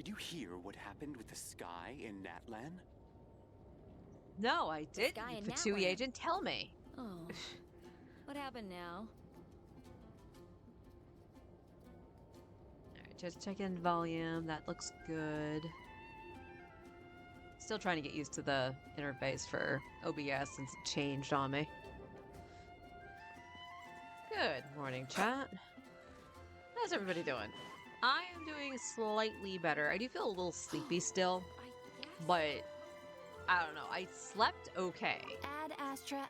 did you hear what happened with the sky in Natlan? No, I The didn't, sky you in Fatui Natlan. agent. Tell me. Oh, what happened now? Alright, just check in volume. That looks good. Still trying to get used to the interface for OBS since it changed on me. Good morning, chat. How's everybody doing? I am doing slightly better. I do feel a little sleepy still, but I don't know. I slept okay. Ad Astra.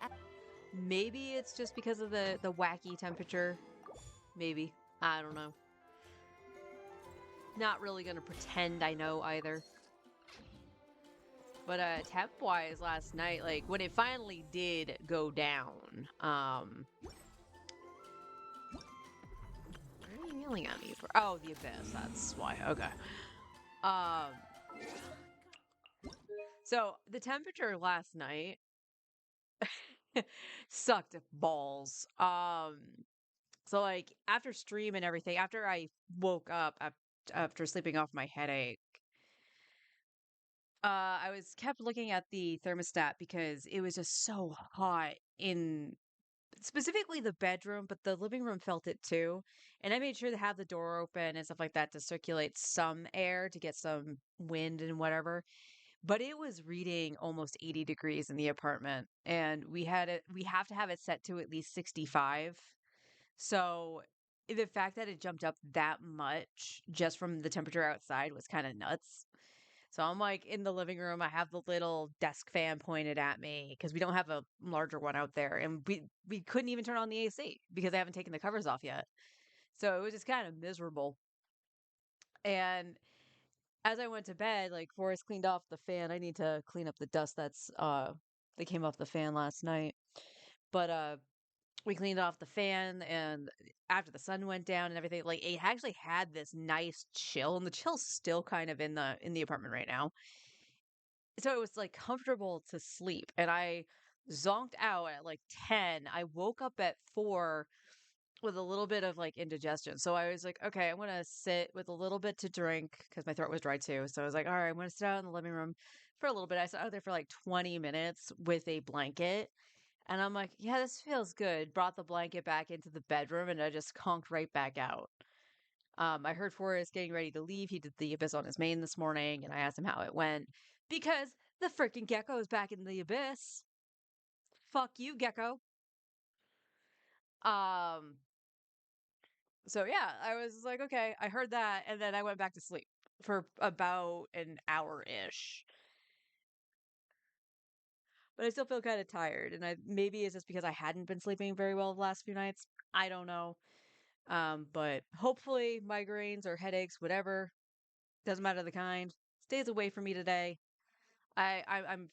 Maybe it's just because of the wacky temperature. Maybe. I don't know. Not really gonna pretend I know either. But temp-wise last night, like when it finally did go down, what are you yelling at me for? Oh, the abyss, that's why. Okay. Um so the temperature last night sucked balls. So like after stream and everything, after I woke up after sleeping off my headache, I was kept looking at the thermostat because it was just so hot in specifically the bedroom, but the living room felt it too. And I made sure to have the door open and stuff like that to circulate some air to get some wind and whatever. But it was reading almost 80 degrees in the apartment, and we have to have it set to at least 65. So the fact that it jumped up that much just from the temperature outside was kind of nuts. So I'm like in the living room. I have the little desk fan pointed at me because we don't have a larger one out there, and we couldn't even turn on the AC because I haven't taken the covers off yet. So it was just kind of miserable. And as I went to bed, like Forrest cleaned off the fan. I need to clean up the dust that came off the fan last night. But we cleaned off the fan, and after the sun went down and everything, like it actually had this nice chill, and the chill's still kind of in the apartment right now. So it was like comfortable to sleep, and I zonked out at like 10. I woke up at 4 with a little bit of like indigestion. So I was like, okay, I'm gonna sit with a little bit to drink because my throat was dry too. So I was like, all right, I'm gonna sit out in the living room for a little bit. I sat out there for like 20 minutes with a blanket, and I'm like, yeah, this feels good. Brought the blanket back into the bedroom, and I just conked right back out. I heard Forrest getting ready to leave. He did the abyss on his main this morning, and I asked him how it went because the freaking gecko is back in the abyss. Fuck you, gecko. Um, so yeah, I was like, okay, I heard that, and then I went back to sleep for about an hour-ish. But I still feel kind of tired, and I maybe it's just because I hadn't been sleeping very well the last few nights. I don't know. But hopefully migraines or headaches, whatever, doesn't matter the kind, stays away from me today. I'm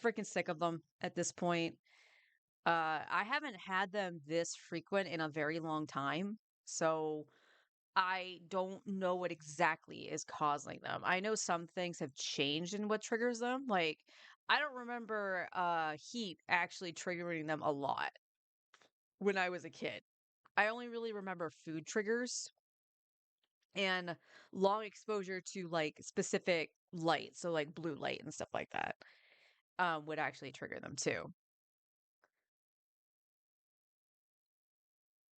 freaking sick of them at this point. I haven't had them this frequent in a very long time, so I don't know what exactly is causing them. I know some things have changed in what triggers them. Like I don't remember heat actually triggering them a lot when I was a kid. I only really remember food triggers and long exposure to like specific light, so like blue light and stuff like that, would actually trigger them too.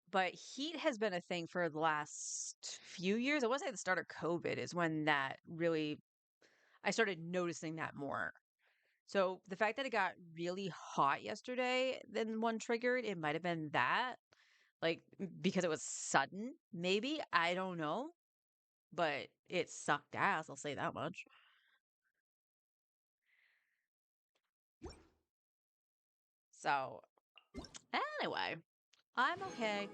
But heat has been a thing for the last few years. I want to say the start of COVID is when that really I started noticing that more. So the fact that it got really hot yesterday, then one triggered, it might have been that, like because it was sudden, maybe. I don't know, but it sucked ass, I'll say that much. So anyway, I'm okay.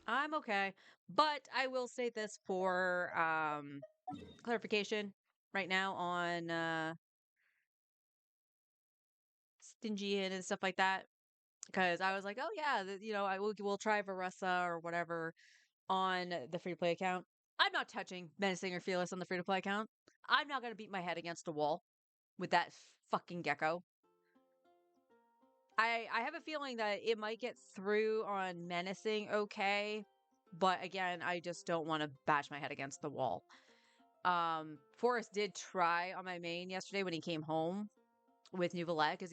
I'm okay. But I will say this for clarification right now on stingy and stuff like that. Because I was like, oh yeah, I will try Varessa or whatever on the free to play account. I'm not touching Menacing or Fearless on the free to play account. I'm not gonna beat my head against a wall with that fucking gecko. I have a feeling that it might get through on Menacing okay, but again, I just don't want to bash my head against the wall. Forrest did try on my main yesterday when he came home with Nouvellette because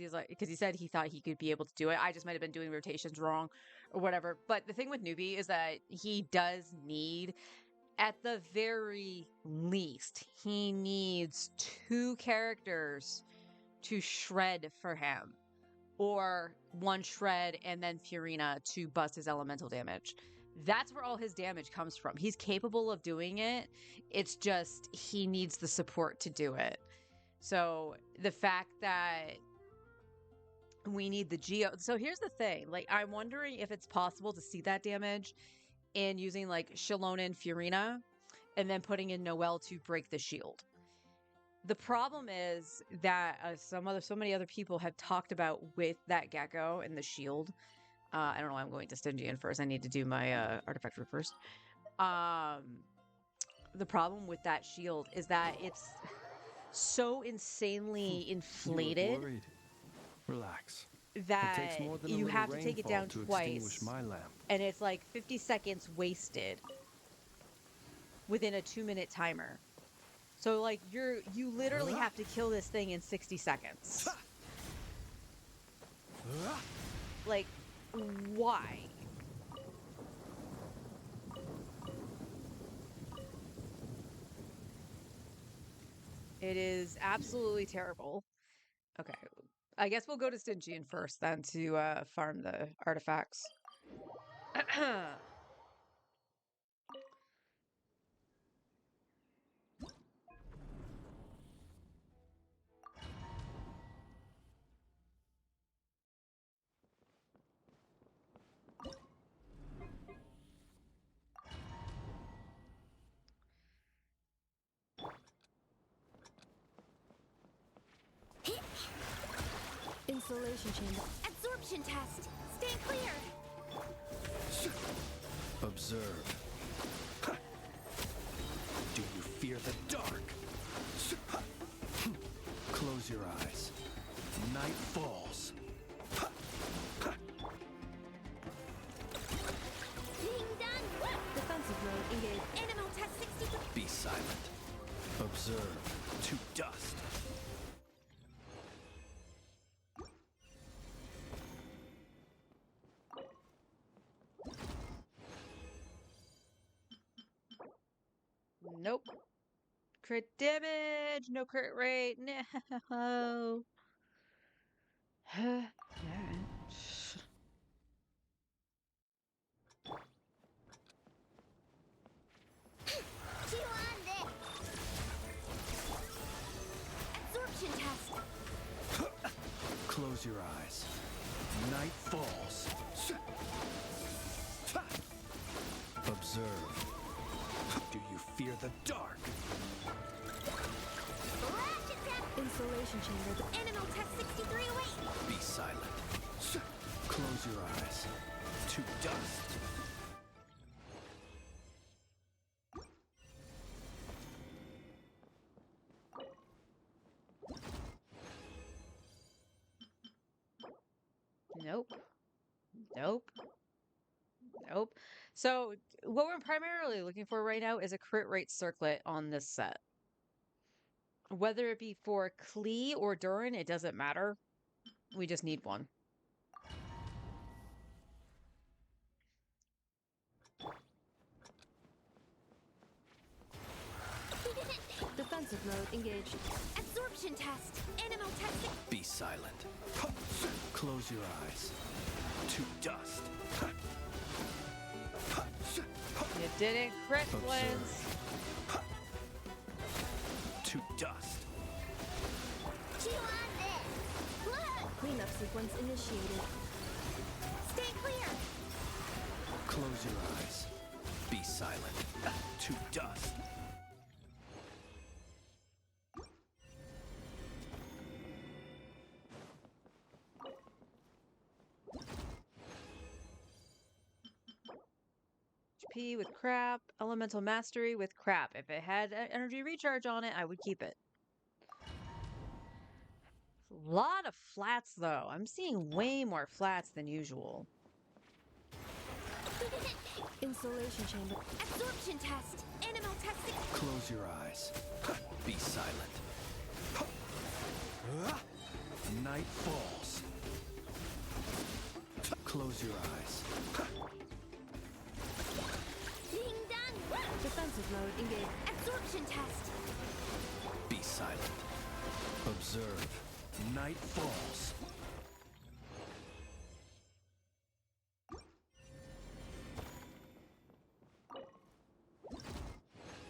he said he thought he could be able to do it. I just might have been doing rotations wrong or whatever. But the thing with Newbie is that he does need, at the very least, he needs 2 characters to shred for him, or 1 shred and then Furina to bust his elemental damage. That's where all his damage comes from. He's capable of doing it. It's just he needs the support to do it. So the fact that we need the Geo. So here's the thing. Like, I'm wondering if it's possible to see that damage in using like Shalona and Furina and then putting in Noelle to break the shield. The problem is that so many other people have talked about with that gecko and the shield. I don't know why I'm going to Stygian first. I need to do my artifact room first. The problem with that shield is that it's so insanely inflated. You look worried. Relax. That it takes more than you a have to little take it rainfall down to twice, extinguish my lamp. and it's like 50 seconds wasted within a 2-minute timer. So like you literally have to kill this thing in 60 seconds. Like, why? It is absolutely terrible. Okay, I guess we'll go to Stygian first then to farm the artifacts. Insulation chamber. Absorption test. Stay clear. Observe. Do you fear the dark? Close your eyes. Night falls. Being done. Defensive mode engaged. Animal test 63. Be silent. Observe. To dust. Nope. Crit damage, no crit rate, no. Alright. Chew on this. Absorption test. Close your eyes. Night falls. Observe. Do you fear the dark? Flash attack. Insulation chamber. Animal test 63 away. Be silent. Close your eyes. To dust. Nope. Nope. Nope. So what we're primarily looking for right now is a crit rate circlet on this set. Whether it be for Klee or Durin, it doesn't matter. We just need one. Defensive mode engaged. Absorption test. Animal test. Be silent. Close your eyes. To dust. You didn't crit Blins. To dust. Chew on this. Cleanup sequence initiated. Stay clear. Close your eyes. Be silent. To dust. HP with crap. Elemental mastery with crap. If it had energy recharge on it, I would keep it. A lot of flats though. I'm seeing way more flats than usual. Insulation chamber. Absorption test. Animal test 6. Close your eyes. Be silent. Night falls. Close your eyes. Being done. Defensive mode engaged. Absorption test. Be silent. Observe. Night falls.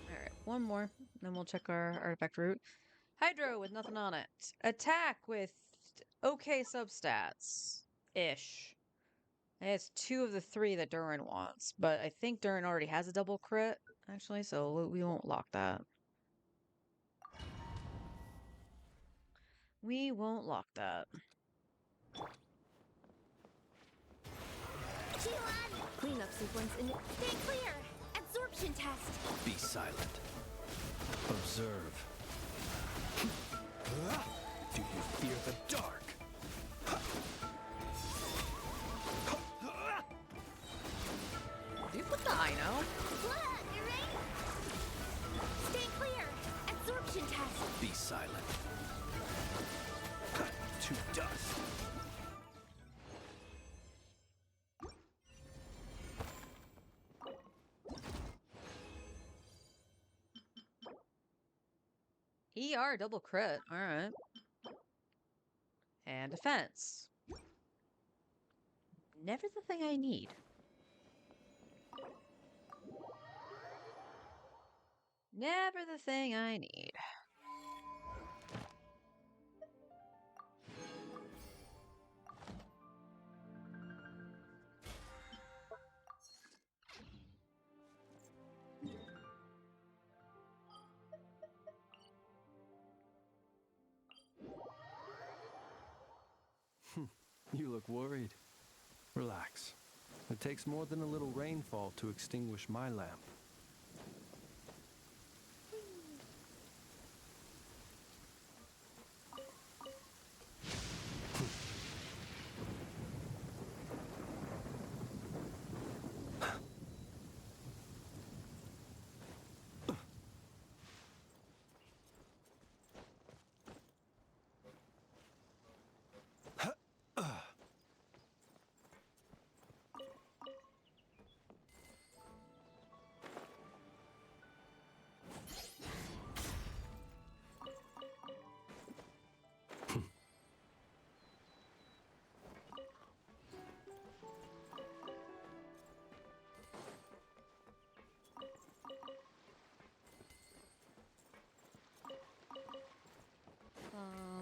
Alright, one more. Then we'll check our artifact route. Hydro with nothing on it. Attack with okay substats. Ish. It's 2 of the 3 that Durin wants, but I think Durin already has a double crit, actually, so we won't lock that. We won't lock that. Shion! Cleanup sequence in. Stay clear! Absorption test. Be silent. Observe. Do you fear the dark? Do you put the I know? Blood, you ready? Stay clear! Absorption test. Be silent. To dust. ER double crit. Alright. And defense. Never the thing I need. Never the thing I need. You look worried. Relax. It takes more than a little rainfall to extinguish my lamp.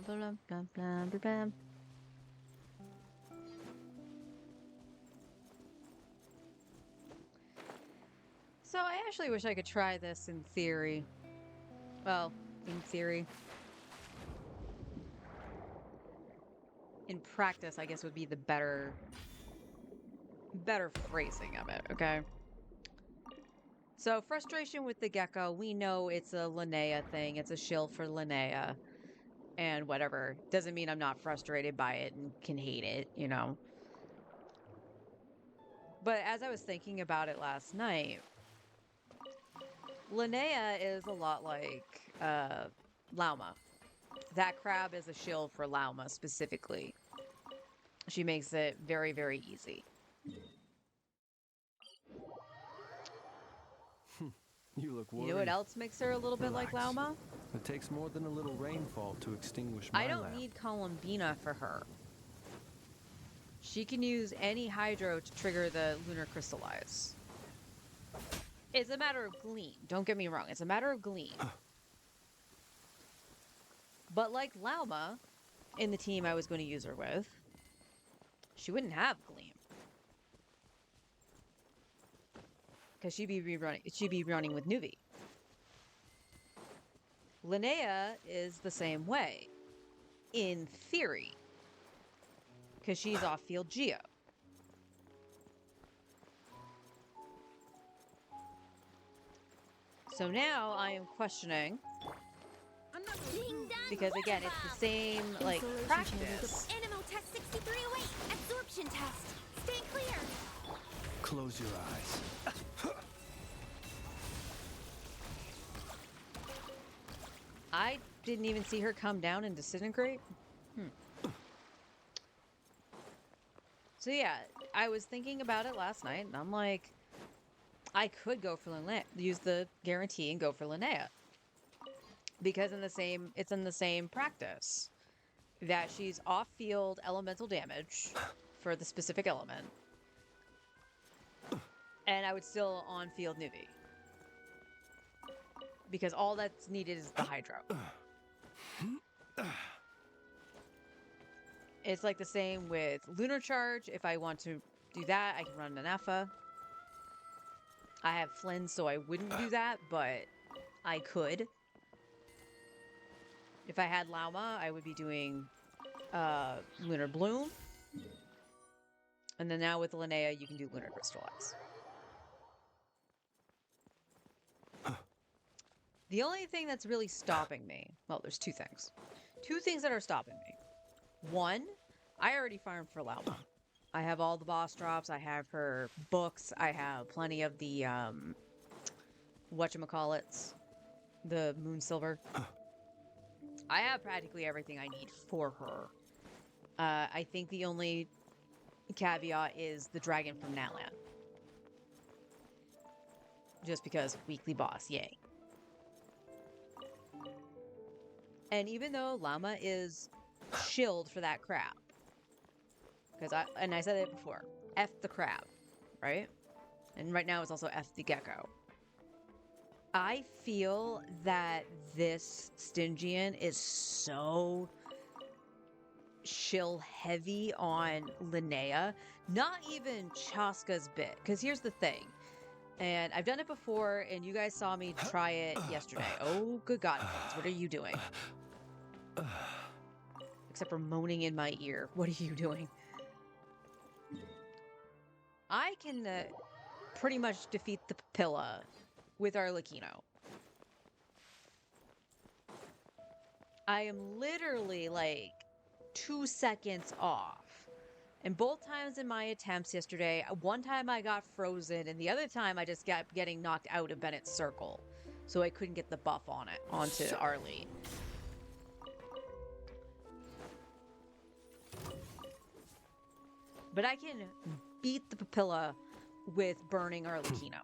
Blam, blam, blam, blam, blam. So I actually wish I could try this in theory. Well, in theory. In practice, I guess would be the better phrasing of it, okay? So frustration with the gecko, we know it's a Linnea thing. It's a shill for Linnea. And whatever. Doesn't mean I'm not frustrated by it and can hate it, you know? But as I was thinking about it last night, Linnea is a lot like Lauma. That crab is a shill for Lauma specifically. She makes it very, very easy. You look worried. You know what else makes her a little bit like Relax. Lauma? It takes more than a little rainfall to extinguish my I don't lamp. need Columbina for her. She can use any hydro to trigger the lunar crystallize. It's a matter of gleam. Don't get me wrong. It's a matter of gleam. But like Lauma, in the team I was going to use her with, she wouldn't have gleam. Because she'd be running with Nuvi. Linnea is the same way, in theory, because she's off-field Geo. So now I am questioning, because again, it's the same, like, practice. Animal test 6308. Absorption test. Stay clear. Close your eyes. I didn't even see her come down and disintegrate. So yeah, I was thinking about it last night, and I'm like, I could go for Linnea, use the guarantee and go for Linnea. Because it's in the same practice. That she's off-field elemental damage for the specific element. And I would still on-field newbie. Because all that's needed is the hydro. It's like the same with Lunar Charge. If I want to do that, I can run an Effa. I have Flynn, so I wouldn't do that, but I could. If I had Lauma, I would be doing Lunar Bloom. And then now with Linnea, you can do Lunar Crystallize. The only thing that's really stopping me, well, there's two things. Two things that are stopping me. One, I already farmed for Lauma. I have all the boss drops. I have her books. I have plenty of the, whatchamacallits, the Moon Silver. I have practically everything I need for her. I think the only caveat is the dragon from Natlan. Just because weekly boss, yay. And even though Llama is shilled for that crab, because I said it before, F the crab, right? And right now it's also F the gecko. I feel that this Stygian is so shill heavy on Linnea, not even Chaska's bit. Because here's the thing, and I've done it before, and you guys saw me try it yesterday. Oh, good God, Vince, what are you doing? Except for moaning in my ear. What are you doing? I can pretty much defeat the Papilla with Arlecchino. I am literally like 2 seconds off. And both times in my attempts yesterday, one time I got frozen, and the other time I just kept getting knocked out of Bennett's circle. So I couldn't get the buff on it onto Arlie. But I can beat the Papilla with burning Arlecchino.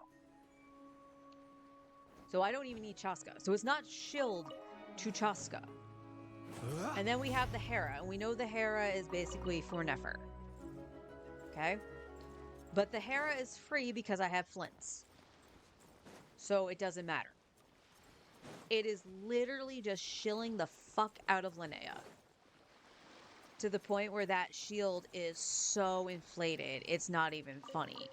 So I don't even need Chaska. So it's not shilled to Chaska. And then we have the Hera, and we know the Hera is basically for Nefer. Okay? But the Hera is free because I have Flints. So it doesn't matter. It is literally just shilling the fuck out of Linnea. To the point where that shield is so inflated, it's not even funny.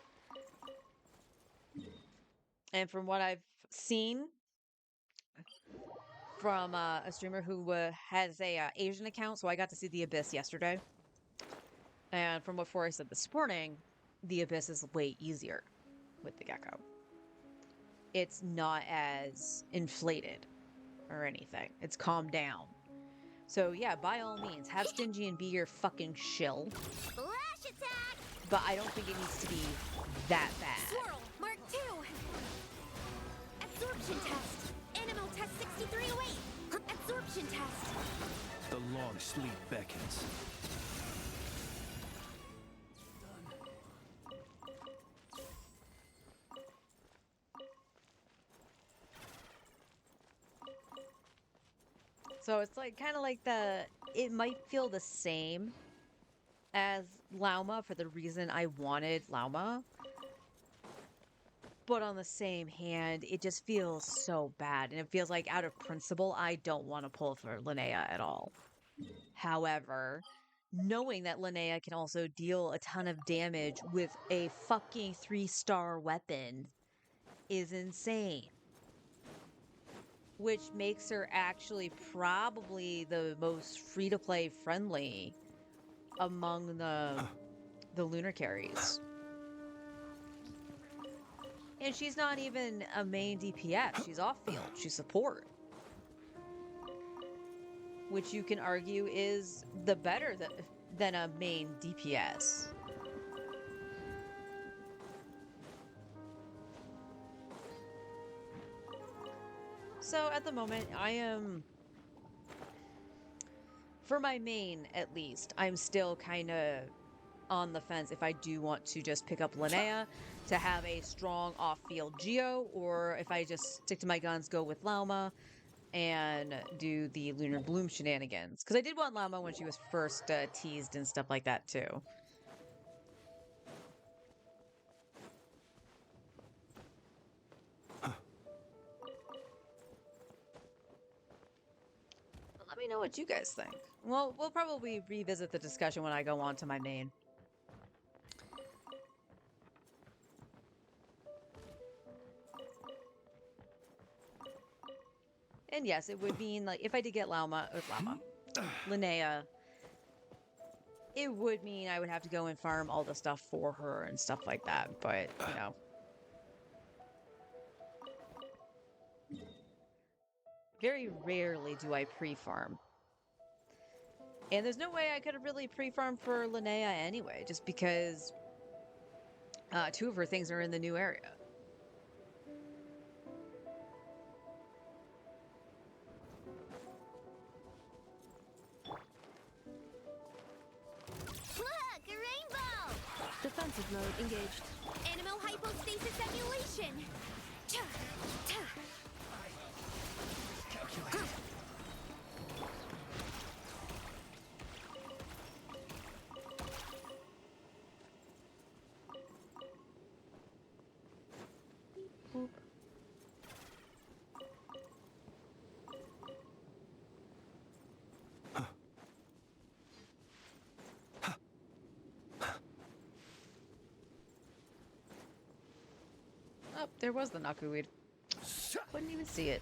And from what I've seen from a streamer who has a Asian account, so I got to see the Abyss yesterday. And from what Forrest said this morning, the Abyss is way easier with the Gecko. It's not as inflated or anything. It's calmed down. So yeah, by all means, have Stingy and be your fucking shill. Flash attack! But I don't think it needs to be that bad. Swirl, Mark 2. Absorption test. Animal test 6308. Absorption test. The long sleep beckons. So it's like kind of like it might feel the same as Lauma for the reason I wanted Lauma. But on the same hand, it just feels so bad. And it feels like out of principle, I don't want to pull for Linnea at all. However, knowing that Linnea can also deal a ton of damage with a fucking 3-star weapon is insane. Which makes her actually probably the most free-to-play friendly among the lunar carries. And she's not even a main DPS. She's off-field. She's support. Which you can argue is the better than a main DPS. So at the moment, I am for my main, at least, I'm still kind of on the fence if I do want to just pick up Linnea to have a strong off-field Geo, or if I just stick to my guns, go with Lauma, and do the Lunar Bloom shenanigans. Because I did want Lauma when she was first teased and stuff like that, too. Let me know what you guys think. Well, we'll probably revisit the discussion when I go on to my main. And yes, it would mean, like, if I did get Linnea, it would mean I would have to go and farm all the stuff for her and stuff like that, but, you know. Very rarely do I pre-farm. And there's no way I could have really pre-farmed for Linnea anyway, just because 2 of her things are in the new area. Look, a rainbow! Defensive mode engaged. Animo hypostasis emulation! Cha! Ta! Oh, there was the Nakuweed. Couldn't even see it.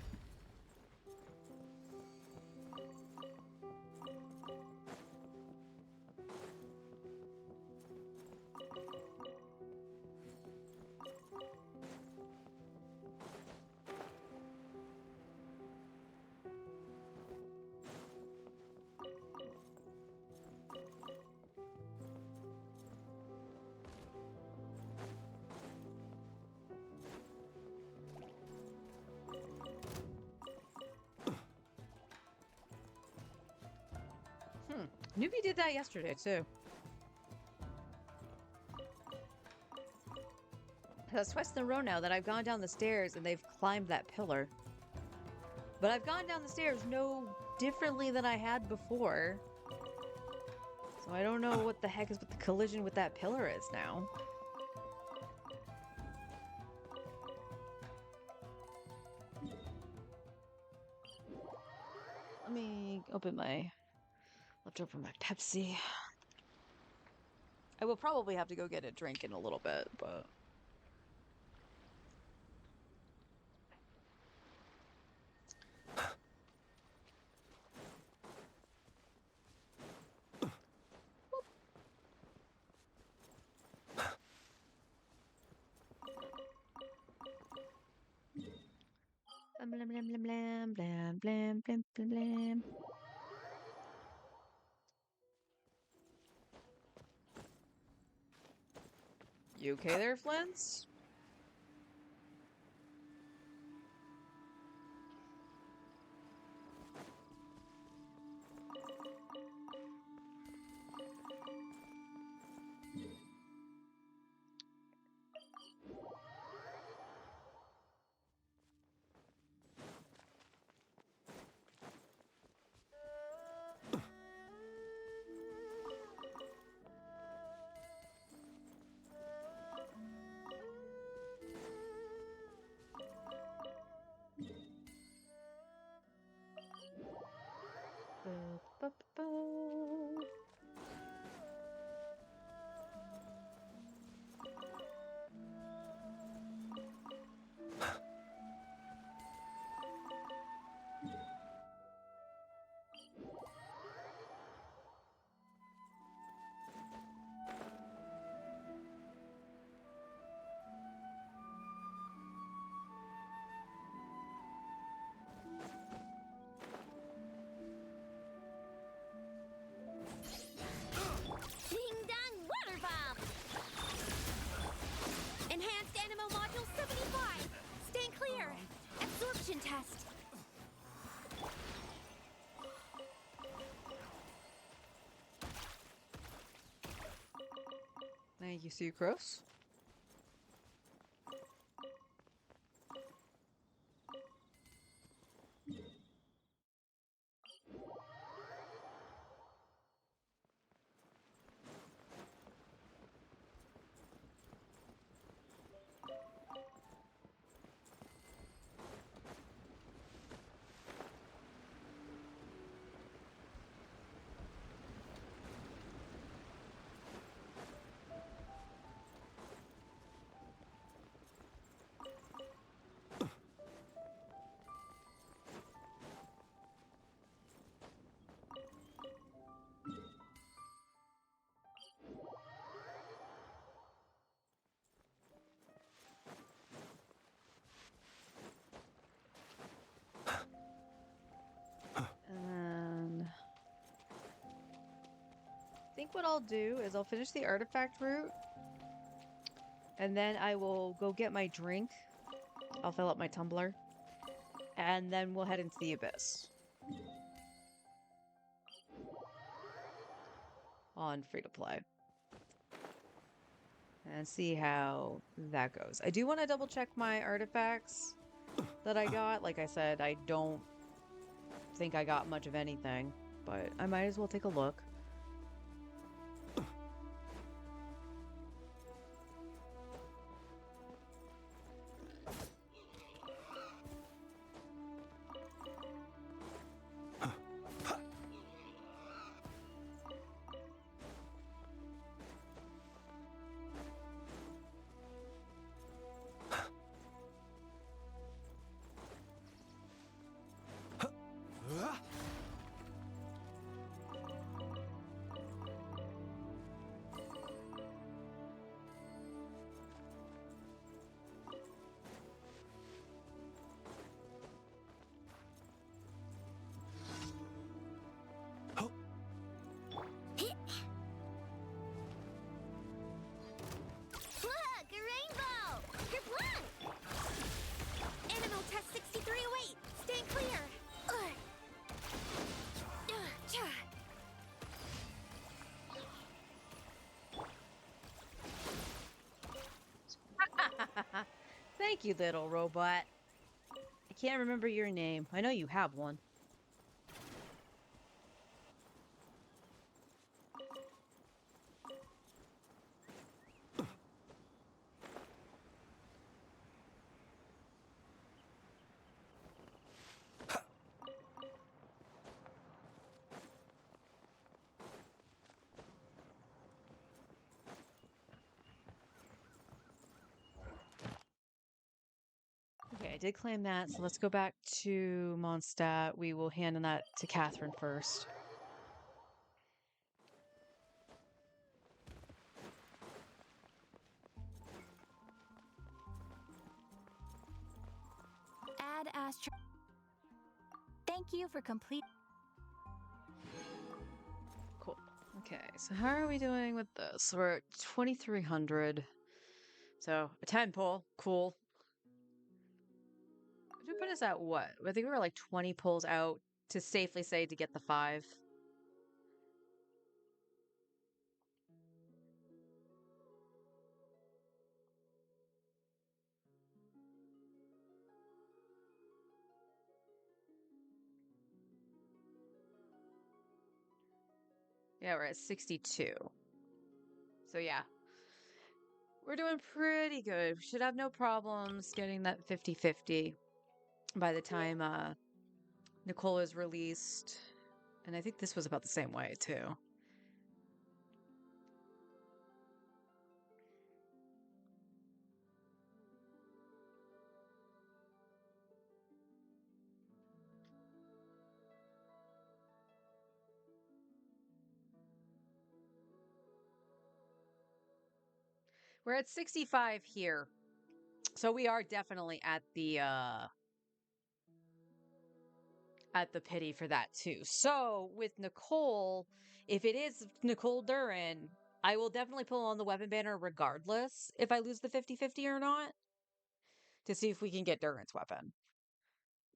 Newbie did that yesterday, too. That's twice in a row now that I've gone down the stairs and they've climbed that pillar. But I've gone down the stairs no differently than I had before. So I don't know what the heck is with the collision with that pillar is now. Let me open my... left over my Pepsi. I will probably have to go get a drink in a little bit, but... Blam, blam, blam, blam, blam, blam, blam, blam, blam. You okay there, Flint's? Thank you, Sucrose. And then I think what I'll do is I'll finish the artifact route, and then I will go get my drink. I'll fill up my tumbler, and then we'll head into the abyss on free to play and see how that goes. I do want to double check my artifacts that I got. Like I said, I don't think I got much of anything, but I might as well take a look. Look, a rainbow! Kerplunk! Animal test 6308! Stand clear! Cha. Thank you, little robot. I can't remember your name. I know you have one. Okay, I did claim that, so let's go back to Mondstadt. We will hand that to Catherine first. Add astro. Thank you for complete. Cool. Okay, so how are we doing with this? We're at 2,300. So, a 10 pull. Cool. Would you put us at what? I think we were like 20 pulls out to safely say to get the 5. Yeah, we're at 62. So yeah, we're doing pretty good. We should have no problems getting that 50-50 by the time Nicole is released. And I think this was about the same way too. We're at 65 here. So we are definitely at the pity for that too. So with Nicole, if it is Nicole Duran, I will definitely pull on the weapon banner regardless if I lose the 50-50 or not to see if we can get Duran's weapon.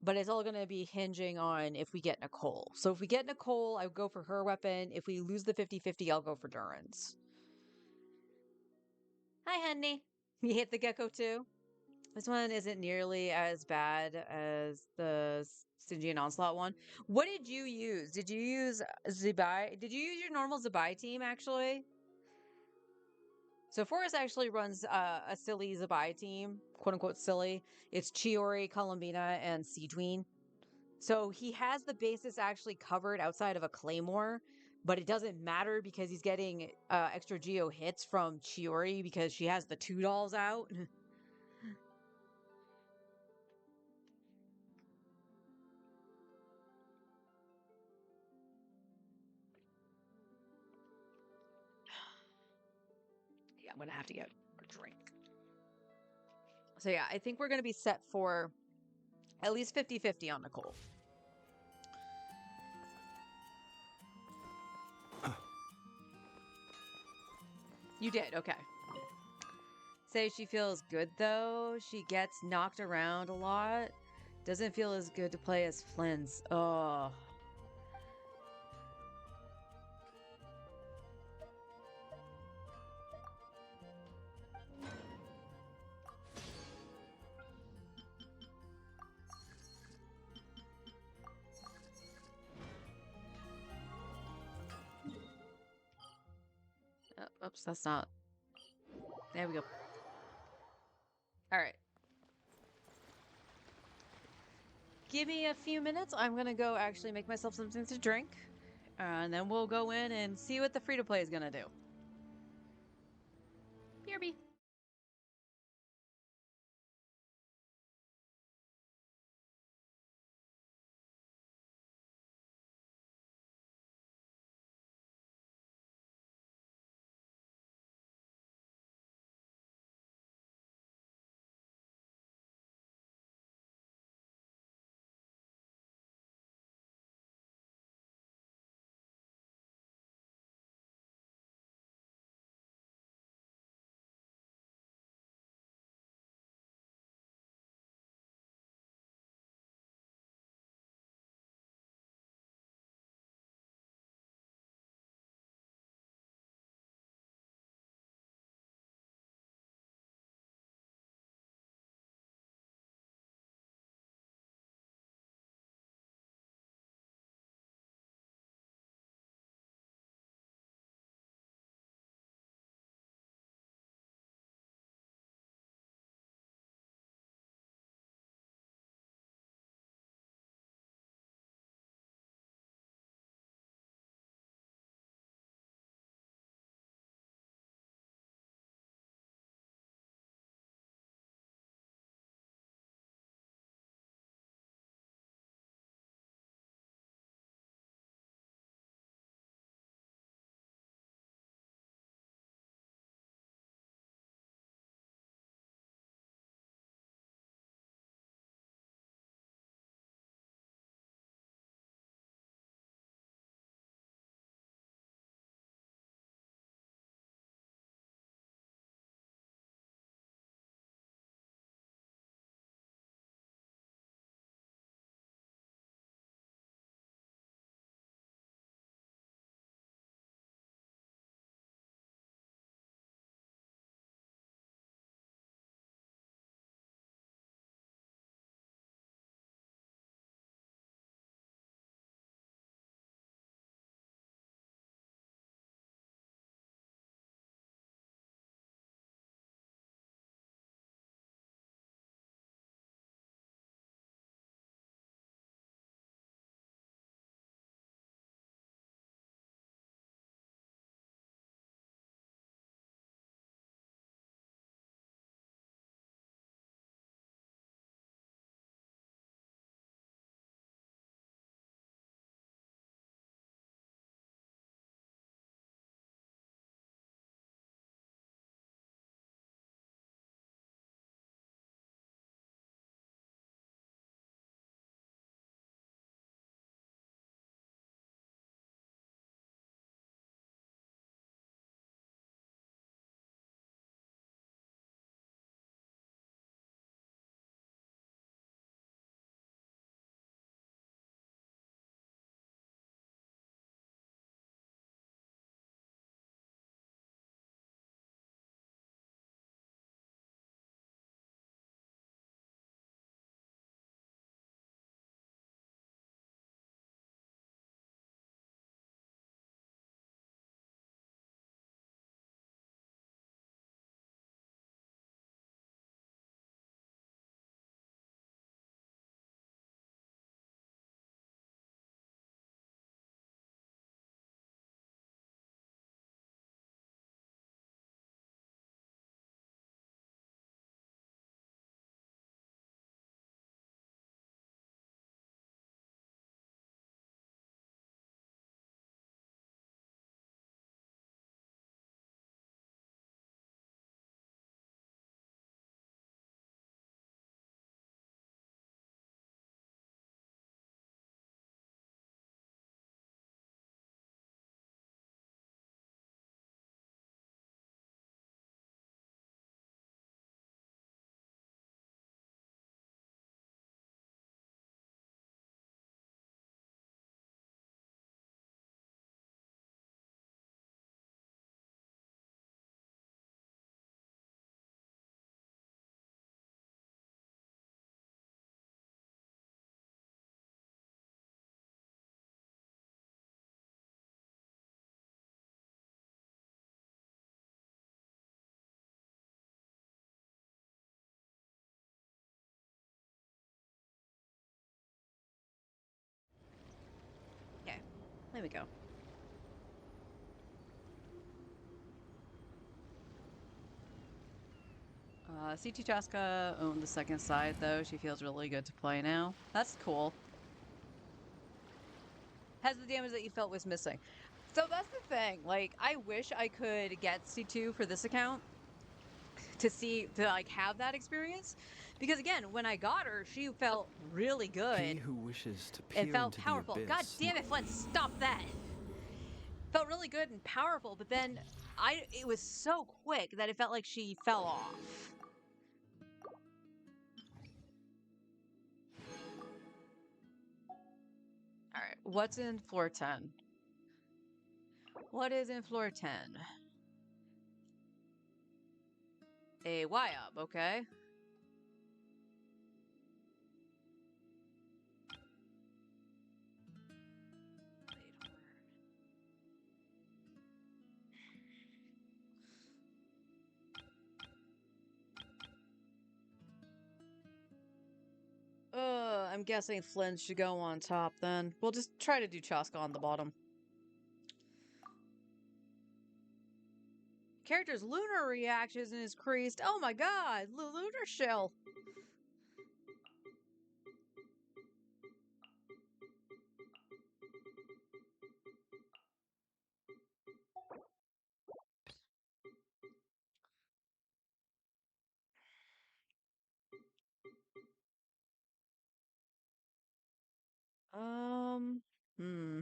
But it's all going to be hinging on if we get Nicole. So if we get Nicole, I would go for her weapon. If we lose the 50-50, I'll go for Duran's. Hi, honey. You hit the gecko too? This one isn't nearly as bad as the Stygian Onslaught one. What did you use? Did you use Zabai? Did you use your normal Zabai team, actually? So Forrest actually runs a silly Zabai team, quote unquote silly. It's Chiori, Columbina, and Seedween. So he has the bases actually covered outside of a Claymore, but it doesn't matter because he's getting extra Geo hits from Chiori because she has the 2 dolls out. Yeah, I'm gonna have to get a drink. So yeah, I think we're gonna be set for at least 50-50 on Nicole. You did, okay. Say she feels good though. She gets knocked around a lot. Doesn't feel as good to play as Flynn's. Oh. Oops, that's not. There we go. All right. Give me a few minutes. I'm gonna go actually make myself something to drink, and then we'll go in and see what the free to play is gonna do. BRB. we go. CT Chaska owned the second side, though. She feels really good to play now. That's cool. Has the damage that you felt was missing. So that's the thing. Like, I wish I could get C2 for this account to like have that experience, because again, when I got her, she felt really good. He who wishes to peer It felt into powerful. the abyss. God damn it, Flint, stop that. Felt really good and powerful, but then it was so quick that it felt like she fell off. All right, what's in floor 10? What is in floor 10? A Y-up, okay. I'm guessing Flynn should go on top then. We'll just try to do Chaska on the bottom. Character's lunar reaction is increased. Oh my god, lunar shell. Hmm.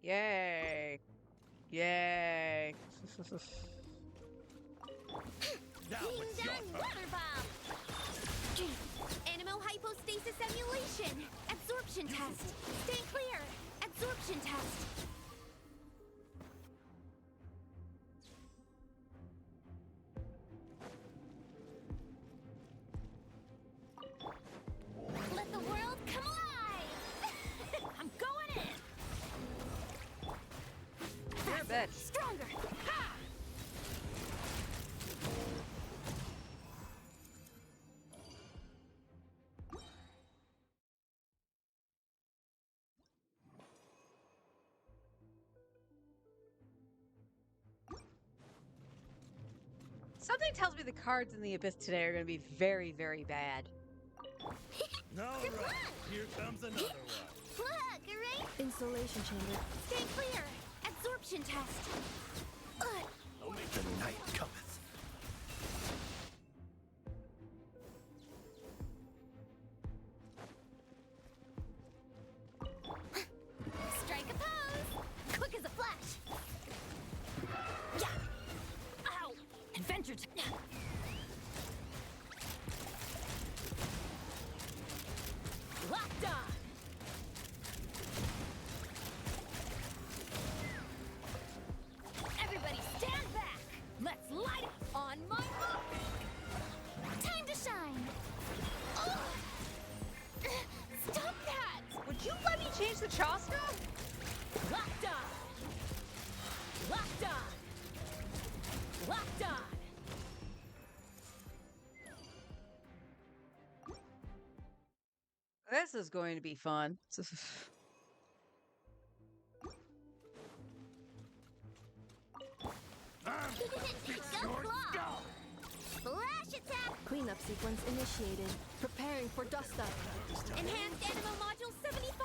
Yay. Yay. Ding dong weather bomb! Animal hypostasis emulation! Absorption test! Stay clear! Absorption test! Let the world come alive! I'm going in! You're a bitch. Stronger! Ha! Something tells me the cards in the Abyss today are going to be very, very bad. All right, here comes another one. Look, alright? Insulation chamber. Stay clear! Absorption test! The night cometh. Strike a pose! Quick as a flash! Yeah! Ow! Adventure time! Locked on! Everybody stand back! Let's light it on my mark! Time to shine! Oh! Stop that! Would you let me change the Chaska? Locked on! Locked on! Locked on! This is going to be fun. Go claw! Flash attack! Cleanup sequence initiated. Preparing for dust up. Enhanced Animal Module 75!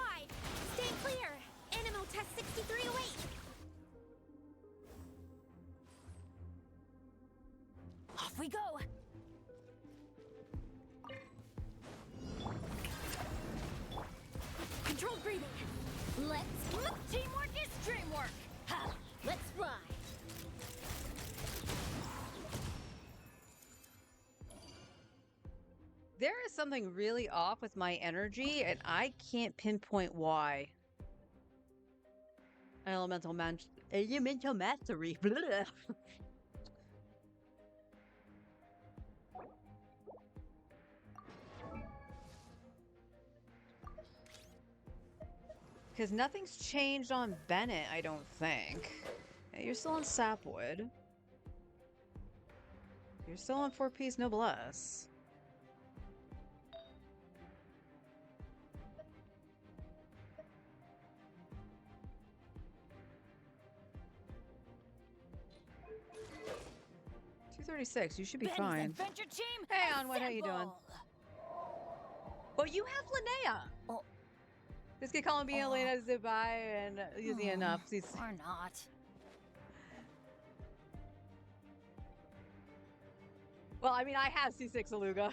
Stay clear! Animal Test 6308! Off we go! Controlled breathing! Teamwork is dreamwork! Ha! Let's fly! There is something really off with my energy, and I can't pinpoint why. Elemental mastery. Blah. Because nothing's changed on Bennett, I don't think. Yeah, you're still on Sapwood. You're still on 4-piece Noblesse. $236. You should be Benny's fine. Adventure Team. Hey, Onward, how you doing? assemble! Well, you have Linnea. Oh. This kid calling me Elena Zubai and easy enough. He's... Or not. Well, I mean, I have C6 Aluga.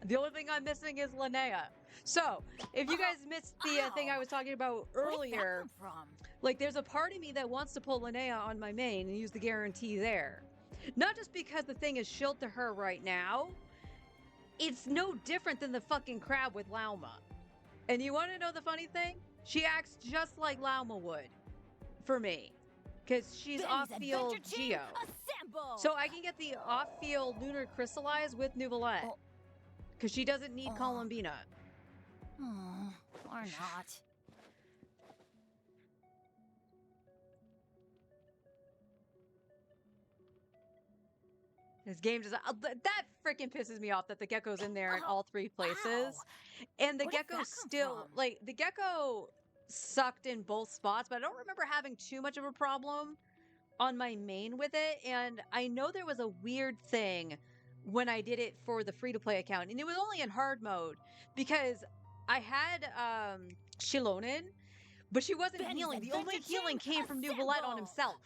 The only thing I'm missing is Linnea. So, if you guys missed the thing I was talking about earlier, Where did that come from? like, there's a part of me that wants to pull Linnea on my main and use the guarantee there. Not just because the thing is shield to her right now. It's no different than the fucking crab with Lauma. And you want to know the funny thing? She acts just like Lauma would. For me. Because she's Benny's off-field Adventure Team, Geo. assemble! So I can get the off-field Lunar Crystallize with Nouvellette. Because she doesn't need Columbina. Or not. This game just... that freaking pisses me off that the gecko's in there in all three places. Ow. And the Where did gecko that come still... from? Like, the gecko sucked in both spots, but I don't remember having too much of a problem on my main with it. And I know there was a weird thing when I did it for the free-to-play account. And it was only in hard mode. Because I had Shilonen, but she wasn't Benny's healing. The only Adventure healing Team, came from Nouvellette on assemble!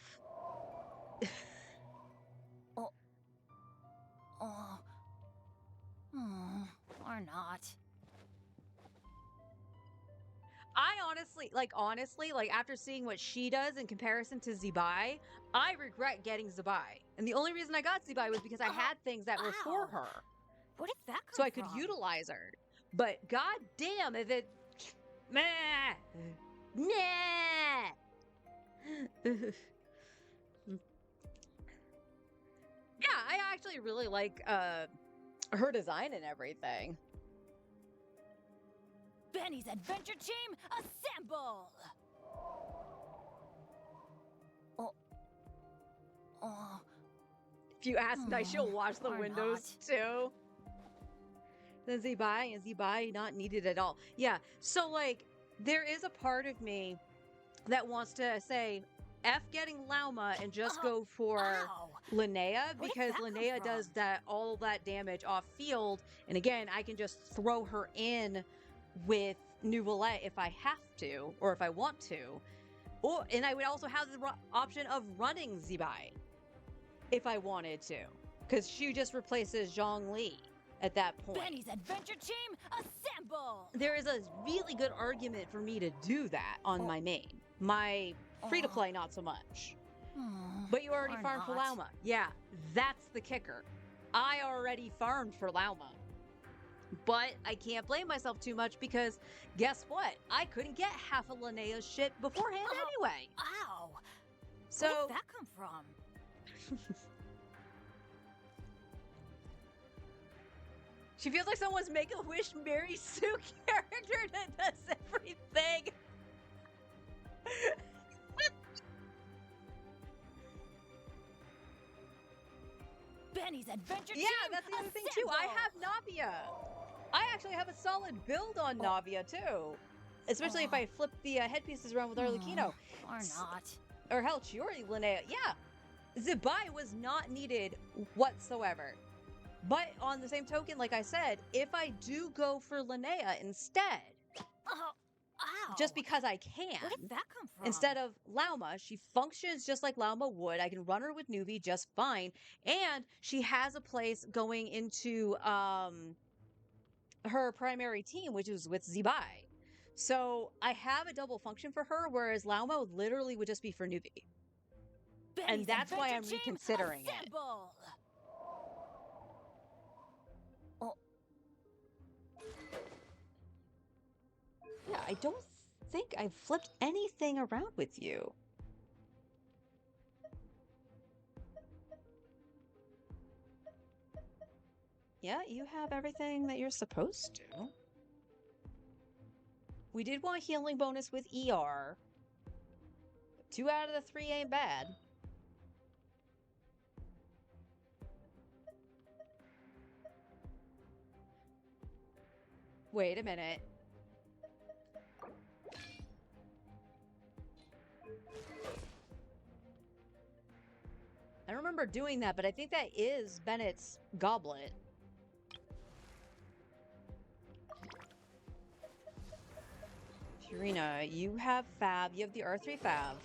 himself. Or not. I honestly, like after seeing what she does in comparison to Zebai, I regret getting Zebai. And the only reason I got Zebai was because I had things that were for Ow. her. Where did that come So I could from? utilize her. But god damn if it... Meh! Nah! Yeah, I actually really like her design and everything. Benny's Adventure Team, assemble! If you ask nice, she'll wash the or windows too. Then Zebai and Zebai not needed at all. Yeah, so like there is a part of me that wants to say F getting Lauma and just go for Ow. Linnea Where did because that come Linnea does from? that all that damage off field, and again I can just throw her in with Nouvellette if I have to or if I want to, or and I would also have the option of running Zebai if I wanted to, because she just replaces Zhongli at that point. Benny's Adventure Team, assemble! There is a really good argument for me to do that on my main. My free-to-play, not so much. But you already Or farmed for not. Lauma. Yeah, that's the kicker. I already farmed for Lauma. But I can't blame myself too much because guess what? I couldn't get half of Linnea's shit beforehand anyway. Ow! So Where did that come from? she feels like someone's Make-A-Wish Mary Sue character that does everything. Benny's Adventure Yeah, Team, that's the other thing too. I have Navia. I actually have a solid build on Navia too. Especially if I flip the headpieces around with Arlecchino. Or not. Or hell, Chiori Linnea. Yeah. Zebai was not needed whatsoever. But on the same token, like I said, if I do go for Linnea instead, Ow! just because I can, Where did that come from? instead of Lauma, she functions just like Lauma would. I can run her with Nuvi just fine. And she has a place going into her primary team, which is with Zebai. So I have a double function for her, whereas Lauma literally would just be for Nuvi. Benny's And that's why I'm Adventure Team, reconsidering it. assemble! Yeah, I don't think I've flipped anything around with you. Yeah, you have everything that you're supposed to. We did want healing bonus with ER. 2 out of the 3 ain't bad. Wait a minute. I remember doing that, but I think that is Bennett's goblet. Purina, you have Fab. You have the R3 Fab.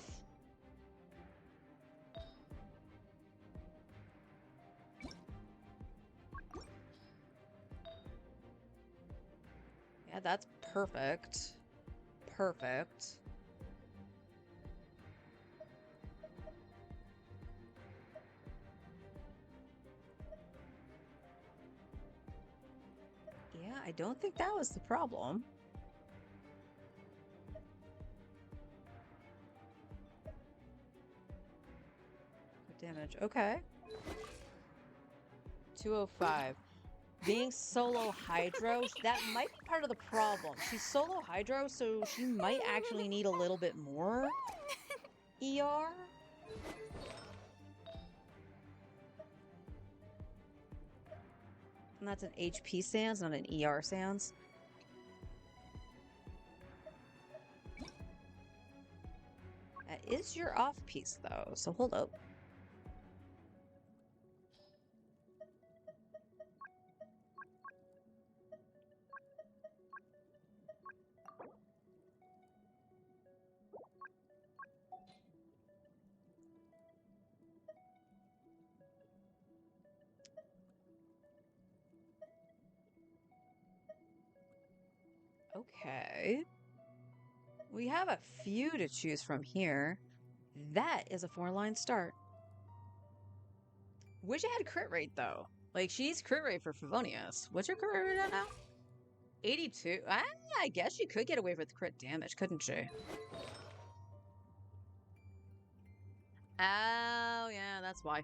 Yeah, that's perfect. Perfect. Yeah, I don't think that was the problem. Good damage. Okay. 205. Being solo hydro, that might be part of the problem. She's solo hydro, so she might actually need a little bit more ER. And that's an HP sans, not an ER sans. That is your off piece, though, so hold up. Okay. We have a few to choose from here. That is a 4-line start. Wish it had crit rate, though. Like, she needs crit rate for Favonius. What's your crit rate at now? 82? I guess she could get away with crit damage, couldn't she? Oh, yeah, that's why.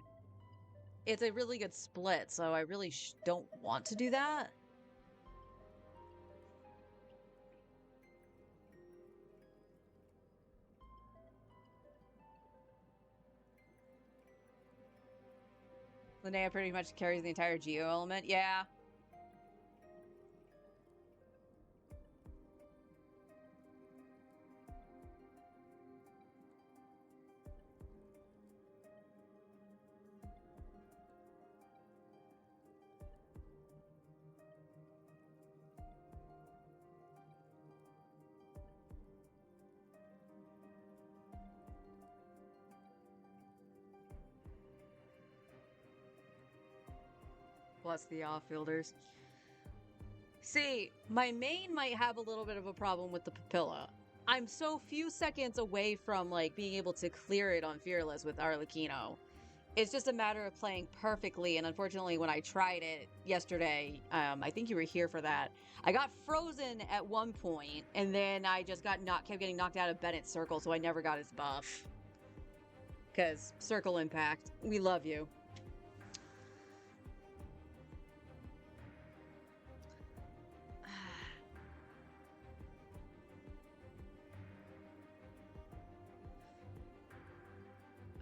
It's a really good split, so I really don't want to do that. Linnea pretty much carries the entire Geo element. Yeah. Plus the off-fielders. See, my main might have a little bit of a problem with the Papilla. I'm so few seconds away from, like, being able to clear it on Fearless with Arlecchino. It's just a matter of playing perfectly, and unfortunately, when I tried it yesterday, I think you were here for that, I got frozen at one point, and then I just kept getting knocked out of Bennett's circle, so I never got his buff. Because Circle Impact, we love you.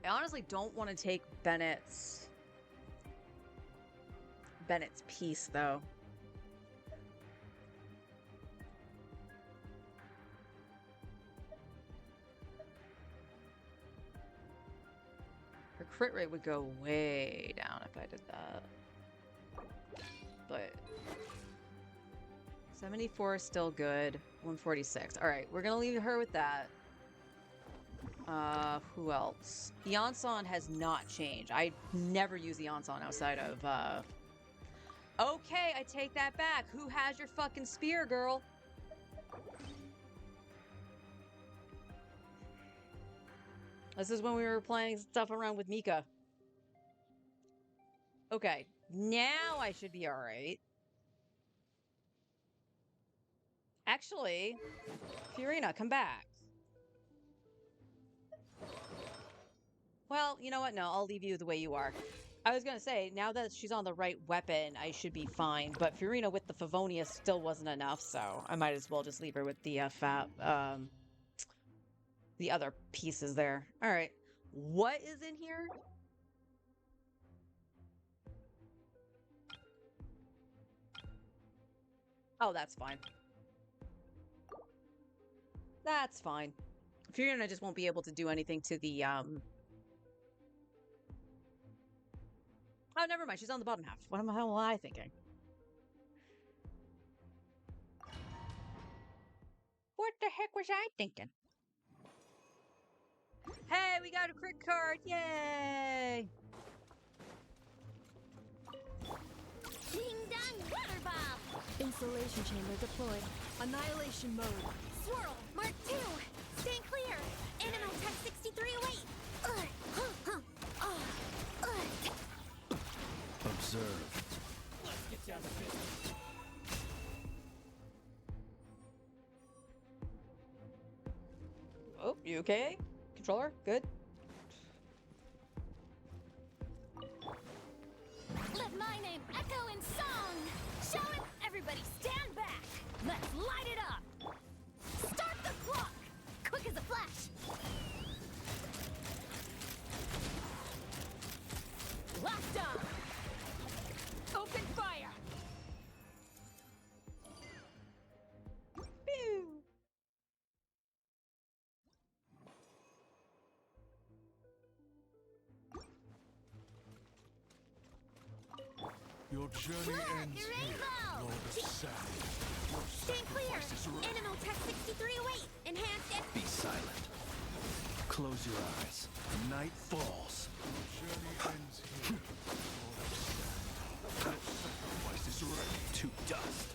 I honestly don't want to take Bennett's piece, though. Her crit rate would go way down if I did that. But 74 is still good. 146. All right, we're gonna leave her with that. Who else? Eonson has not changed. I never use Eonson outside of, Okay, I take that back. Who has your fucking spear, girl? This is when we were playing stuff around with Mika. Okay, now I should be alright. Actually, Fiorina, come back. Well, you know what? No, I'll leave you the way you are. I was gonna say, now that she's on the right weapon, I should be fine. But Furina with the Favonia still wasn't enough, so I might as well just leave her with the the other pieces there. All right, what is in here? Oh, that's fine. That's fine. Furina just won't be able to do anything to the Oh, never mind. She's on the bottom half. What the hell am I thinking? What the heck was I thinking? Hey, we got a crit card! Yay! Ding dong water bomb. Installation chamber deployed. Annihilation mode. Swirl. Mark 2. Stand clear. Animal Tech 6308. Observe. Let's get down to business. Oh, you okay? Controller? Good? Let my name echo in song. Show it. Everybody stand back. Let's light it up. Start the clock. Quick as a flash. Locked on. Open fire. Pew! Your journey Blood, ends you're here, rainbow. Lord of Sand. Your Stand clear. sacrifice is ready. Animal Tech 6308. Enhanced and Be silent. Close your eyes. Night falls. Your journey ends here, Lord of Sand. Your sacrifice is ready. To dust.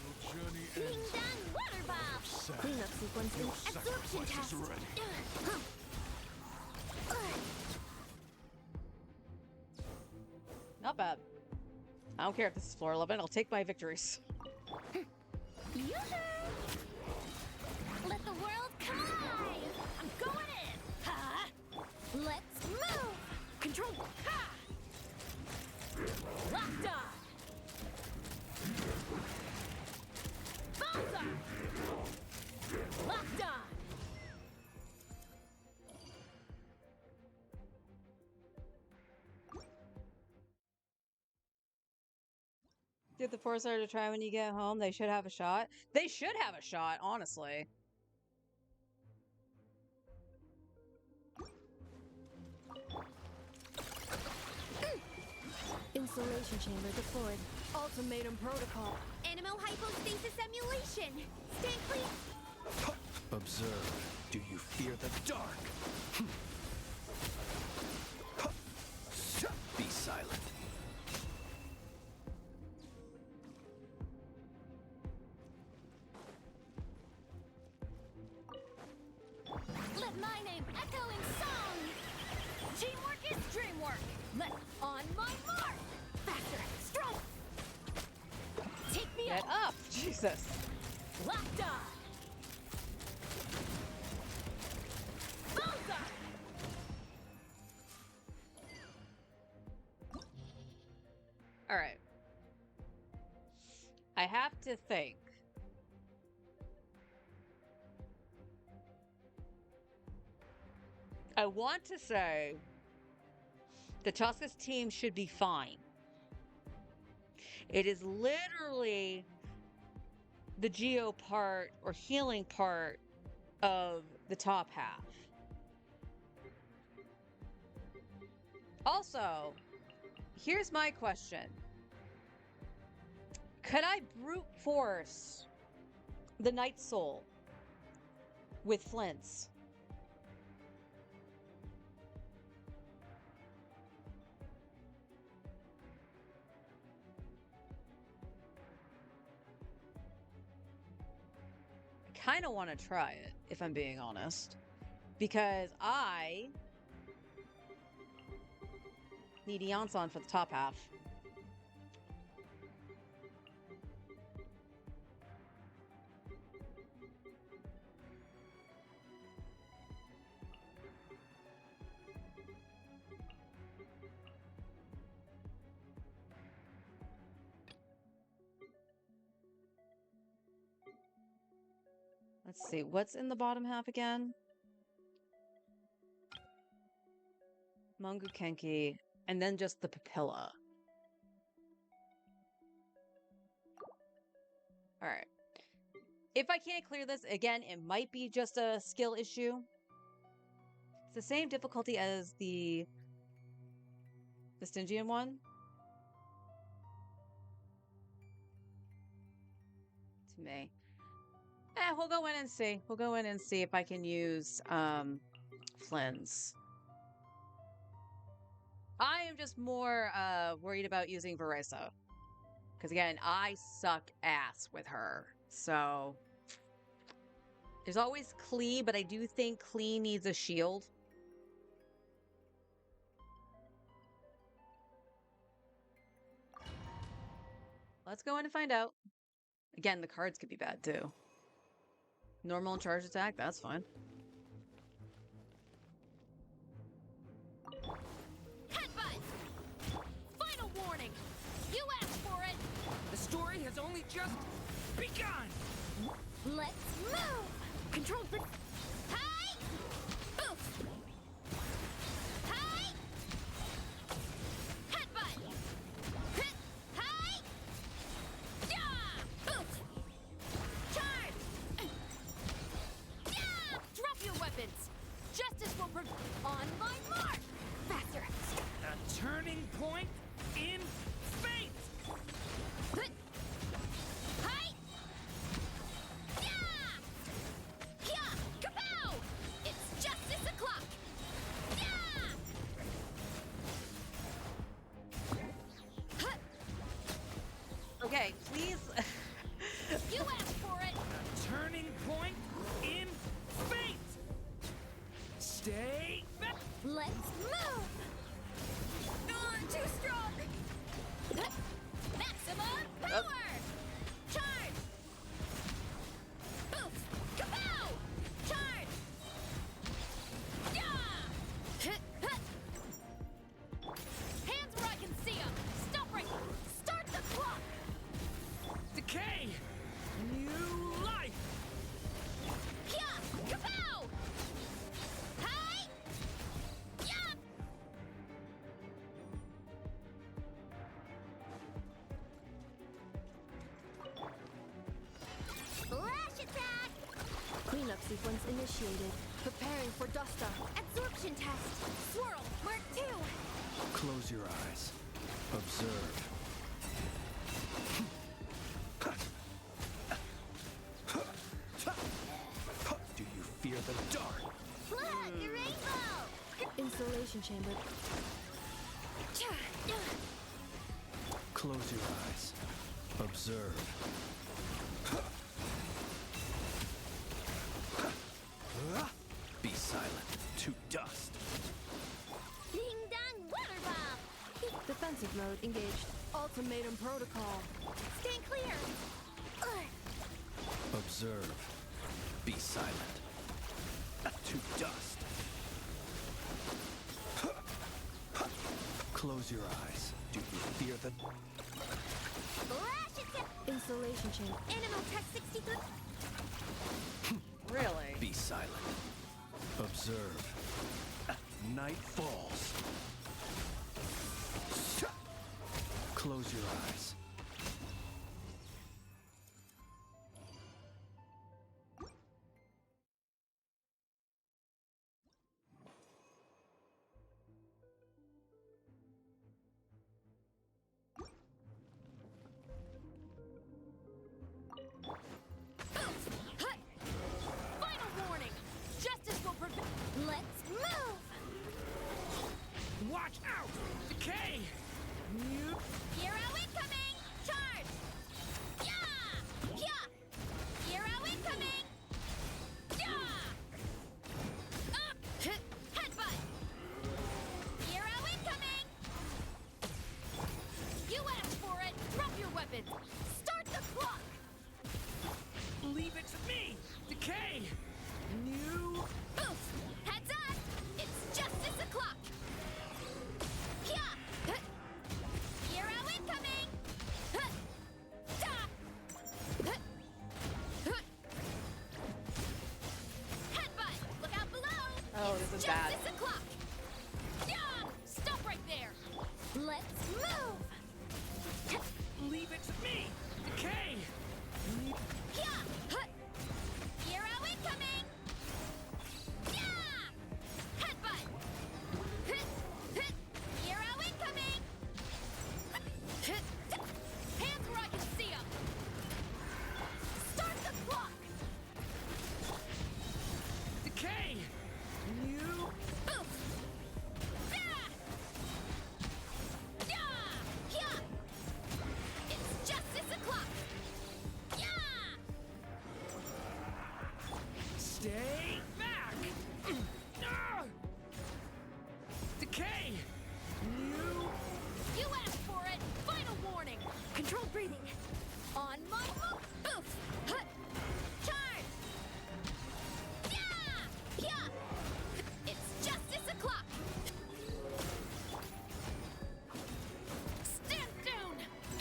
Your journey ding ends dong water bomb. Sand. Cleanup sequence. Your Absorption sacrifice test. is ready. Not bad. I don't care if this is floor 11. I'll take my victories. Yoo-hoo! Let the world come alive! I'm going in! Ha! Let's move! Control! Ha! Locked on! Bullseye! Locked on! Get the Forcer to try when you get home. They should have a shot. They should have a shot, honestly. Installation chamber deployed. Ultimatum protocol. Animal hypostasis emulation! Stand clear! Observe. Do you fear the dark? Be silent. Let my name echo in song! Teamwork is dreamwork! Let on my mark! Faster, strong! Take me Get up! up! Jesus. Locked on! Bullseye! Alright. I have to think. I want to say the Tusk's team should be fine. It is literally the geo part or healing part of the top half. Also, here's my question. Could I brute force the Night Soul with flints? I kind of want to try it, if I'm being honest. Because I need Eonson for the top half. Let's see, what's in the bottom half again? Mungu Kenki, and then just the papilla. Alright. If I can't clear this, again, it might be just a skill issue. It's the same difficulty as the Stygian one. To me. We'll go in and see. We'll go in and see if I can use Flynn's. I am just more worried about using Veresa. Because again, I suck ass with her. So there's always Klee, but I do think Klee needs a shield. Let's go in and find out. Again, the cards could be bad too. Normal and charge attack, that's fine. Headbutt! Final warning! You asked for it! The story has only just begun! Let's move! Control the... Hi! Boof! Hi! Headbutt! Hit! Hi! Yeah! Boof! Charge! Yeah! Drop your weapons! Justice will on my mark! Faster! A turning point in fate! Hit! Hi! Yeah! Yeah! Kapow! It's justice o'clock! Yeah! Huh. Okay, please. You asked for it! A turning point in fate! Stay back! Let's move! Too strong! Huh. Maximum power! Charge! Boof! Kapow! Charge! Yeah! Hit! Hit! Hands where I can see them! Stop right! Start the clock! Decay! New life! Yeah! Kapow! Hi! Yeah! Flash attack! Cleanup sequence initiated. Preparing for Duster. Absorption test! Swirl! Mark 2! Close your eyes. Observe. Do you fear the dark? Flood the rainbow! Installation chamber. Close your eyes. Observe. Be silent. To dust. Ding dong water bomb! Defensive mode engaged. Ultimatum protocol. Stand clear! Observe. Be silent. To dust. Close your eyes. Do you fear the... Flash attack! Installation chamber. Animal Tech 63! Really? Be silent. Observe. Night falls. Close your eyes. Hut! Final warning! Justice will prevail! Let's move! Watch out! Decay! New... Hero incoming! Charge! Yeah! Yeah! Hero incoming! Yeah! Up! Hit! Headbutt! Hero incoming! You asked for it! Drop your weapons! Start the clock! Leave it to me! Decay! New... Boof! Heads up! It's justice o'clock! Yeah! Hut. Hero incoming! Hut. Da! bad. Justice o'clock! Yeah! Stop right there! Let's move! Leave it to me! Decay! Yeah! Hut! Hero incoming! Yeah! Headbutt! Hit! Hit! Hero incoming! Hit! Hands where I can see 'em! Start the clock! Decay! You... Oof! Yeah! Yeah! Yeah! It's justice o'clock! Yeah! Stay back! Ah! Decay! You... You asked for it! Final warning! Controlled breathing! On my move! Oof! Hut! Charge! Yeah! Yeah! It's justice o'clock! Stand down!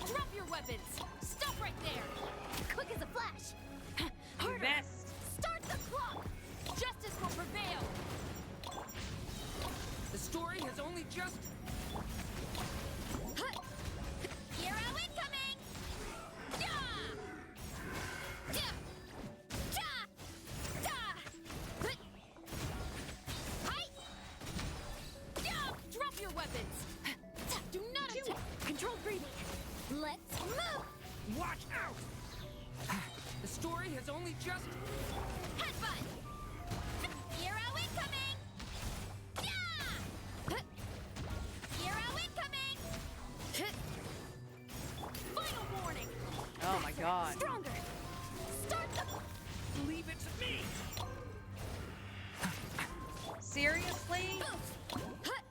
Drop your weapons! Stop right there! Quick as a flash! Harder! Best. Start the clock! Justice will prevail! The story has only just... Hut! Hero incoming! Yeah! Yeah! Ja! Da! Hut! Hi! Yeah! Drop your weapons! Do not attack! Controlled breathing! Let's move! Watch out! The story has only just... Headbutt! Hero incoming! Yeah! Hut! Hero incoming! Hit! Final warning! Oh my god. Stronger! Start the... Leave it to me! Seriously? Oof! Hut!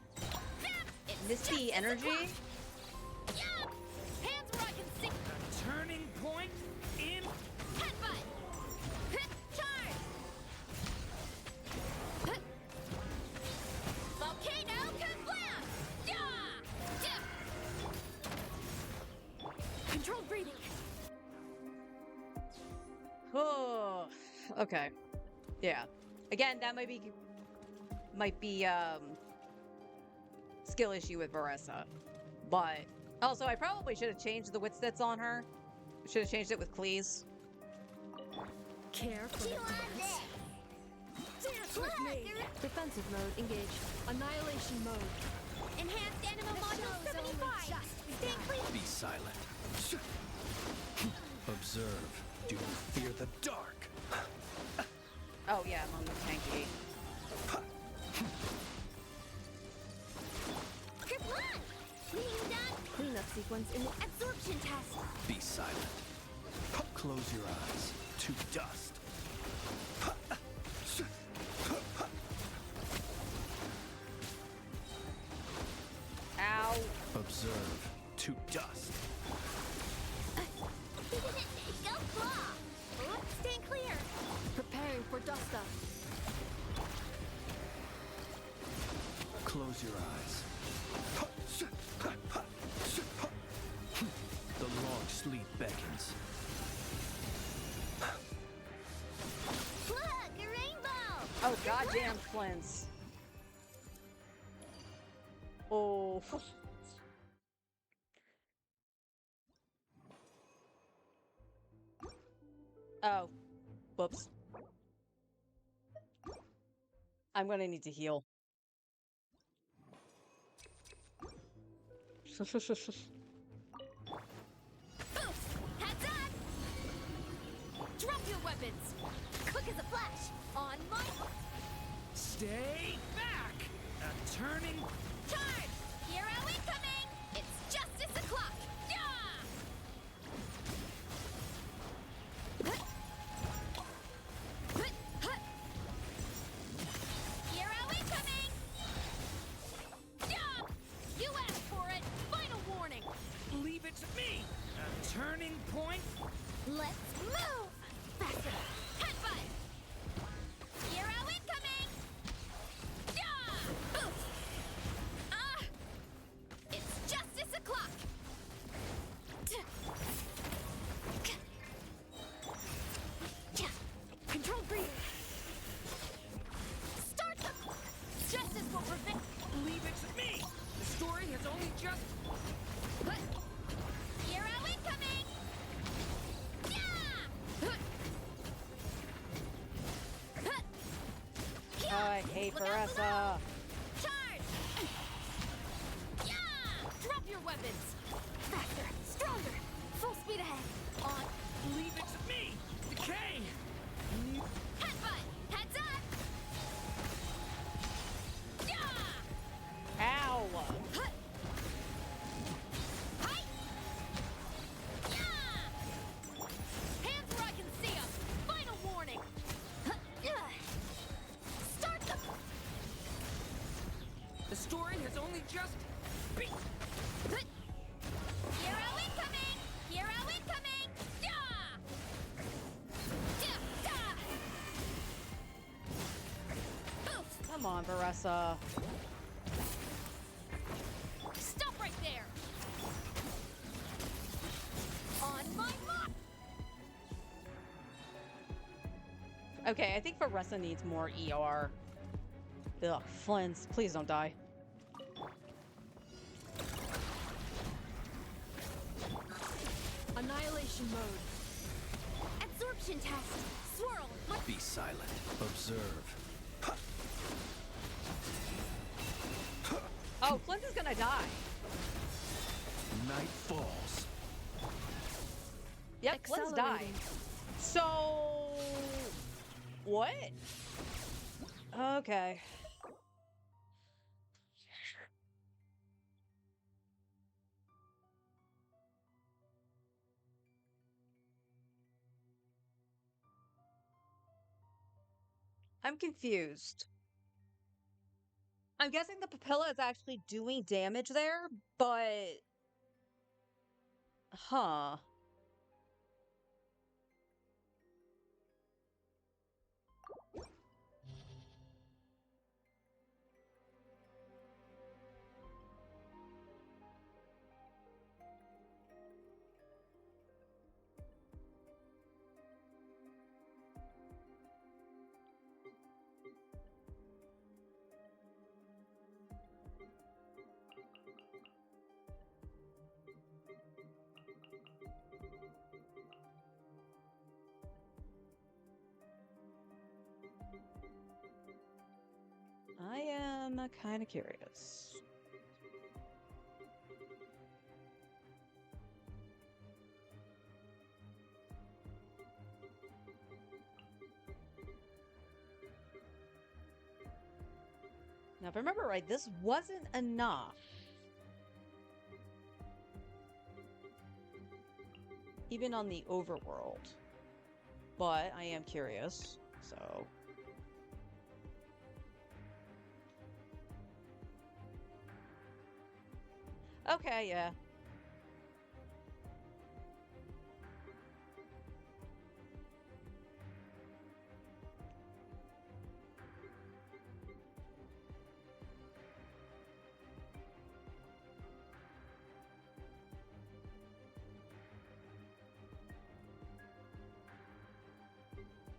Zap! It's Misty justice energy? o'clock! Yeah! Hands where I can see... Turning point in... Headbutt! Hit! Charge! Hit! Volcano kablam! Yeah! Yeah! Controlled breathing! Oh, okay. Yeah. Again, that might be skill issue with Marissa. But also I probably should have changed the wit stats on her. Should have changed it with Cleese. Care for You the want dance? this? Dance with me! Defensive mode engaged. Annihilation mode. Enhanced animal module 75! Stay clear! Be silent. Observe. Do you fear the dark? Oh yeah, I'm on the tanky. Kerplunk! Cleaning done! Cleanup sequence in the Absorption test! Be silent. Close your eyes. To dust. Ow. Observe. To dust. Go claw! Stay clear! preparing for dust up. Close your eyes. The long sleep beckons. Look! A rainbow! Oh goddamn Flint's. Oh. Oh. Whoops. I'm gonna need to heal. Oof! Heads up! Drop your weapons! Quick as a flash! On my... Stay back! A turning... Charge! Hero incoming! It's justice o'clock! Yeah! Hut! Hut! Hut! Hero incoming! Yeah! You asked for it! Final warning! Leave it to me! A turning point... Let's move! Faster! Headbutt! Hero incoming! Yeah! Oof! Ah! It's justice o'clock! Controlled breathing! Start the... just... Hero incoming! Yeah! Oh, I hate Baressa. Charge! Yeah! Drop your weapons! Faster, stronger, full speed ahead. On, Leave it to me! Decay! headbutt, heads up! Yeah! Ow! Hut! Hi! Yeah! Hands where I can see 'em. Final warning. Huh, yeah. Start the... The story has only just... Be Huh. Hero incoming! Hero incoming! Yeah! Yeah! Yeah! Oof! Come on, Baressa. Stop right there! On my mark! Okay, I think Baressa needs more ER. Ugh, Flins, please don't die. Annihilation mode. Absorption test! Swirl! Look! Be silent. Observe. Oh, Flint is gonna die. Night falls. Yep, Flint's died. Accelerating. So... What? Okay. I'm confused. I'm guessing the papilla is actually doing damage there, but... Huh. I am kind of curious. Now, if I remember right, this wasn't enough. Even on the overworld. But I am curious, so... Okay, yeah.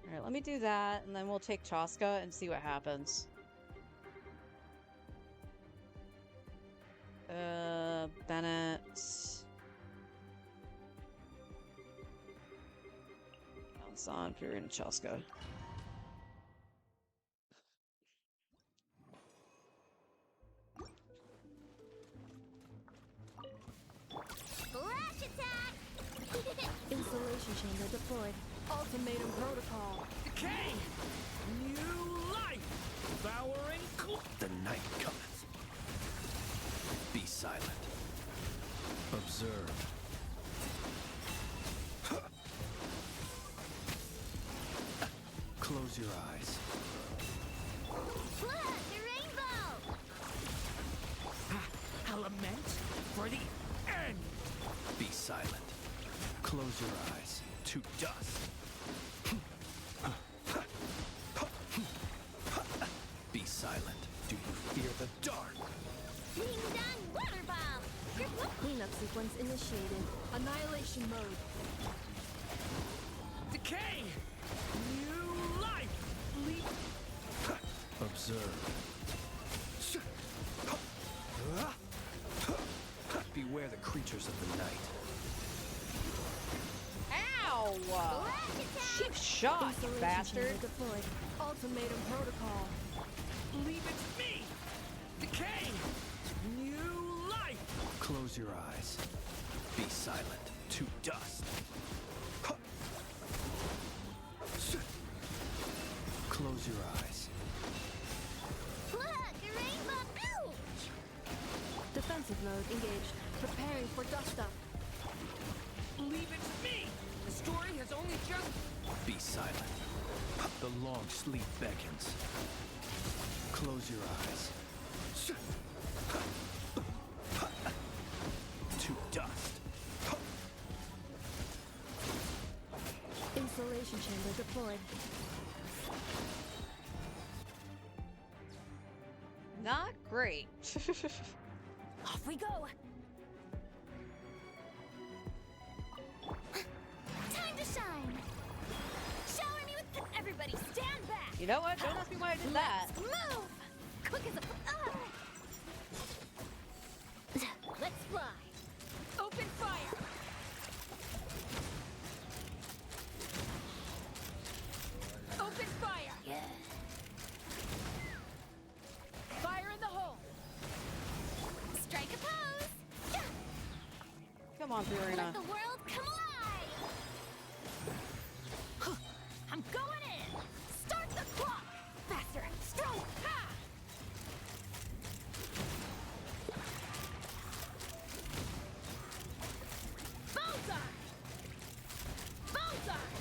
Alright, let me do that, and then we'll take Chaska and see what happens. Bennett... Bounce on, Fury and Chaska. Flash attack! Installation chamber deployed. Ultimatum protocol. Decay! New life! Devouring The night cometh. Be silent. Observe. Close your eyes. Look, the rainbow! element for the end! Be silent. Close your eyes. To dust. Be silent. Do you fear the dark? Ding dong water bomb! Cleanup sequence initiated. Annihilation mode. Decay! New life! Leap! Observe. beware the creatures of the night. Ow! Cheap shot, you Isolation bastard. chamber deployed. Ultimatum protocol. Leave it to me! Decay! New life! Close your eyes. Be silent. To dust. Close your eyes. Look, a rainbow! Ouch! Defensive mode engaged. Preparing for dust up. Leave it to me! The story has only just... Be silent. The long sleep beckons. Close your eyes. To dust. Insulation chamber deployed. Not great. Off we go! Time to shine! Shower me with... Everybody stand back! You know what? Don't ask me why I did that. Let's move! Quick as a... Let's fly! Open fire! Open fire! Yeah. Fire in the hole! Strike a pose! Yeah. Come on, Fiorina. Let the world come alive! I'm going in! Start the clock! Faster! Strong! Ha! Bullseye! Bullseye!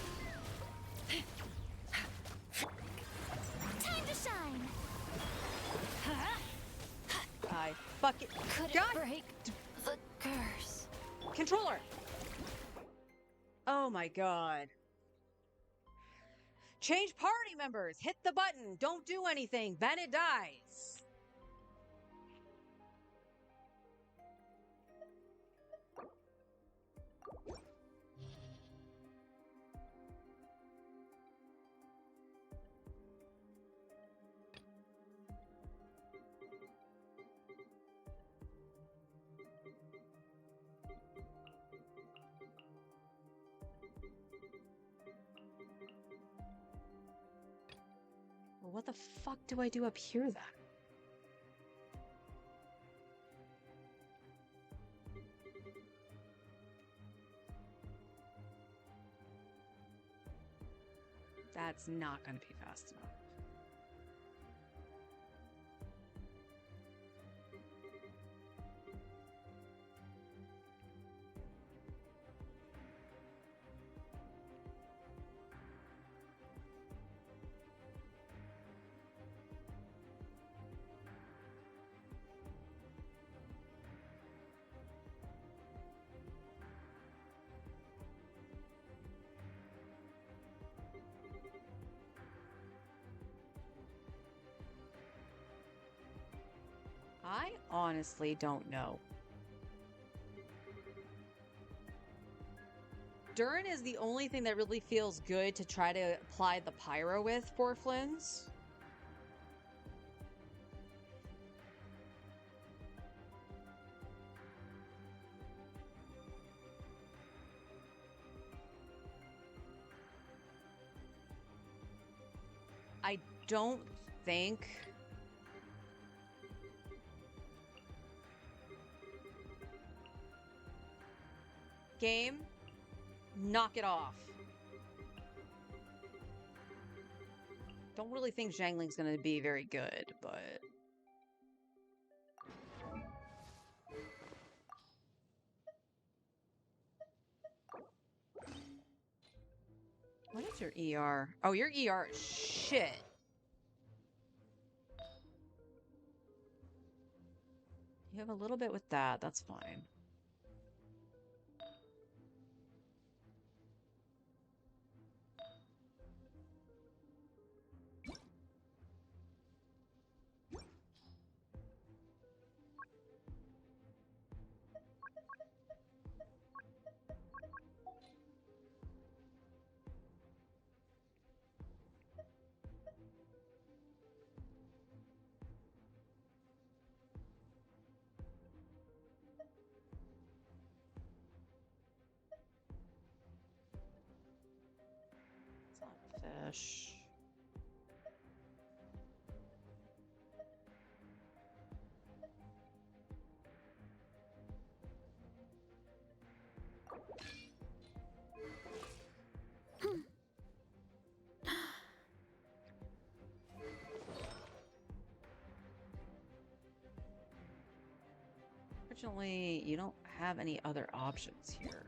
Time to shine! I fucking Could it God break the curse? controller. Oh my god. Change party members. Hit the button. Don't do anything. Bennett dies. Well, what the fuck do I do up here then? That's not going to be fast enough. I honestly don't know. Durin is the only thing that really feels good to try to apply the pyro with for Flynn's. I don't think... Game, knock it off. Don't really think Zhangling's gonna be very good, but... What is your ER? Oh, your ER is shit. You have a little bit with that, that's fine. Fish. Fortunately, you don't have any other options here.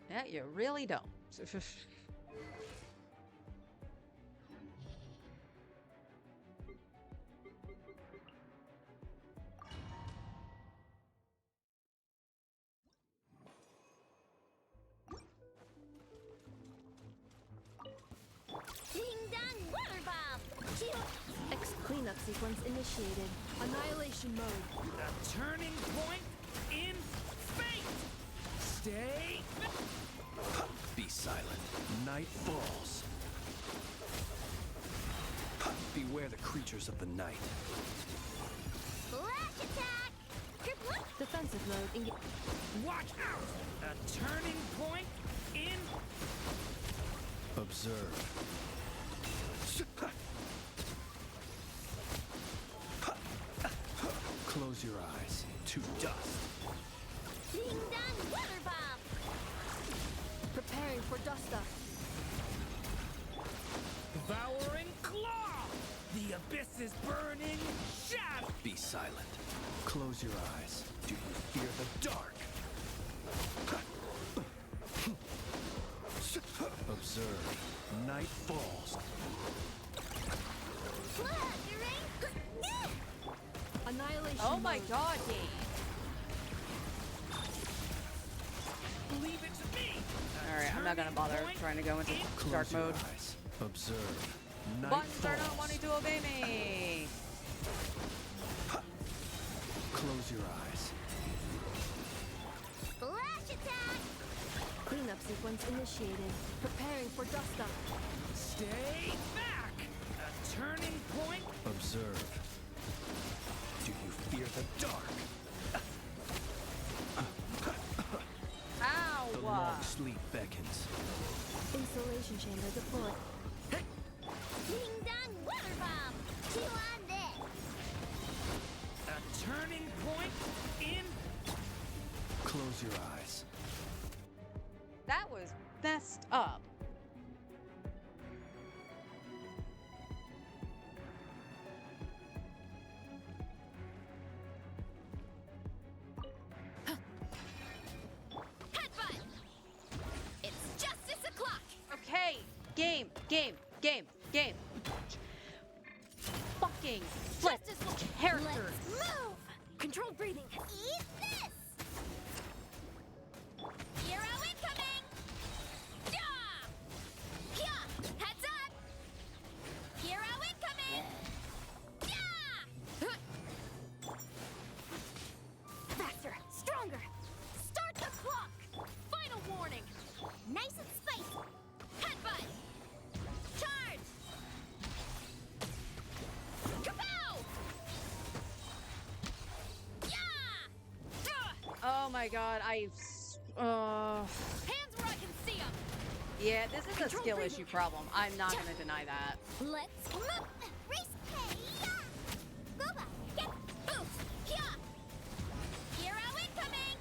Yeah, you really don't. Ding dong water bomb! X cleanup sequence initiated. Annihilation mode. A turning point in fate! Stay. Be silent. Night falls. Beware the creatures of the night. Flash attack! Kerplunk! Defensive mode engaged. Watch out! A turning point in. Observe. Close your eyes. To dust. Ding dong water bomb! Preparing for dust up. Devouring claw! The abyss is burning shadow! Be silent. Close your eyes. Do you fear the dark? Observe. Night falls. Fluttering! Annihilation Oh my mode. god, game. Leave it to me! Alright, I'm not gonna bother trying to go into Close dark your mode. eyes. Observe. Night Buttons are not falls. wanting to obey me. Close your eyes. Flash attack! Cleanup sequence initiated. Preparing for dust up. Stay back! A turning point. Observe. Do you fear the dark? The Ow! long sleep beckons. Insulation chamber deployed. Ding dong water bomb! Chew on this! A turning point in. Close your eyes. That was messed up. Headbutt! It's justice o'clock! Okay, game. Fucking flip Justice will characters. Let's move! Controlled breathing. Eat this! Hero incoming! Yeah! Yeah! Heads up! Hero incoming! Yeah! Faster! Stronger! Start the clock! Final warning! Nice and spicy! Headbutt! Charge! Kapow! Yeah! Oh my god, Hands where I can see them! yeah, this is a Control skill breathing. issue problem. I'm not gonna deny that. Let's move! Race pay! Yeah! Booba! Get boost! Yeah! Hero incoming!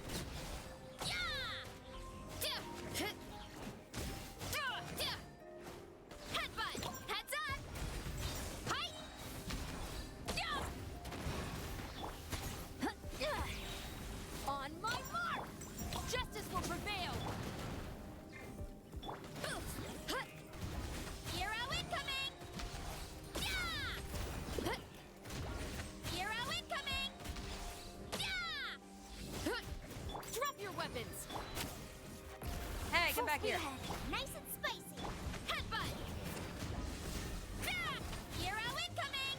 Yeah! Yeah! Hit! Yeah! Headbutt! Heads up! Height! Yeah! On my mark! Justice will prevail! Boost! Hero incoming! Yeah! Hero incoming! Yeah! Drop your weapons! Hey, come back here. Nice and spicy! Headbutt! Yeah! Hero incoming!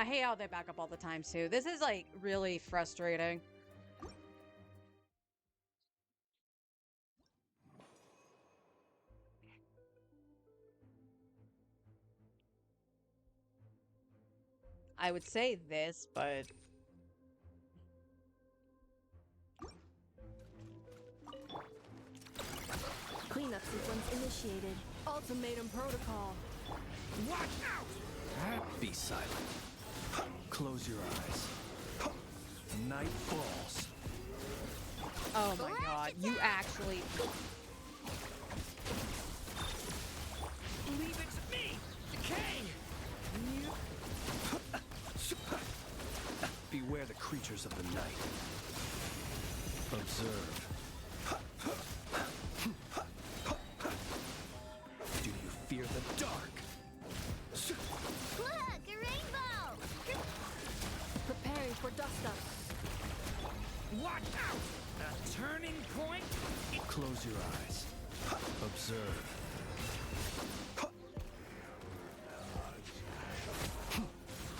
I hate how they back up all the time too. This is like really frustrating. I would say this, but Cleanup sequence initiated. Ultimatum protocol. Watch out! Be silent. Close your eyes. Night falls. oh my god, you actually Leave it to me! Decay! Beware the creatures of the night. Observe. Do you fear the dark? Look, a rainbow! Preparing for dust up. Watch out! A turning point? Close your eyes. Observe.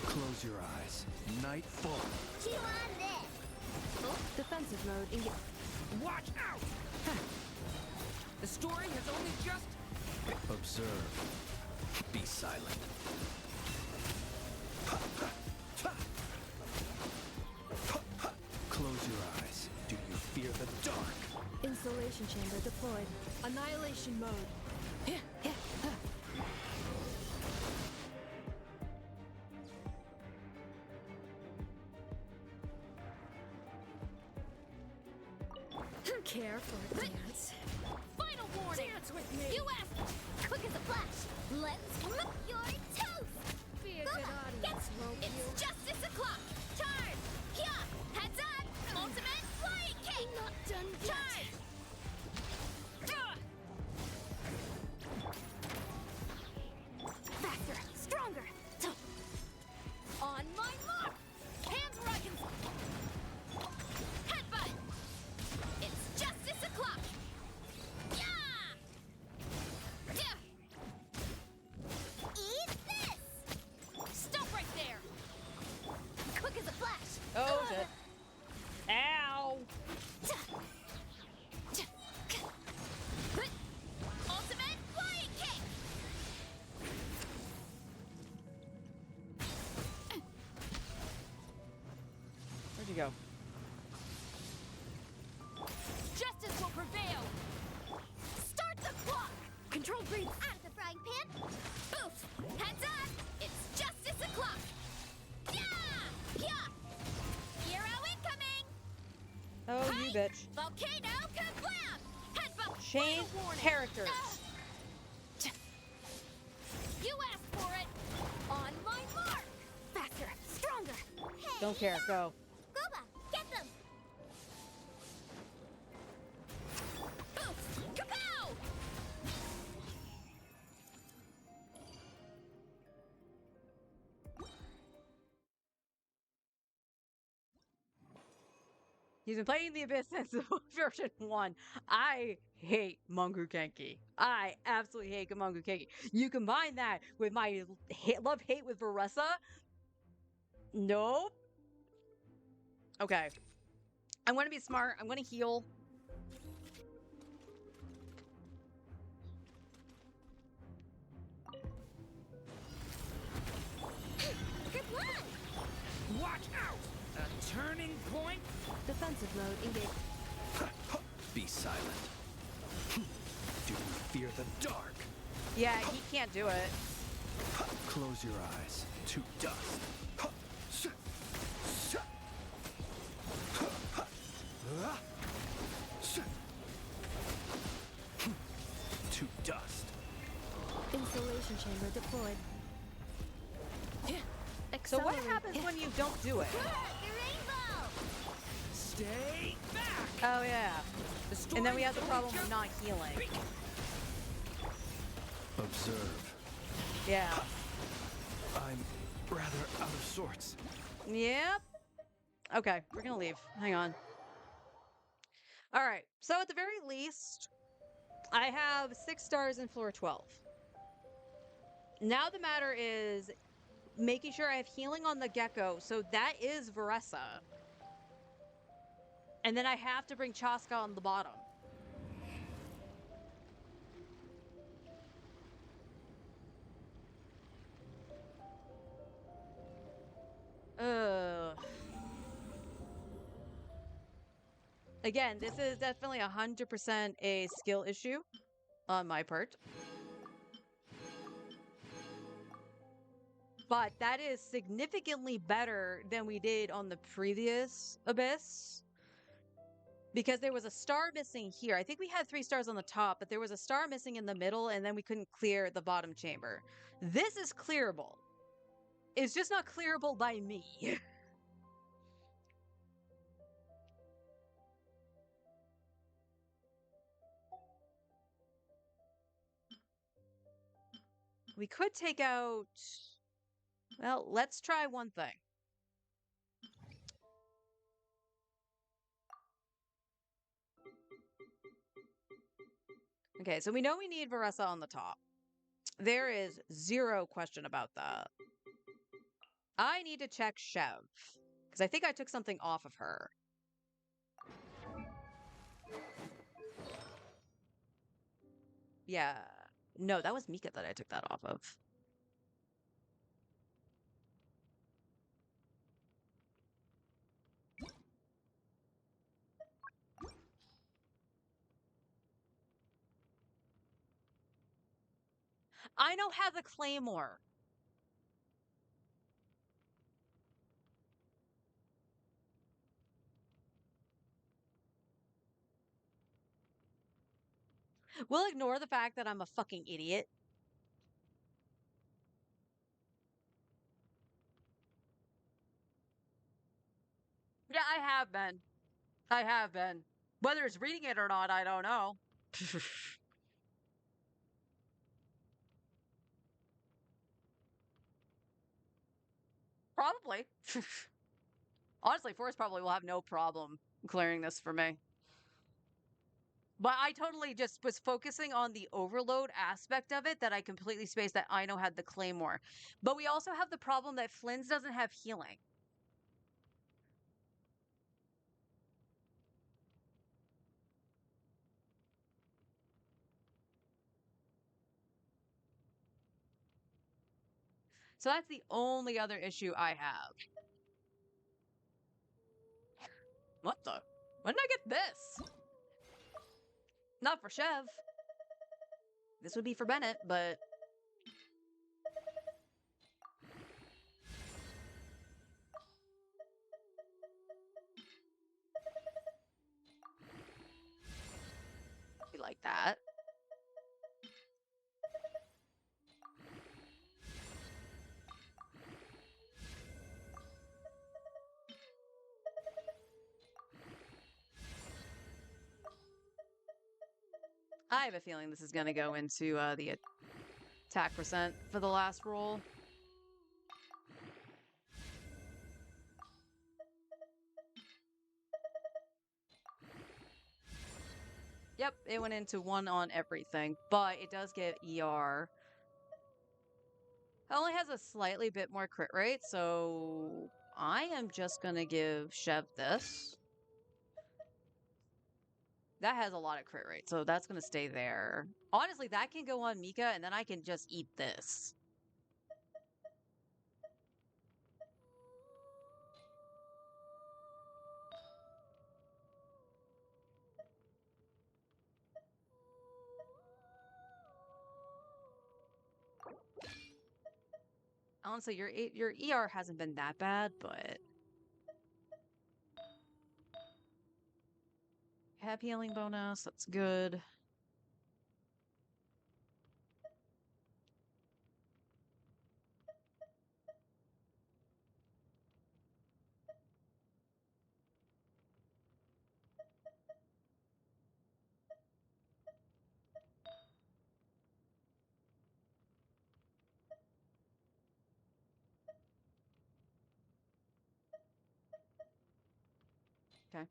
Close your eyes. Night falls. Chew on this! Defensive mode engaged. Watch out! The story has only just... Observe. Be silent. Close your eyes. Do you fear the dark? Insulation chamber deployed. Annihilation mode. Care for a dance. Final warning! Dance with me. You asked! Quick as a flash! Let's look your toast! Be a Go good on, audience, won't It's you? justice o'clock! Charge! Kia! Heads on! Ultimate flying kick! Not done yet. Charge! Faster! Stronger! On my mark! Hands where I can... Headbutt! It's justice o'clock! Yeah! Yeah! Eat this! Stop right there! Quick as a flash! Oh shit. Ow! Ultimate flying kick! Where'd you go? Justice will prevail! Start the clock! Control breathe out of the frying pan! Boof! Heads up! It's justice o'clock! Yeah! Yeah! Hero incoming! Oh, you Hi! bitch. Volcano kablam! Headbutt! Change Final warning. characters. You asked for it! On my mark! Faster! Stronger! Hey, Don't care. Go. Gooba! Get them! Boof! Kapow! He's been playing the Abyss since version 1. I hate Mungu Kenki. I absolutely hate Mungu Kenki. You combine that with my love-hate with Varessa? Nope. Okay. I'm going to be smart. I'm going to heal. Kablam! Watch out! A turning point? Defensive mode engaged. Be silent. Do you fear the dark? Yeah, he can't do it. Close your eyes to dust. To dust. Insulation chamber deployed. So what Accelerate. happens when you don't do it? Look, a rainbow! Stay back! Oh, yeah. The And then we story have the is problem only of just not healing. Observe. Yeah. I'm rather out of sorts. Yep. Okay, we're gonna leave. Hang on. All right. So at the very least, I have 6 stars in floor 12. Now the matter is, making sure I have healing on the gecko. So that is Varessa. And then I have to bring Chaska on the bottom. Again, this is definitely 100% a skill issue on my part. But that is significantly better than we did on the previous Abyss. Because there was a star missing here. I think we had 3 stars on the top, but there was a star missing in the middle, and then we couldn't clear the bottom chamber. This is clearable. It's just not clearable by me. We could take out... Well, let's try one thing. Okay, so we know we need Varessa on the top. There is 0 question about that. I need to check Chev, because I think I took something off of her. Yeah. No, that was Mika that I took that off of. I know have the Claymore. We'll ignore the fact that I'm a fucking idiot. Yeah, I have been. I have been. Whether it's reading it or not, I don't know. Probably. Honestly, Forrest probably will have no problem clearing this for me. But I totally just was focusing on the overload aspect of it that I completely spaced that Aino had the Claymore. But we also have the problem that Flynn's doesn't have healing. So that's the only other issue I have. What the? When did I get this? Not for Chev. This would be for Bennett, but... we like that. I have a feeling this is going to go into the attack percent for the last roll. Yep, it went into 1 on everything, but it does get ER. It only has a slightly bit more crit rate, so I am just going to give Chev this. That has a lot of crit rate, so that's going to stay there. Honestly, that can go on Mika, and then I can just eat this. Honestly, your ER hasn't been that bad, but... have healing bonus, that's good. Okay.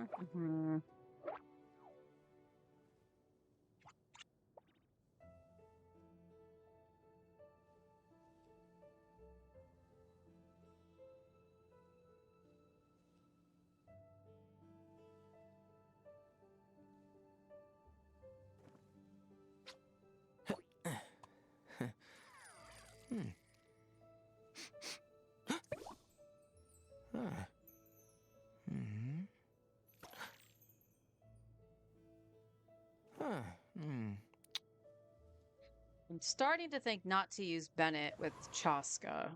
Mm-hmm. I'm starting to think not to use Bennett with Chaska.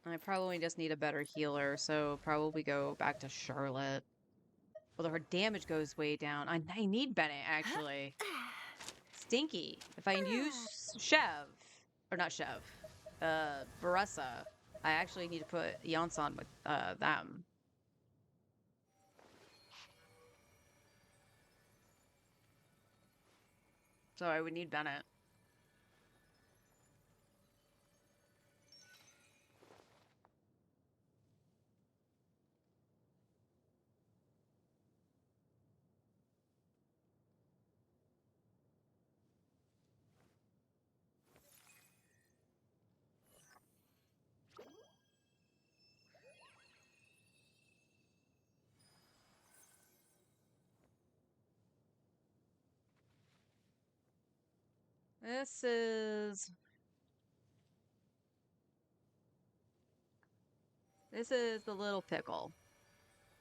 I probably just need a better healer, so probably go back to Charlotte. Although her damage goes way down. I need Bennett, actually. Stinky. If I use Chev, or not Chev, Baressa, I actually need to put Yonsan with them. So I would need Bennett. This is the little pickle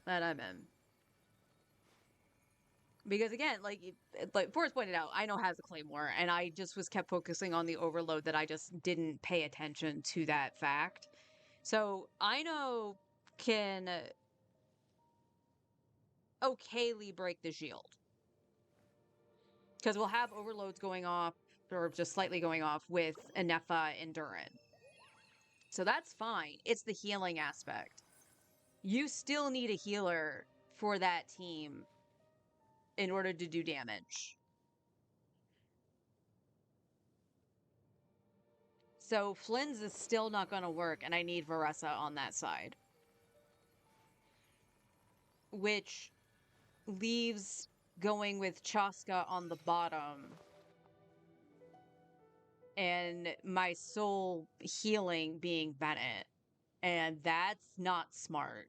that I'm in. Because again, like Forrest pointed out, I know has a claymore, and I just was kept focusing on the overload that I just didn't pay attention to that fact. So I know can okayly break the shield. Because we'll have overloads going off, or just slightly going off with Anefa and Durin. So that's fine. It's the healing aspect. You still need a healer for that team in order to do damage. So Flynn's is still not going to work, and I need Varessa on that side. Which leaves going with Chaska on the bottom and my soul healing being Bennett. And that's not smart.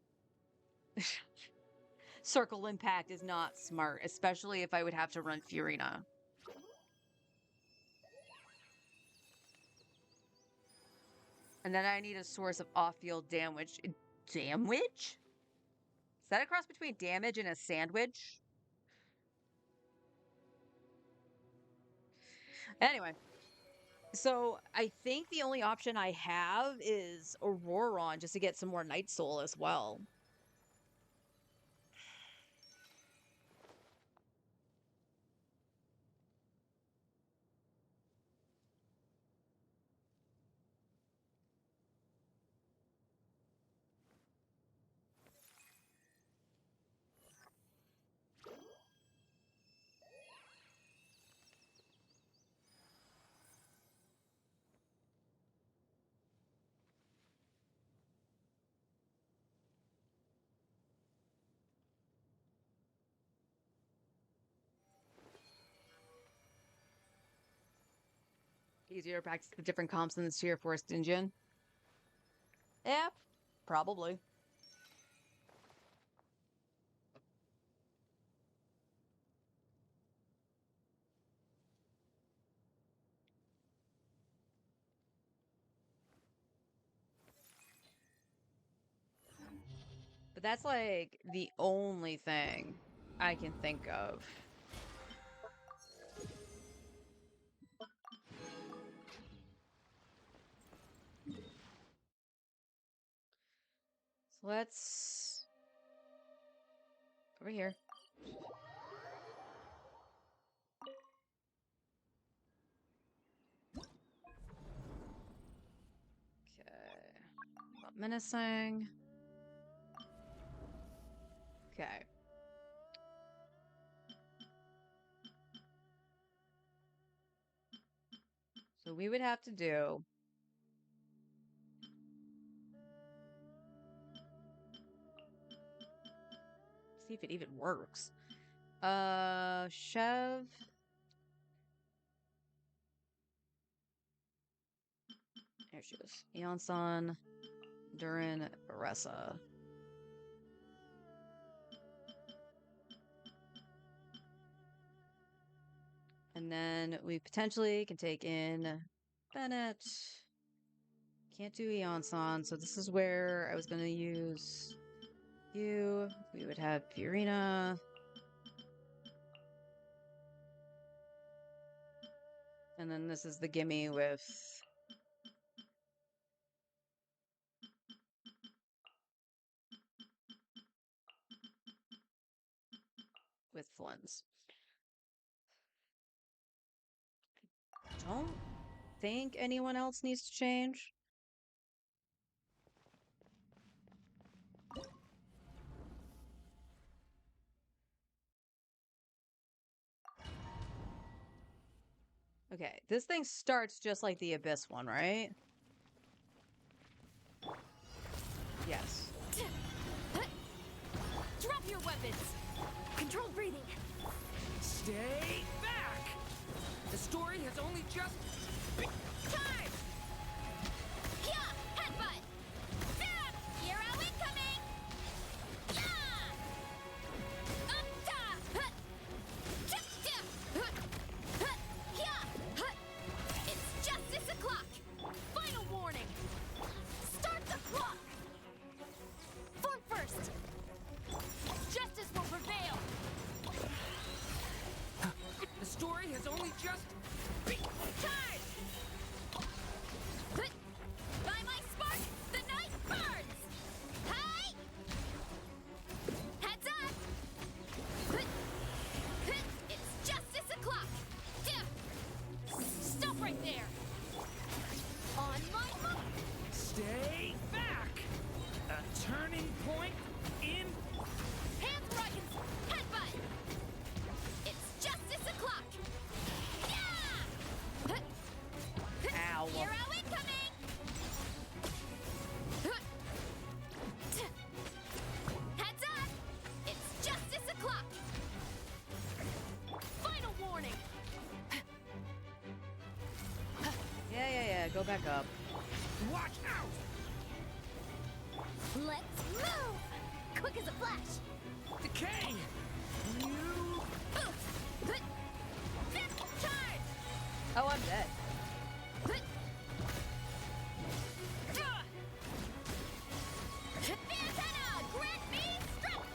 Circle Impact is not smart, especially if I would have to run Furina. And then I need a source of off-field damage. Damage? Is that a cross between damage and a sandwich? Anyway. So I think the only option I have is Auroron just to get some more Night Soul as well. Easier to practice the different comps in the Sphere Forest engine. Yeah, probably. But that's like the only thing I can think of. So let's over here. Okay. Not menacing. Okay. So we would have to do see if it even works. Chev. There she is. Eon-san, Durin, Baressa. And then we potentially can take in Bennett. Can't do Eon-san, so this is where I was going to use you. We would have Fiorina. And then this is the gimme with Flens. Don't think anyone else needs to change. Okay, this thing starts just like the Abyss one, right? Yes. Drop your weapons! Controlled breathing! Stay back! The story has only just Time! Yeah! Headbutt! Zap! Hero incoming! Yeah! Upta! Hut! Chip! Chip! Hut! Hut! Yeah! Hut! It's justice o'clock! Final warning! Start the clock! Form first! Justice will prevail! the story has only just Charge! Hut! By my spark, the night burns! Hi! Heads up! Hut! Hut! It's justice o'clock! Stop right there! On my mark! stay back! A turning point in Hands Rogans! Headbutt! It's justice o'clock! Yeah! Hut! Hut! Ow. Hero incoming! Hut! Heads up! It's justice o'clock! Final warning! Yeah. Go back up. watch out! Let's move! Quick as a flash! Decay! You Hut! Zip! Charge! Oh, I'm dead. Hut! Antenna! Grant me strength!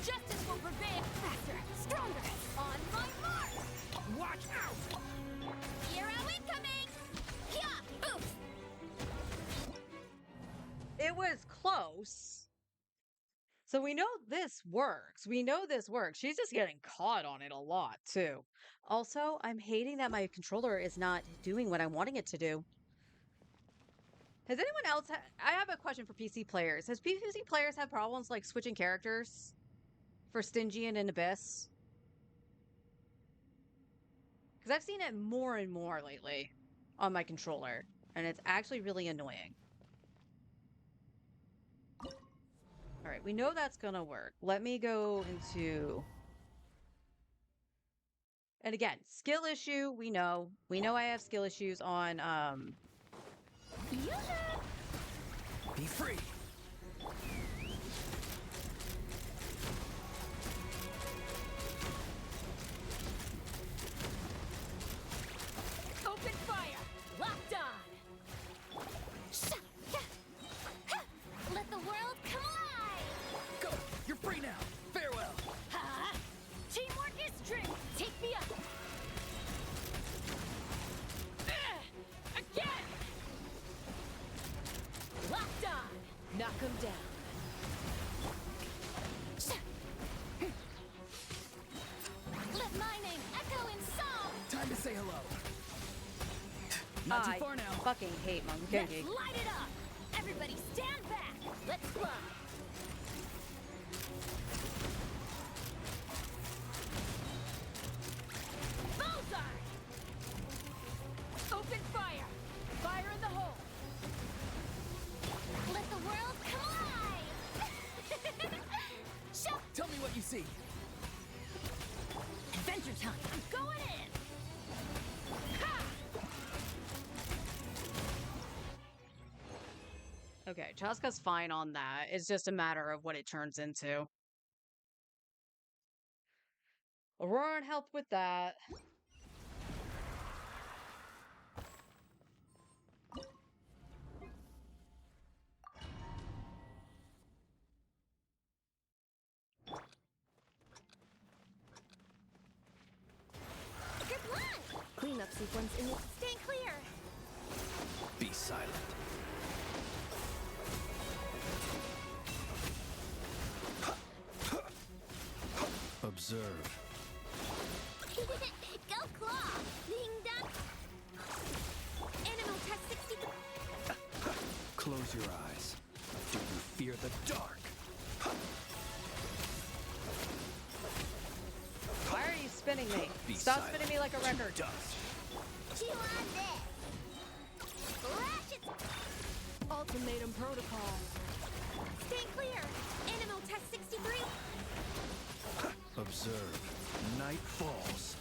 Justice will prevail! Faster! Stronger! On my mark! watch out! Hero incoming! Yeah! Oof! It was close. So we know this works. She's just getting caught on it a lot, too. Also, I'm hating that my controller is not doing what I'm wanting it to do. Has anyone else... I have a question for PC players. Has PC players had problems, like, switching characters for Stygian and Abyss? Because I've seen it more and more lately on my controller, and it's actually really annoying. All right, we know that's gonna work. Let me go into... And again, skill issue, we know. We know I have skill issues on, Be free! Open fire! Locked on! Let the world come alive! Go! You're free now! Farewell! Ha! Teamwork is strength! Take me up! Again! Locked on! Knock him down. Let my name echo in song! Time to say hello. Not too far now. fucking hate Let's Monkey. light it up! Everybody stand back! Let's fly! Bullseye! Open fire! Fire in the hole! Let the world come alive! Shut Chaska's fine on that. It's just a matter of what it turns into. Auroran helped with that. Good luck! Cleanup sequence in. Stay clear! Be silent. Observe. Go claw! Ding dong! Animal test 63. Close your eyes. Do you fear the dark? Why are you spinning me? Be Stop silent. spinning me like a record. Dust. Chew on this! Flash it! Ultimatum protocol. Stay clear! Animal test 63. Observe. Night falls.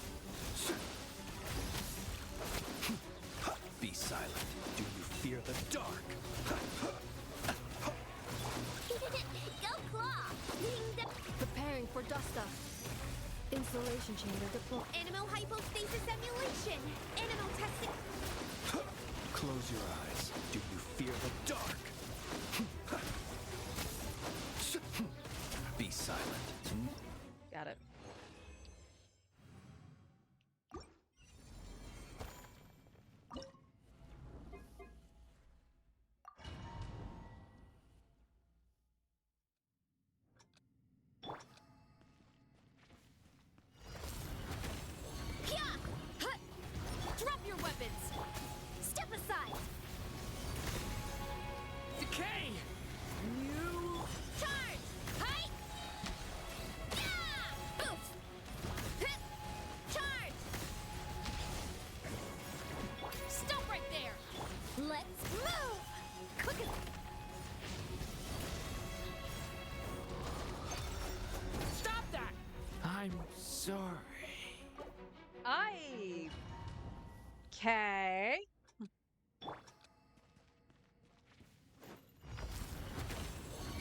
Be silent. Do you fear the dark? Go claw! Ding dong! Preparing for dust up. Insulation chamber deployed. Animal hypostasis emulation! Animal test Close your eyes. Do you fear the dark? Be silent. Got it. Pya! Hut! Drop your weapons! Step aside! Decay! You... Charge! Hi! Yeah! Boof! Hit! Charge! Stop right there! Let's move! Quick as... Stop that! I'm sorry. Okay.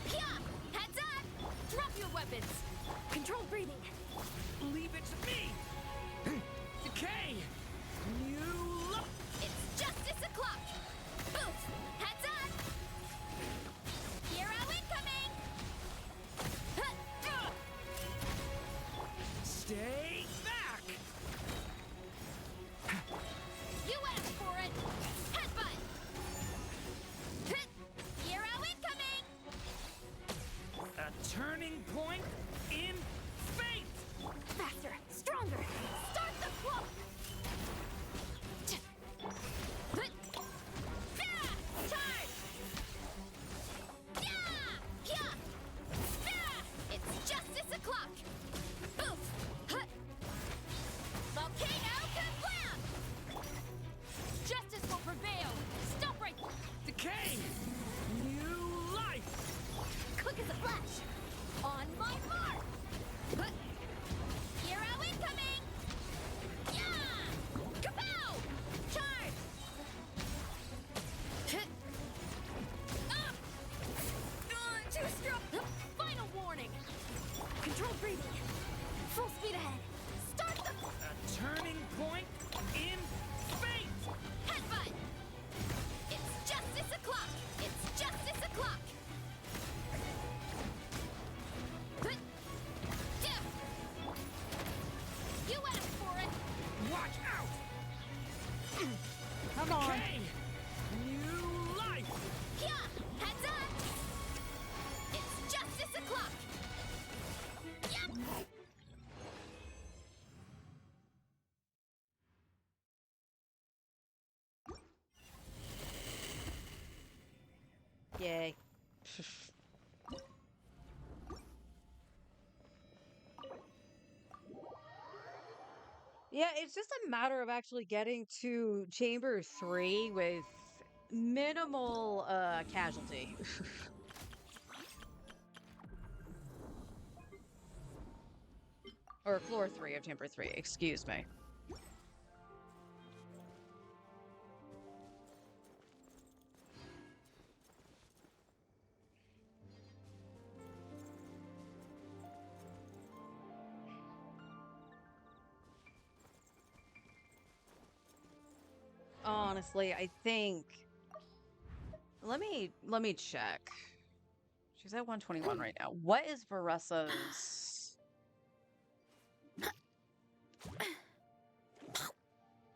Pya! Heads up! Drop your weapons! Control breathing! Leave it to me! Decay! You look... It's justice o'clock! Boof! Heads up! Hero incoming! Huh! Stay back! You asked for it! Headbutt! Hit! Hero incoming! A turning point in fate! Faster! Stronger! Start the clock! Hit! Yeah! Charge! Yeah! Pya! Yeah! It's justice o'clock! Boof! Hut! Volcano kablam! Justice will prevail! Stop right... Decay! New life! Quick as a flash! On my mark! Hut! Hero incoming! Yeah! Kapow! Charge! Hit! Up! Too strong! Final warning! Control breathing! Full speed ahead! Start the... A turning point in fate! Headbutt! It's justice o'clock! It's justice o'clock! Hit! Yeah! You asked for it! Watch out! Come on. Decay! New life! Pya! Heads up! It's justice o'clock! Yep! Yay. Yeah, it's just a matter of actually getting to Chamber 3 with minimal casualty. Or floor 3 of Chamber 3, excuse me. honestly, I think let me check. She's at 121 right now. What is Varessa's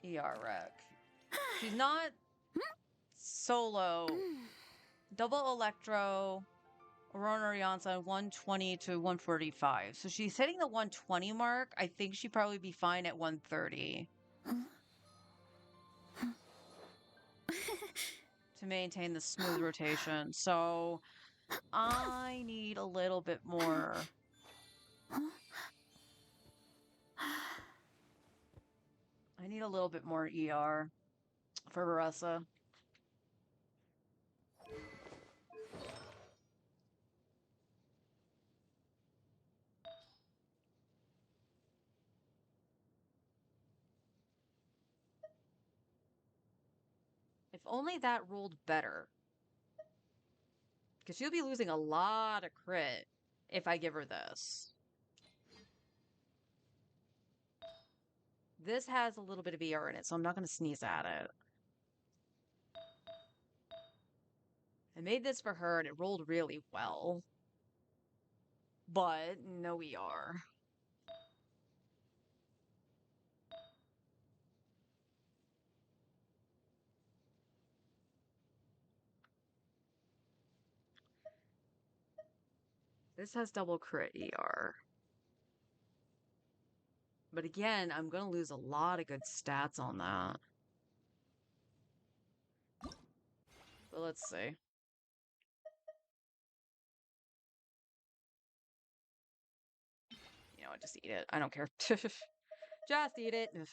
ER rec? She's not solo. Double Electro, Aurora Rianza, 120 to 145. So she's hitting the 120 mark. I think she'd probably be fine at 130. To maintain the smooth rotation. So I need a little bit more. I need a little bit more ER for Varessa. If only that rolled better. Because she'll be losing a lot of crit if I give her this. This has a little bit of ER in it, so I'm not going to sneeze at it. I made this for her, and it rolled really well. But no ER. This has double crit ER. But again, I'm going to lose a lot of good stats on that. But let's see. You know what, just eat it. I don't care. Just eat it. Okay.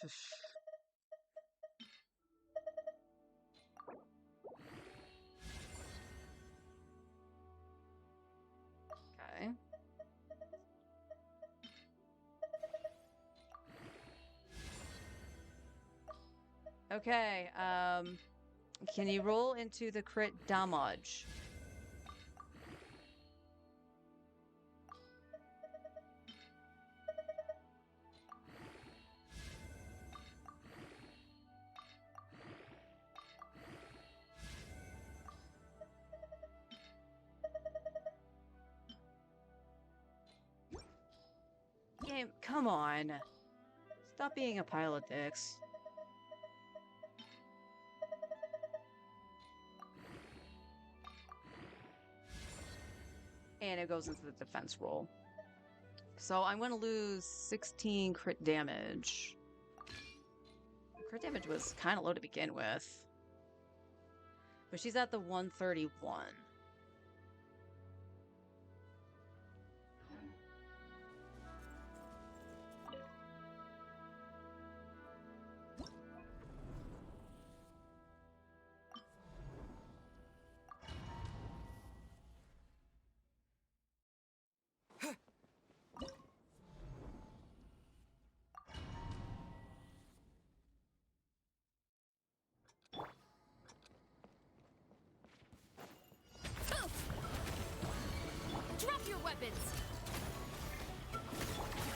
Okay, can you roll into the crit damage? Game, come on. Stop being a pile of dicks. And it goes into the defense roll. So I'm going to lose 16 crit damage. Crit damage was kind of low to begin with. But she's at the 131. Drop your weapons!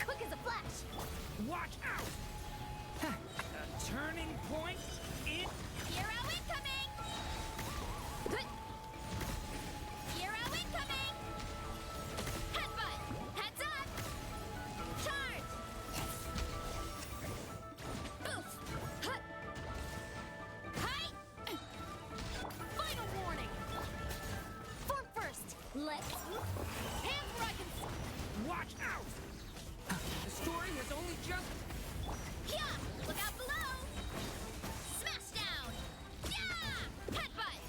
Quick as a flash! Watch out! A turning point in... Hero incoming! Hero incoming! Headbutt! Heads up! Charge! Boof! Hut! Hi! Final warning! Form first! Let's... Hands where I can... Watch out! The story has only just... Yeah! Look out below! Smash down! Yeah! Headbutt!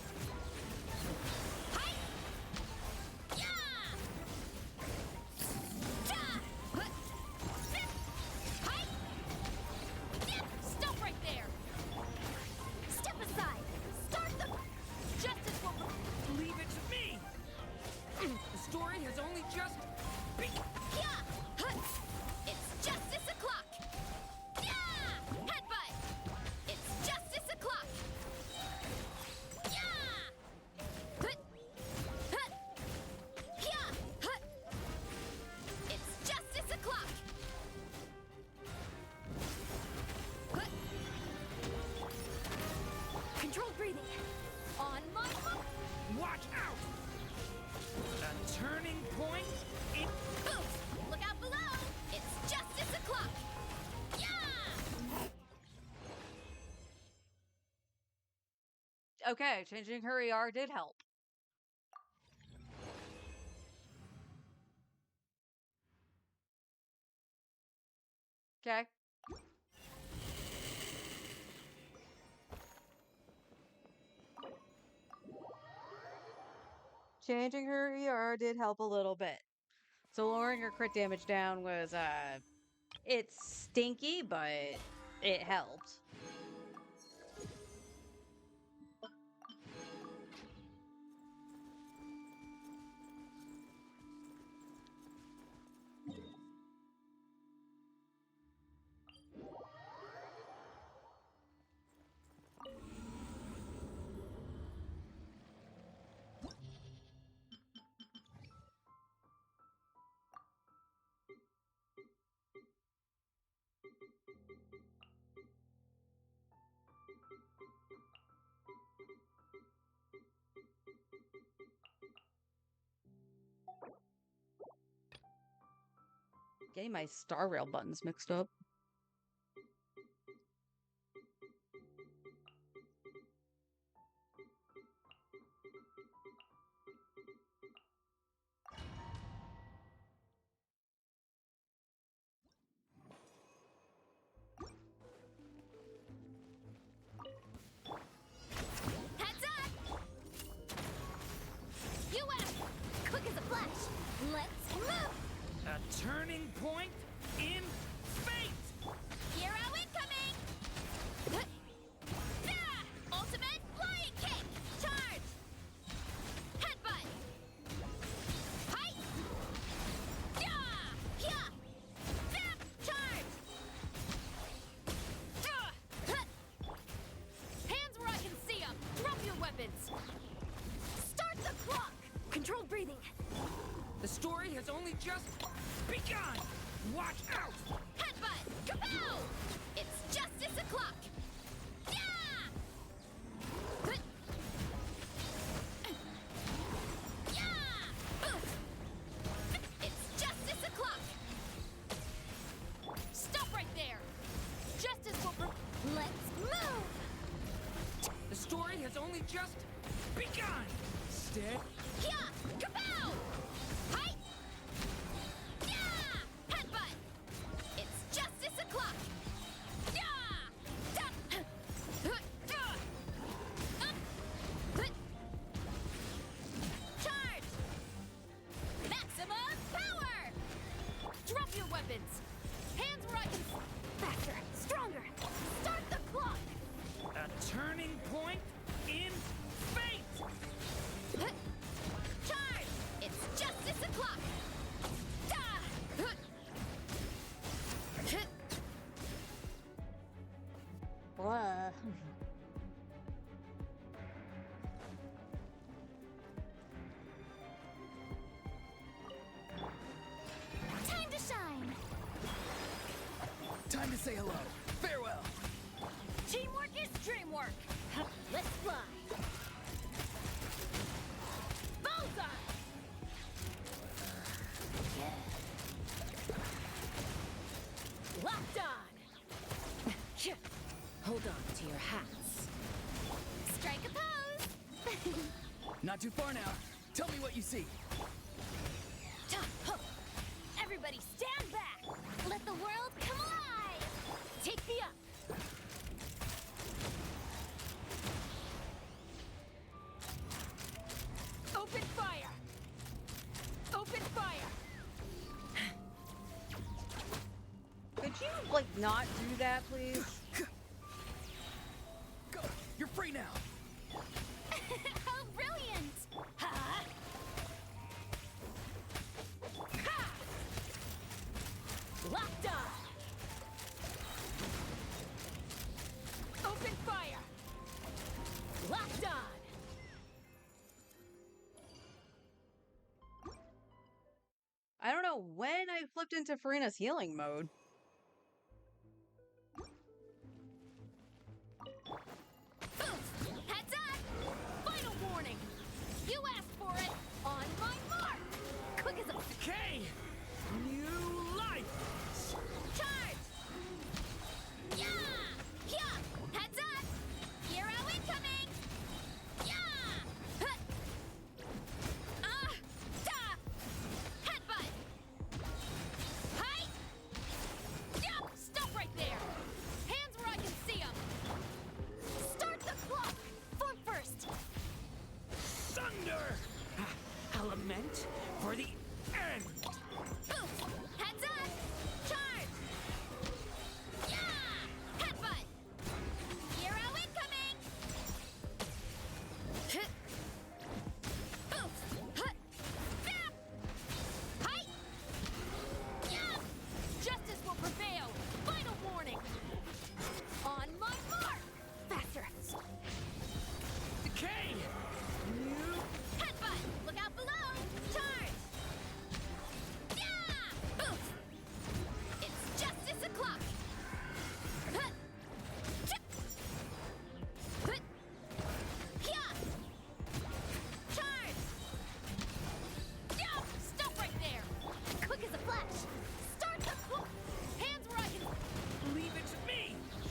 Hi! Yeah! Ja! Hut! Zip! Hi! Yep! Stop right there! Step aside! Start the... Justice will... Leave it to me! The story has only just... Yeah! Hut! It's justice o'clock! Yeah! Headbutt! It's justice o'clock! Yeah! Hut! Hut! Yeah! Hut! It's justice o'clock! Hut! Okay, changing her ER did help. Okay. Changing her ER did help a little bit. So lowering her crit damage down was, it's stinky, but it helped. Getting my Star Rail buttons mixed up. Heads up! U.S. Quick as a flash. Let's move! A turning point in fate! Hero incoming! Ah! Ultimate flying kick! Charge! Headbutt! Hi! Yeah! Yeah! Zap! Charge! Hands where I can see them! Drop your weapons! Start the clock! Controlled breathing! The story has only just begun! Watch out! Headbutt! Kapow! It's justice o'clock! Yeah! Yeah! It's justice o'clock! Stop right there! Justice will Let's move! The story has only just begun! Step. Yeah! Kapow! Hi! Yeah! Headbutt! It's justice o'clock! Yeah! Duck! Charge! Maximum power! Drop your weapons! Hands where I can... Faster! Stronger! Start the clock! A turning point in fate! Charge! It's justice o'clock! Blah. Time to shine! Time to say hello. Farewell. Teamwork is dreamwork! Let's fly! Bullseye! Locked on! Hold on to your hats. Strike a pose! Not too far now. Tell me what you see. Everybody stand back! Let the world come alive! Take me up! Open fire! Open fire! Could you, like, not do that, please? Go. You're free now. How brilliant! Ha! Ha! Locked on! Open fire! Locked on! I don't know when I flipped into Farina's healing mode. Heads up! Final warning! You asked for it! On my mark! Quick as a... Okay! New life! Charge! Yeah! Yeah! Heads up! Hero incoming!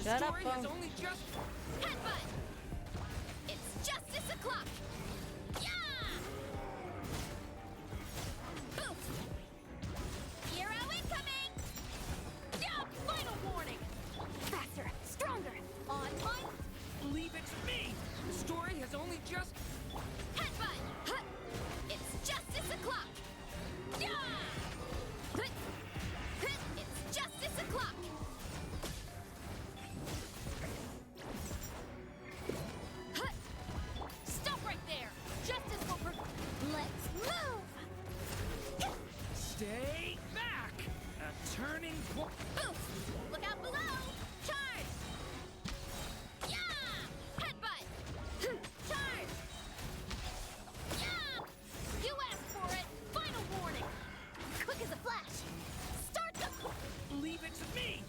Shut up, story has phone. only just... Headbutt! It's justice o'clock! Yeah! Boof! Hero incoming! Yeah! Final warning! Faster! Stronger! On my... Leave it to me! The story has only just... Headbutt! Huh. It's justice o'clock! Yeah! Huh. Huh. It's justice o'clock! Huh. Stop right there! Justice will Let's move! Stay back! A turning point... Boof! Look out below! Charge! Yeah! Headbutt! Charge! Yeah! You asked for it! Final warning! Quick as a flash! Start the... Leave it to me!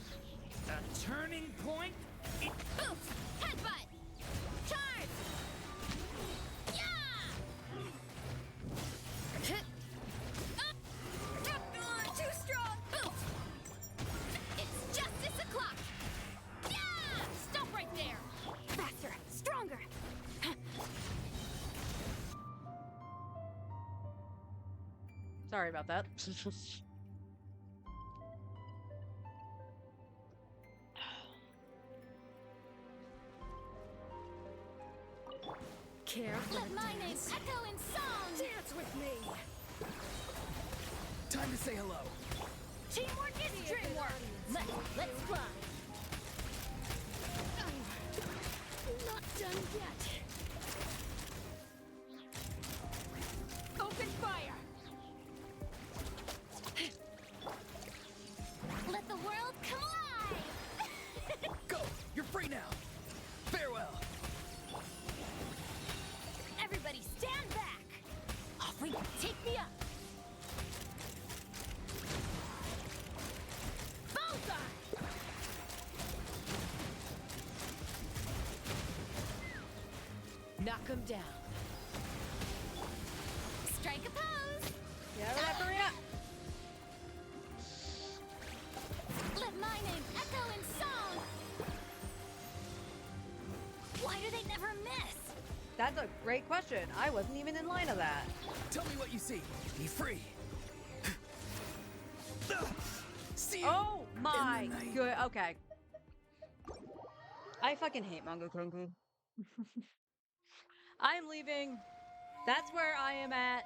A turning point... Boof! Headbutt! Charge! Yeah! Too strong! Boof! It's justice o'clock! Yeah! Stop right there! Faster! Stronger! Sorry about that. Care for Let the my name dance? echo in song! Dance with me! Time to say hello. Teamwork is dreamwork! Let's fly! Not done yet. Open fire! Let the world come alive! Go! You're free now. Farewell. Everybody stand back! Off we go! Take me up! Bullseye! Knock him down. Strike a pose! Yeah, whatever, yeah. Let my name echo in song! Why do they never miss? That's a great question. I wasn't even in line of that. Tell me what you see. Be free. See you Oh my in the night. good. Okay. I fucking hate manga kunku. I'm leaving. That's where I am at.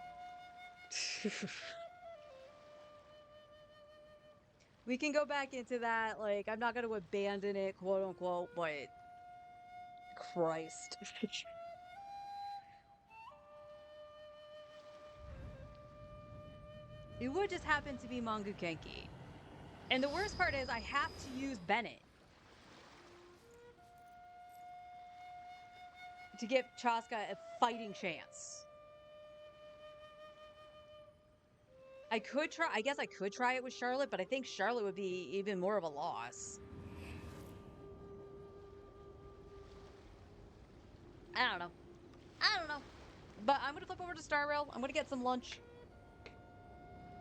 We can go back into that. Like, I'm not going to abandon it, quote unquote, but Christ. It would just happen to be Mangu Kenki. And the worst part is I have to use Bennett to give Chaska a fighting chance. I could try, I guess I could try it with Charlotte, but I think Charlotte would be even more of a loss. I don't know. I don't know. But I'm going to flip over to Star Rail. I'm going to get some lunch.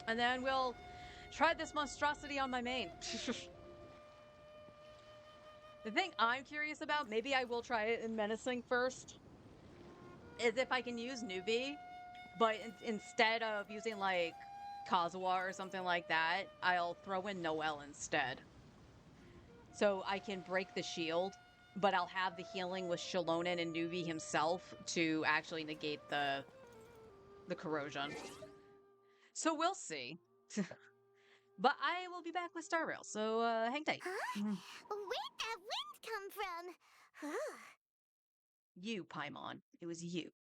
And then we'll try this monstrosity on my main. The thing I'm curious about, maybe I will try it in Menacing first, is if I can use Nubi, but instead of using, like, Kazuha or something like that, I'll throw in Noelle instead. So I can break the shield, but I'll have the healing with Shalonen and Nubi himself to actually negate the corrosion. So we'll see. But I will be back with Star Rail, so hang tight. Huh? Where'd that wind come from? You, Paimon. It was you.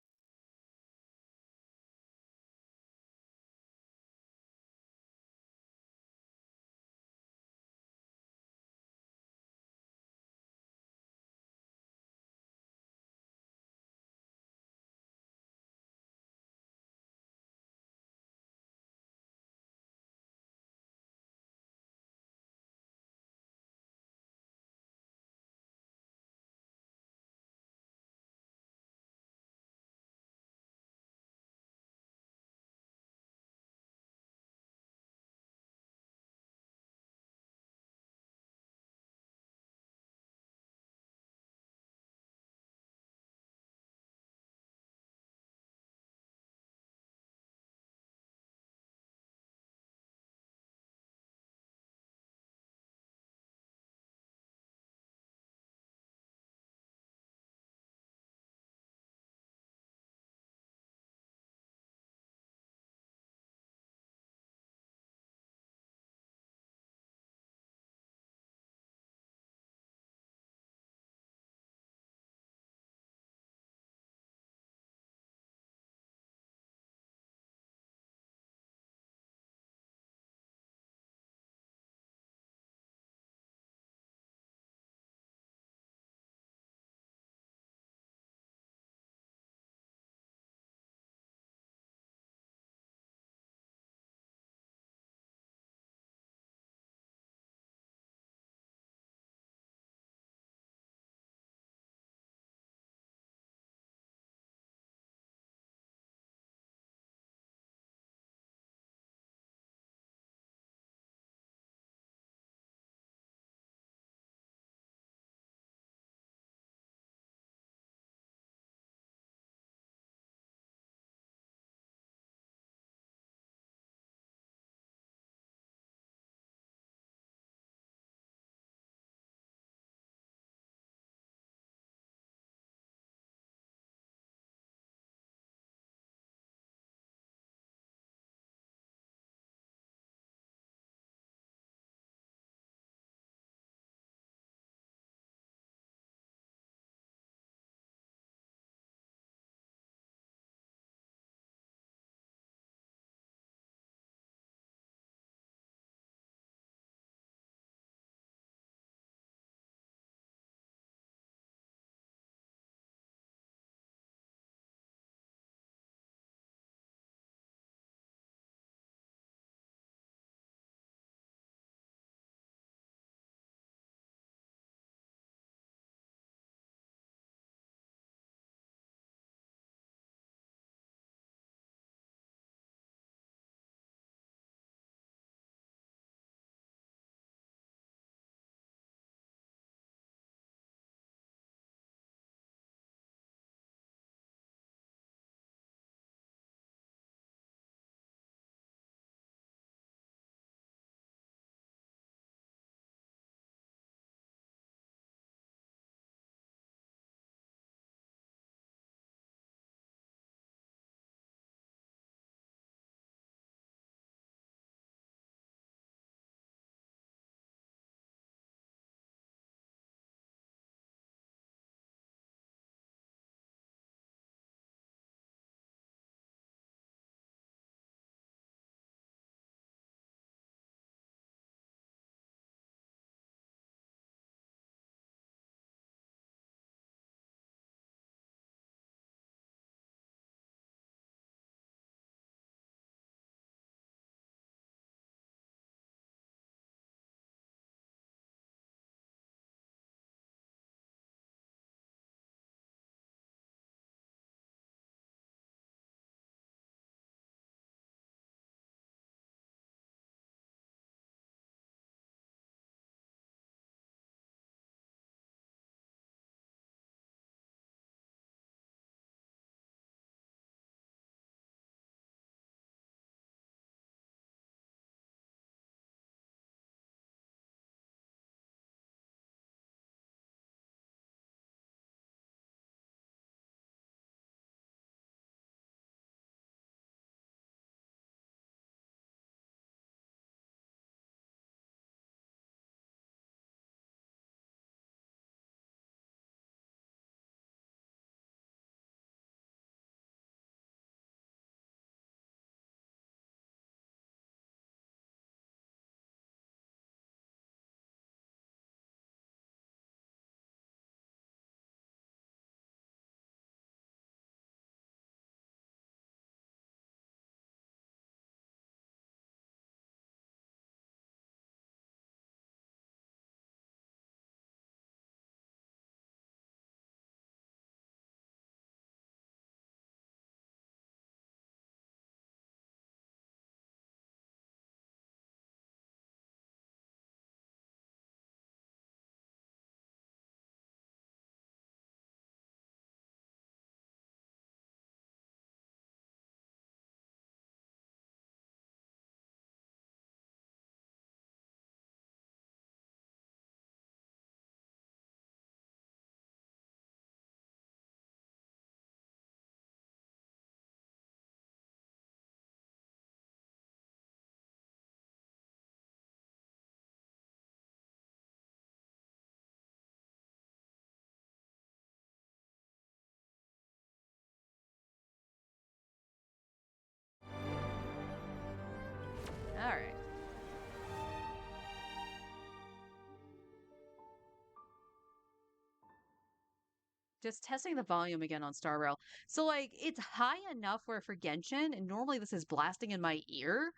Just testing the volume again on Star Rail. So like it's high enough where for Genshin, and normally this is blasting in my ear.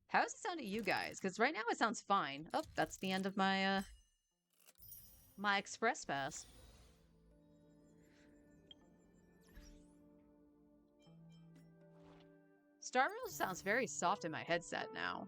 How does it sound to you guys? Because right now it sounds fine. Oh, that's the end of my my express pass. Star Rail sounds very soft in my headset now.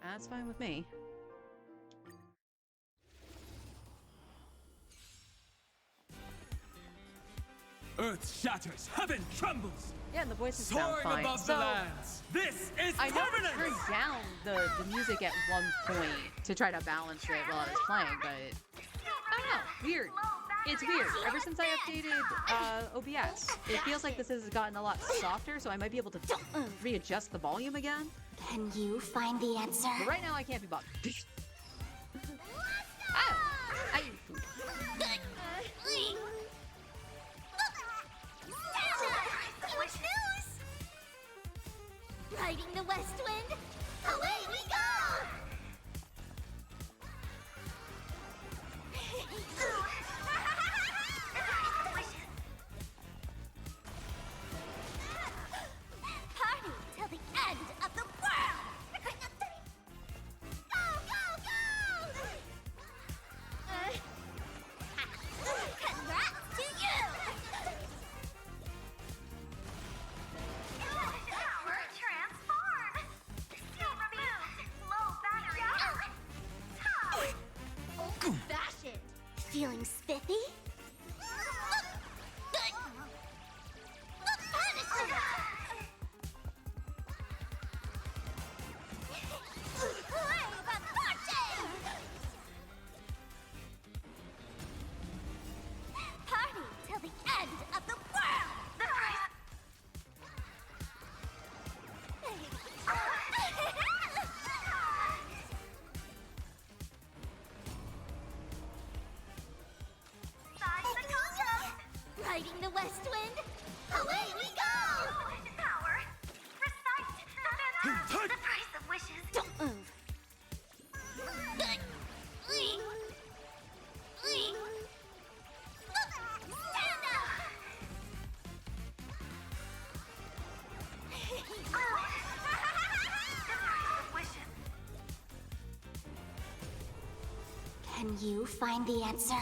That's fine with me. Earth shatters, heaven trembles. Yeah, and the voices sound Soaring fine. above So the lands. This is I know I permanent. turned down the music at one point to try to balance it while I was playing, but I don't know. Weird. It's weird. Ever since I updated OBS, it feels like this has gotten a lot softer, so I might be able to readjust the volume again. Can you find the answer? But right now, I can't be bothered. Oh, I eat food. Riding the west wind, away we go! Party till the end of the world! Go, go, go! Congrats to you! Power transform! Skill removed! Low battery! Old-fashioned! Feeling spiffy? Party till the end of the world! Riding the west wind, away we go! Power, recite the price of wishes. Don't move. Stand up! Can you find the answer?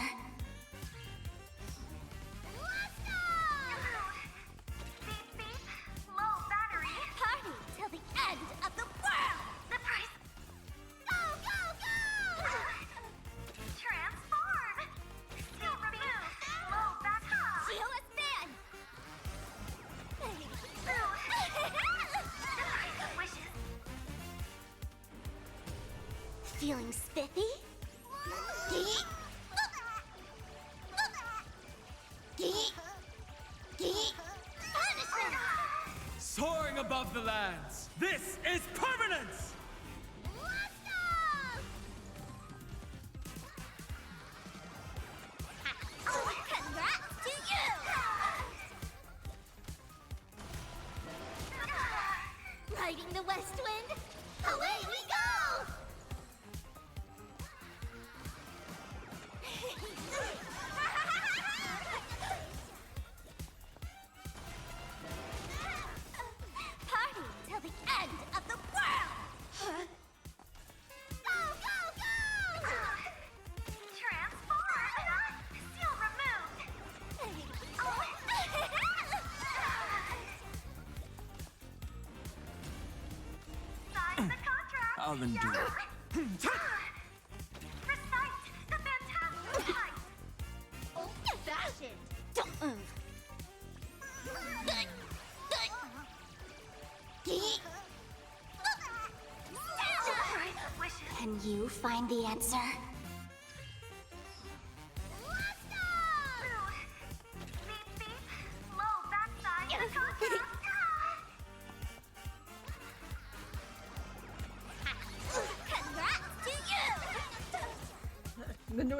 Party till the end of the world! The price. Go, go, go! Transform! Skill removed! Low back top! Zealous man! Wishes. Feeling spiffy? Geek? Geek? Geek? Punishment! Soaring above the lands. This is permanence. Let's go! Congrats to you! Riding the west wind, away we go! Party till the end of the world! Go, go, go! Transform! Seal removed! Sign the contract! I'll endure. Recite the fantastic height! Old-fashioned! Don't move! Can you find the answer? Let's go! Beep, beep. Low backside.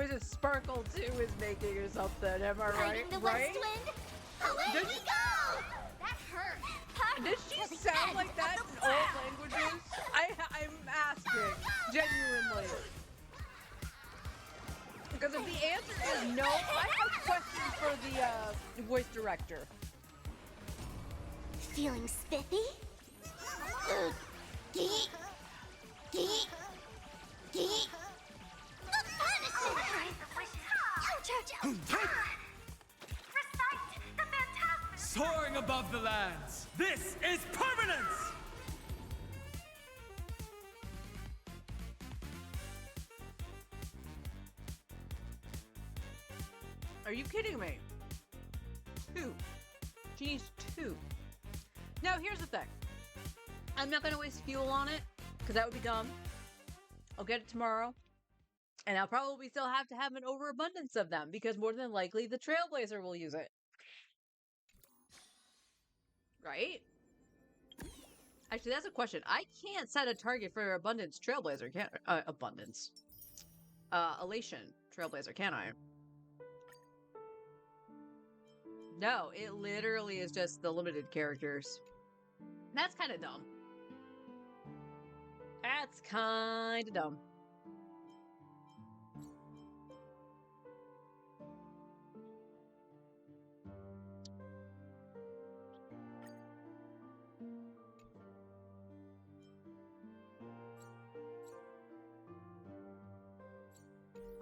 noise if Sparkle 2 is making or something, am I right? Fighting the Right? west wind. Away Does we she- go! That hurt. Does she sound like that in all languages? I'm asking, genuinely. Because if the answer is no, I have questions for the voice director. Feeling spiffy? Geek. Geek. Geek. The punishment! Soaring above the lands. This is permanence! Are you kidding me? 2. She needs 2. Now, here's the thing. I'm not going to waste fuel on it, because that would be dumb. I'll get it tomorrow. And I'll probably still have to have an overabundance of them, because more than likely the Trailblazer will use it. Right? Actually, that's a question. I can't set a target for Abundance Trailblazer, can't Abundance. Elation Trailblazer, can I? No, it literally is just the limited characters. That's kind of dumb. That's kind of dumb.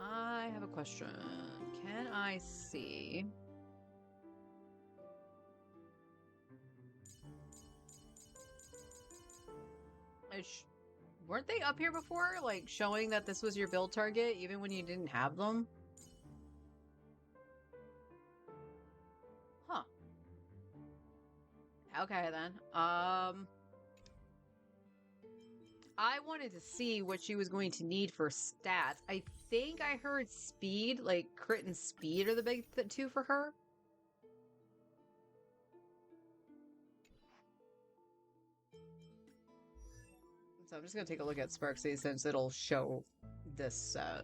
I have a question. Can I see? Weren't they up here before? Like, showing that this was your build target, even when you didn't have them? Huh. Okay, then. I wanted to see what she was going to need for stats. I think I heard speed, like crit and speed are the big two for her. So I'm just going to take a look at Sparksy since it'll show this set.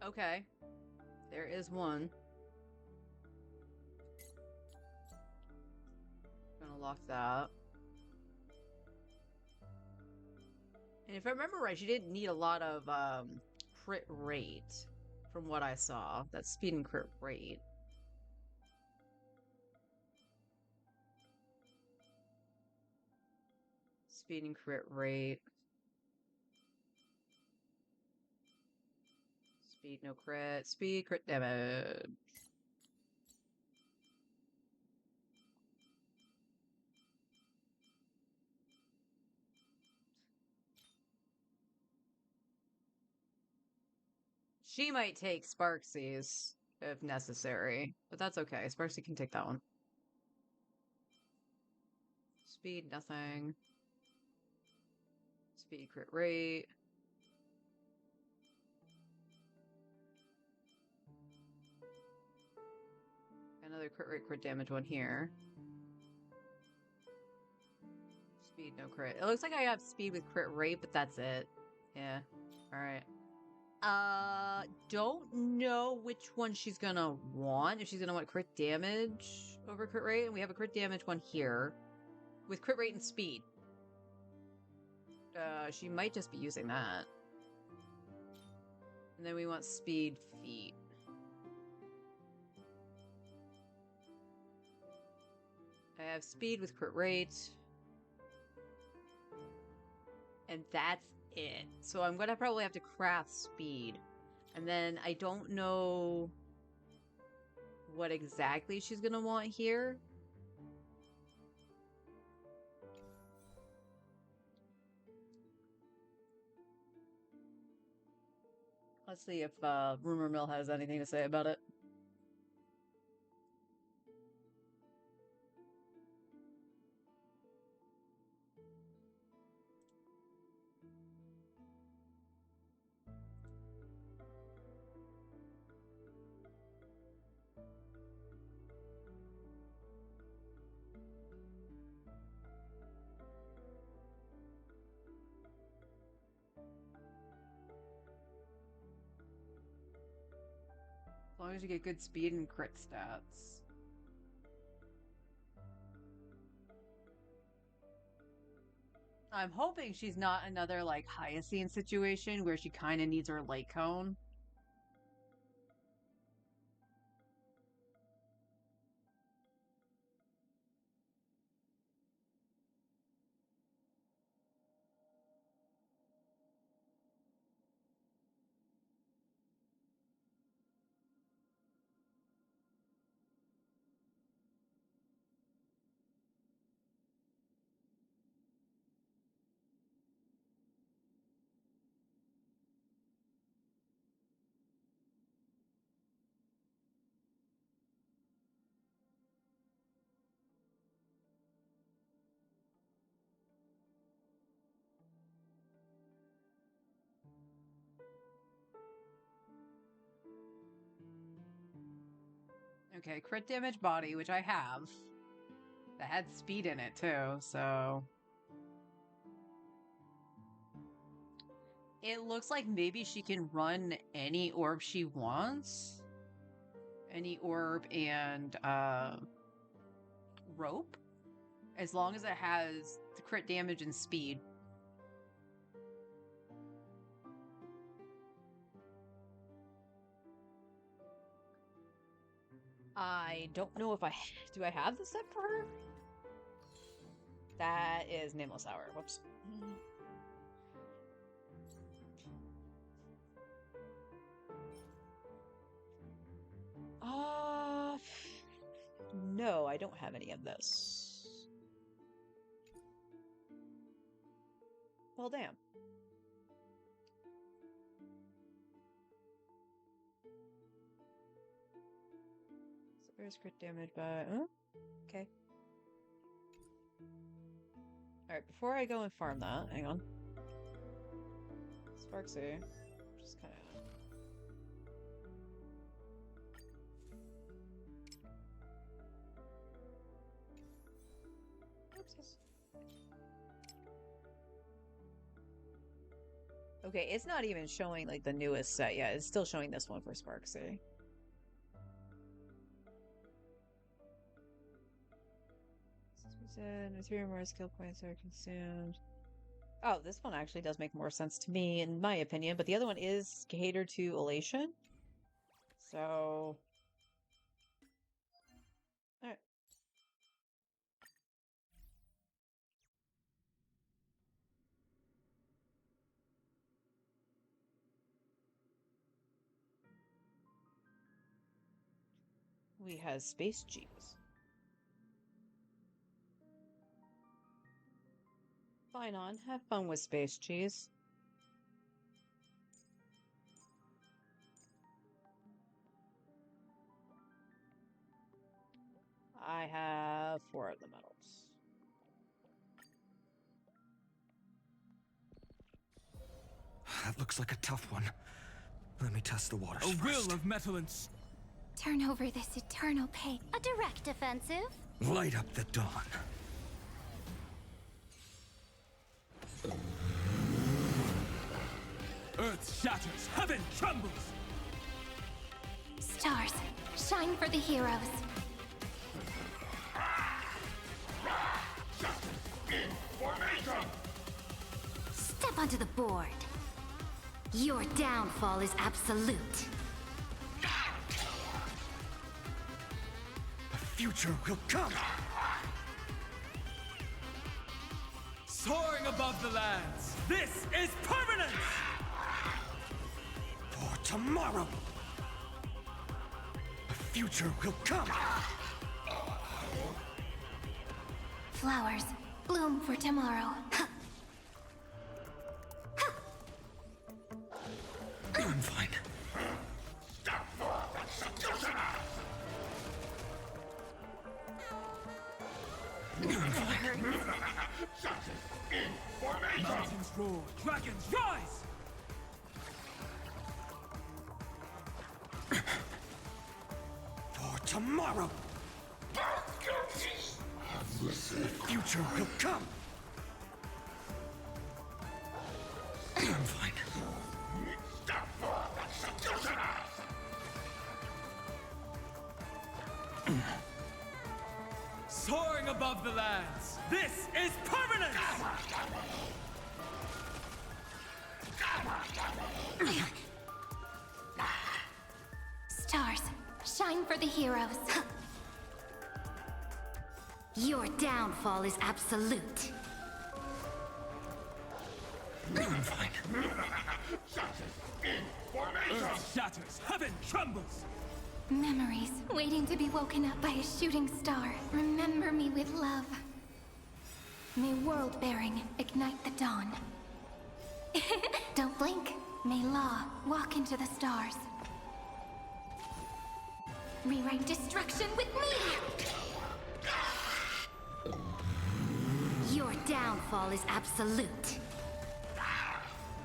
Okay. There is one. Gonna lock that. And if I remember right, she didn't need a lot of crit rate from what I saw. That's speed and crit rate. Speed and crit rate. Speed, no crit. Speed, crit damage. She might take Sparksy's if necessary, but that's okay. Sparksy can take that one. Speed, nothing. Speed, crit rate. Another crit rate, crit damage one here. Speed, no crit. It looks like I have speed with crit rate, but that's it. Yeah. Alright. Don't know which one she's gonna want. If she's gonna want crit damage over crit rate. And we have a crit damage one here. With crit rate and speed. She might just be using that. And then we want speed feet. I have speed with crit rate. And that's it. So I'm gonna probably have to craft speed. And then I don't know what exactly she's gonna want here. Let's see if Rumor Mill has anything to say about it. As long as you get good speed and crit stats. I'm hoping she's not another, like, Hyacine situation where she kind of needs her light cone. Okay, crit damage body, which I have. That had speed in it too, so... It looks like maybe she can run any orb she wants. Any orb and rope. As long as it has the crit damage and speed. I don't know if do I have the set for her? That is Nameless Hour. Whoops. No, I don't have any of this. Well, damn. So there's crit damage, but okay. Alright, before I go and farm that, hang on. Sparksy. Just kind of... Oopsies. Okay, it's not even showing like the newest set yet. It's still showing this one for Sparksy. No 3 or more skill points are consumed. Oh, this one actually does make more sense to me, in my opinion, but the other one is catered to Elation. So... Alright. We have space cheese. Fine on. Have fun with space cheese. I have 4 of the metals. That looks like a tough one. Let me test the waters A first. will of metal and Turn over this eternal pain. A direct offensive? Light up the dawn. earth shatters, heaven trembles. Stars, shine for the heroes. Step onto the board. Your downfall is absolute. The future will come. Soaring above the lands, this is permanence! For tomorrow. The future will come. Flowers, bloom for tomorrow. I'm fine. Mountains roar, dragons rise! For tomorrow. The future will come. I'm fine. above the lands. This is permanence! Stars, shine for the heroes. Your downfall is absolute. Earth shatters, heaven trembles! Memories waiting to be woken up by a shooting star. Remember me with love. May world-bearing ignite the dawn. Don't blink. May Law walk into the stars. Rewrite destruction with me! Your downfall is absolute.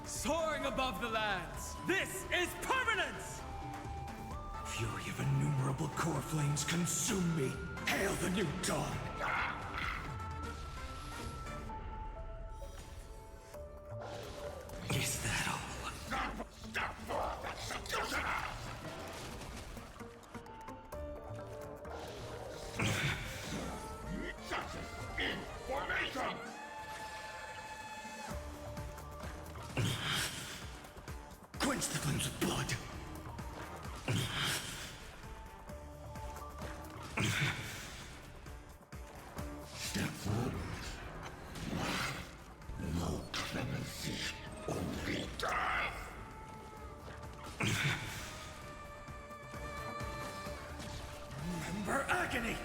Soaring above the lands. This is permanence! Fury of innumerable core flames consume me. Hail the new dawn! Is that all? Quench the flames of blood! Step forward. No clemency, only death! Remember agony!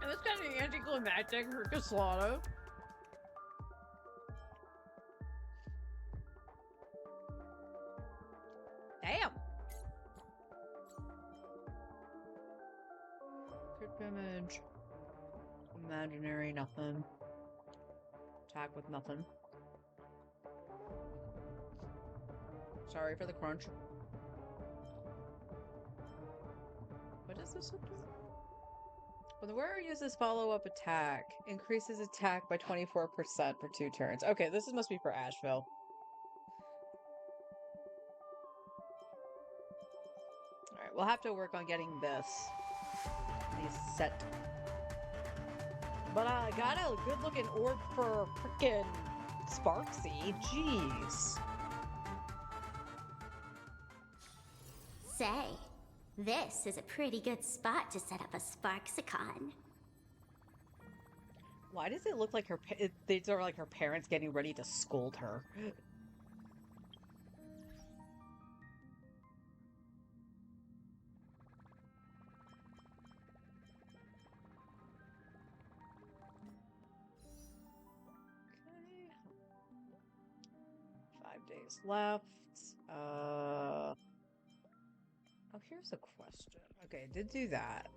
And that's kind of anticlimactic for Caslano. Damn. Crit damage. Imaginary, nothing. Attack with nothing. Sorry for the crunch. What does this do? When the wearer uses follow-up attack, increases attack by 24% for 2 turns. Okay, this must be for Asheville. Alright, we'll have to work on getting this. These set. But I got a good-looking orb for frickin' Sparksy. Jeez. Say, this is a pretty good spot to set up a Sparksicon. Why does it look like these are like her parents getting ready to scold her? Okay. 5 days left. Oh, here's a question. Okay, did do that.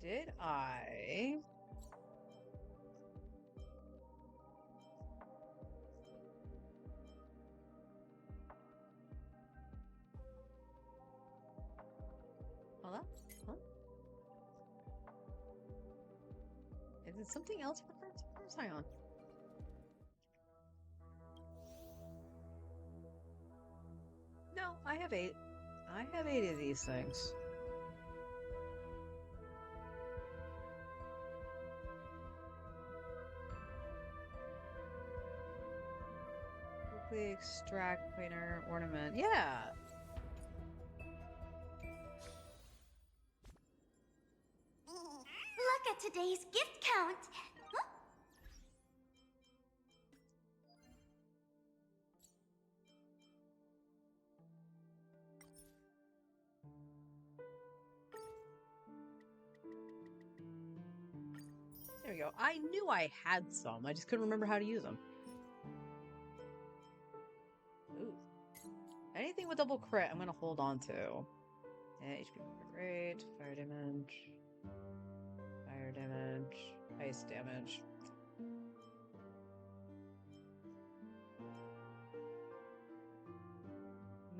Did I... Hold on. Huh? Is it something else for first? Where's I on? No, I have 8. I have 8 of these things. Quickly extract cleaner ornament. Yeah. Look at today's gift count. Huh? There we go. I knew I had some. I just couldn't remember how to use them. Ooh. Anything with double crit, I'm gonna hold on to. Yeah, HP rate, fire damage, ice damage.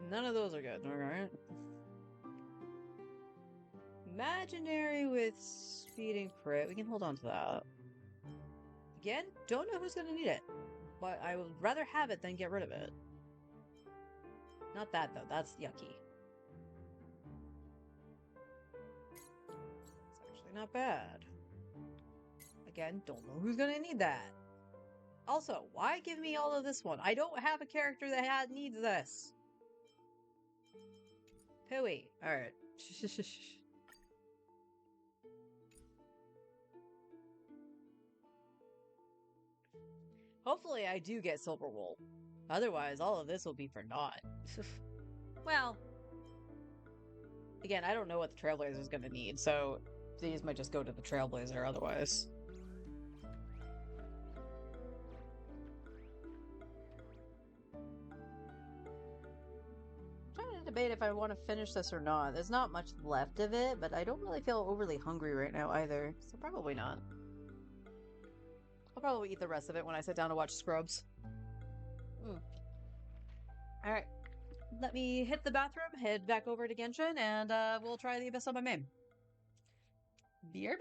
None of those are good, alright? Imaginary with speed and crit. We can hold on to that. Again, don't know who's gonna need it. But I would rather have it than get rid of it. Not that, though. That's yucky. It's actually not bad. Again, don't know who's gonna need that. Also, why give me all of this one? I don't have a character that needs this. Pooey. Alright. Hopefully I do get silver wool. Otherwise, all of this will be for naught. Well, again, I don't know what the Trailblazer is going to need, so these might just go to the Trailblazer otherwise. I'm trying to debate if I want to finish this or not. There's not much left of it, but I don't really feel overly hungry right now either, so probably not. I'll probably eat the rest of it when I sit down to watch Scrubs. Alright. Let me hit the bathroom, head back over to Genshin, and we'll try the Abyss on my main. BRB?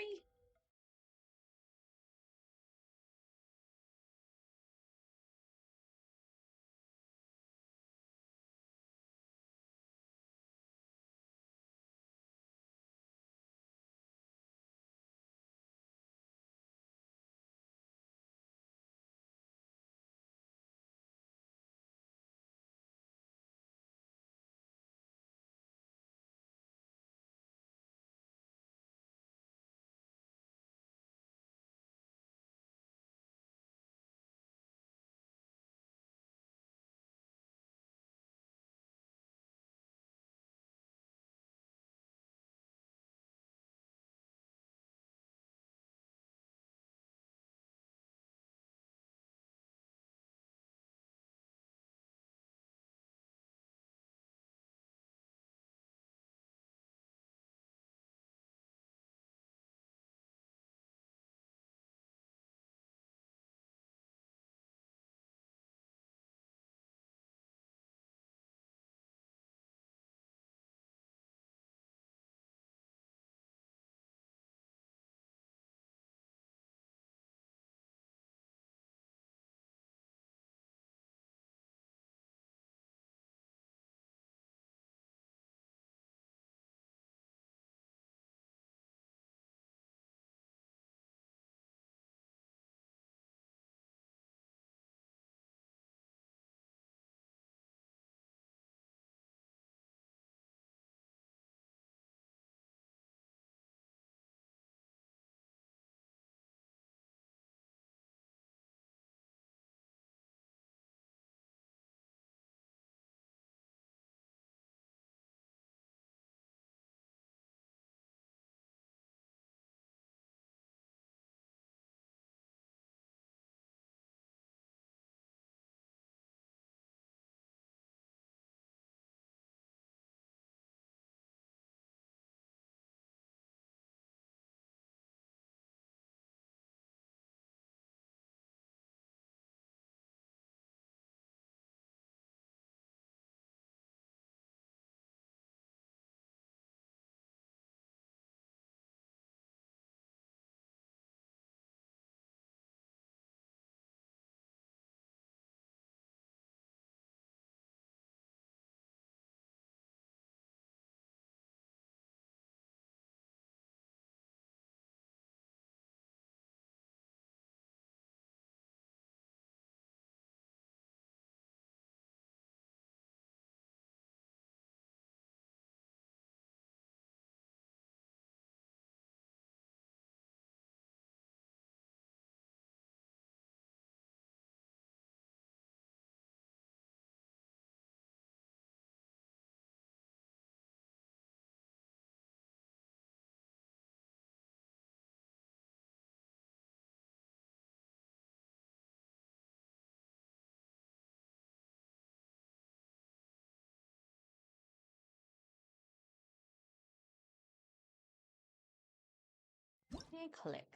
And click.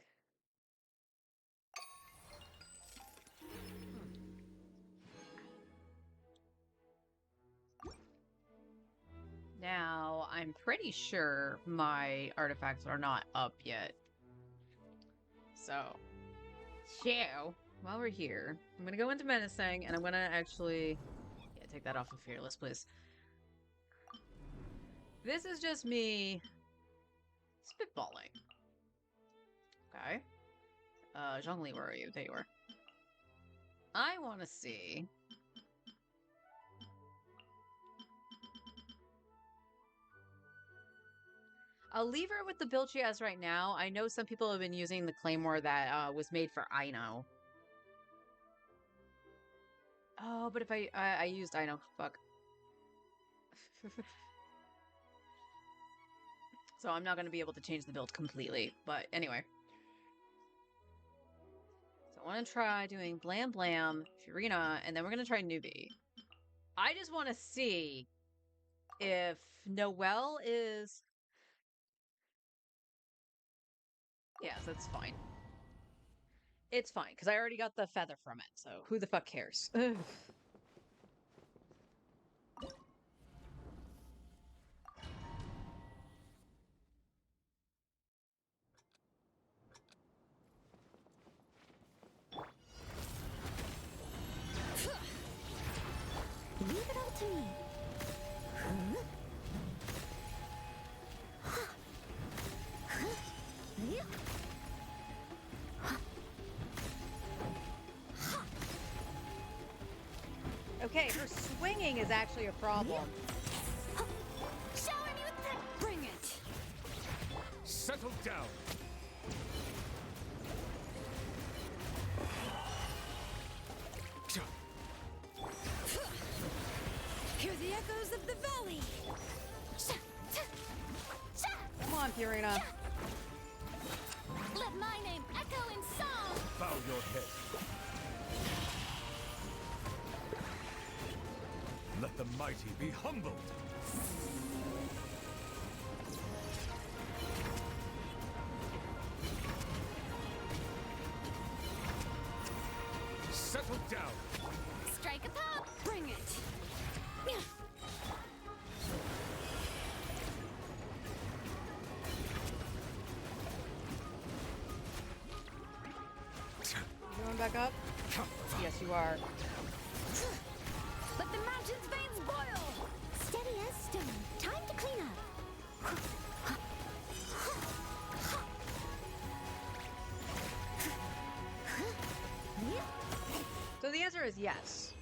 Now, I'm pretty sure my artifacts are not up yet. So, while we're here, I'm gonna go into menacing, and I'm gonna actually... Yeah, take that off of Fearless, please. This is just me spitballing. Okay. Zhongli, where are you? There you are. I want to see. I'll leave her with the build she has right now. I know some people have been using the claymore that was made for Aino. Oh, but if I used Aino, fuck. So I'm not going to be able to change the build completely. But anyway. So I want to try doing Blam Blam, Furina, and then we're going to try Nubi. I just want to see if Noelle is... Yes, that's fine. It's fine, because I already got the feather from it, so who the fuck cares? Ugh. Leave it all to me. Okay, her swinging is actually a problem. Shower me with that. Bring it. Settle down. Hear the echoes of the valley. Come on, Furina. Let my name echo in song. Bow your head. Let the mighty be humbled. Settle down. Strike a pop. Bring it. You going back up? Yes, you are. Let the mountain's veins boil. Steady as stone. Time to clean up. So the answer is yes.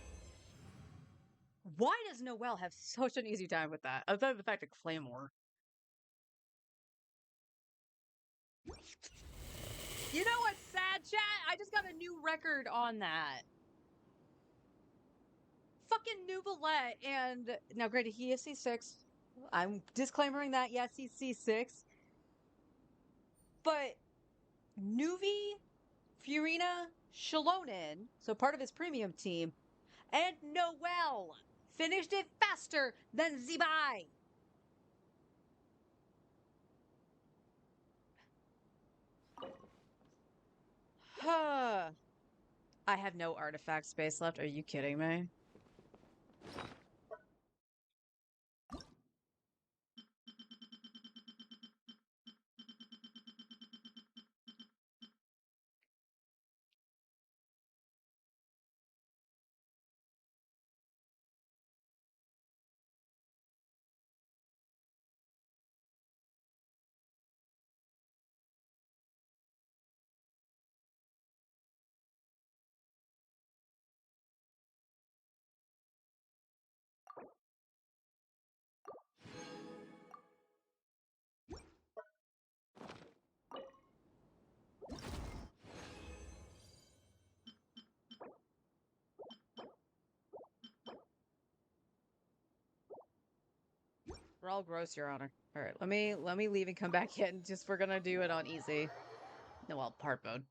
Why does Noelle have such an easy time with that? Other than the fact of Claymore. You know what's sad, chat? I just got a new record on that. Fucking Nubalette and... Now, granted, he is C6. I'm disclaimering that, yes, he's C6. But Nuvi, Furina, Shalonen, so part of his premium team, and Noelle finished it faster than Zibai. I have no artifact space left. Are you kidding me? We're all gross, Your Honor. All right, let me leave and come back in. Just we're gonna do it on easy. No, well, hard mode.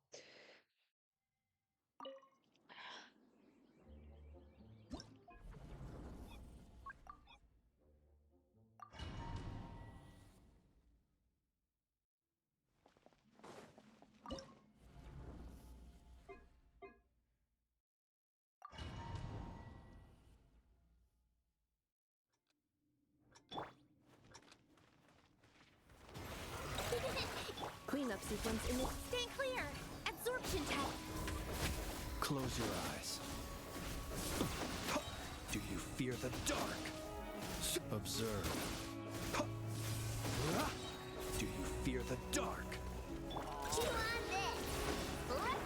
Cleanup sequence in the... Stay clear. Absorption tap. Close your eyes. Do you fear the dark? Observe. Do you fear the dark? Chew on this.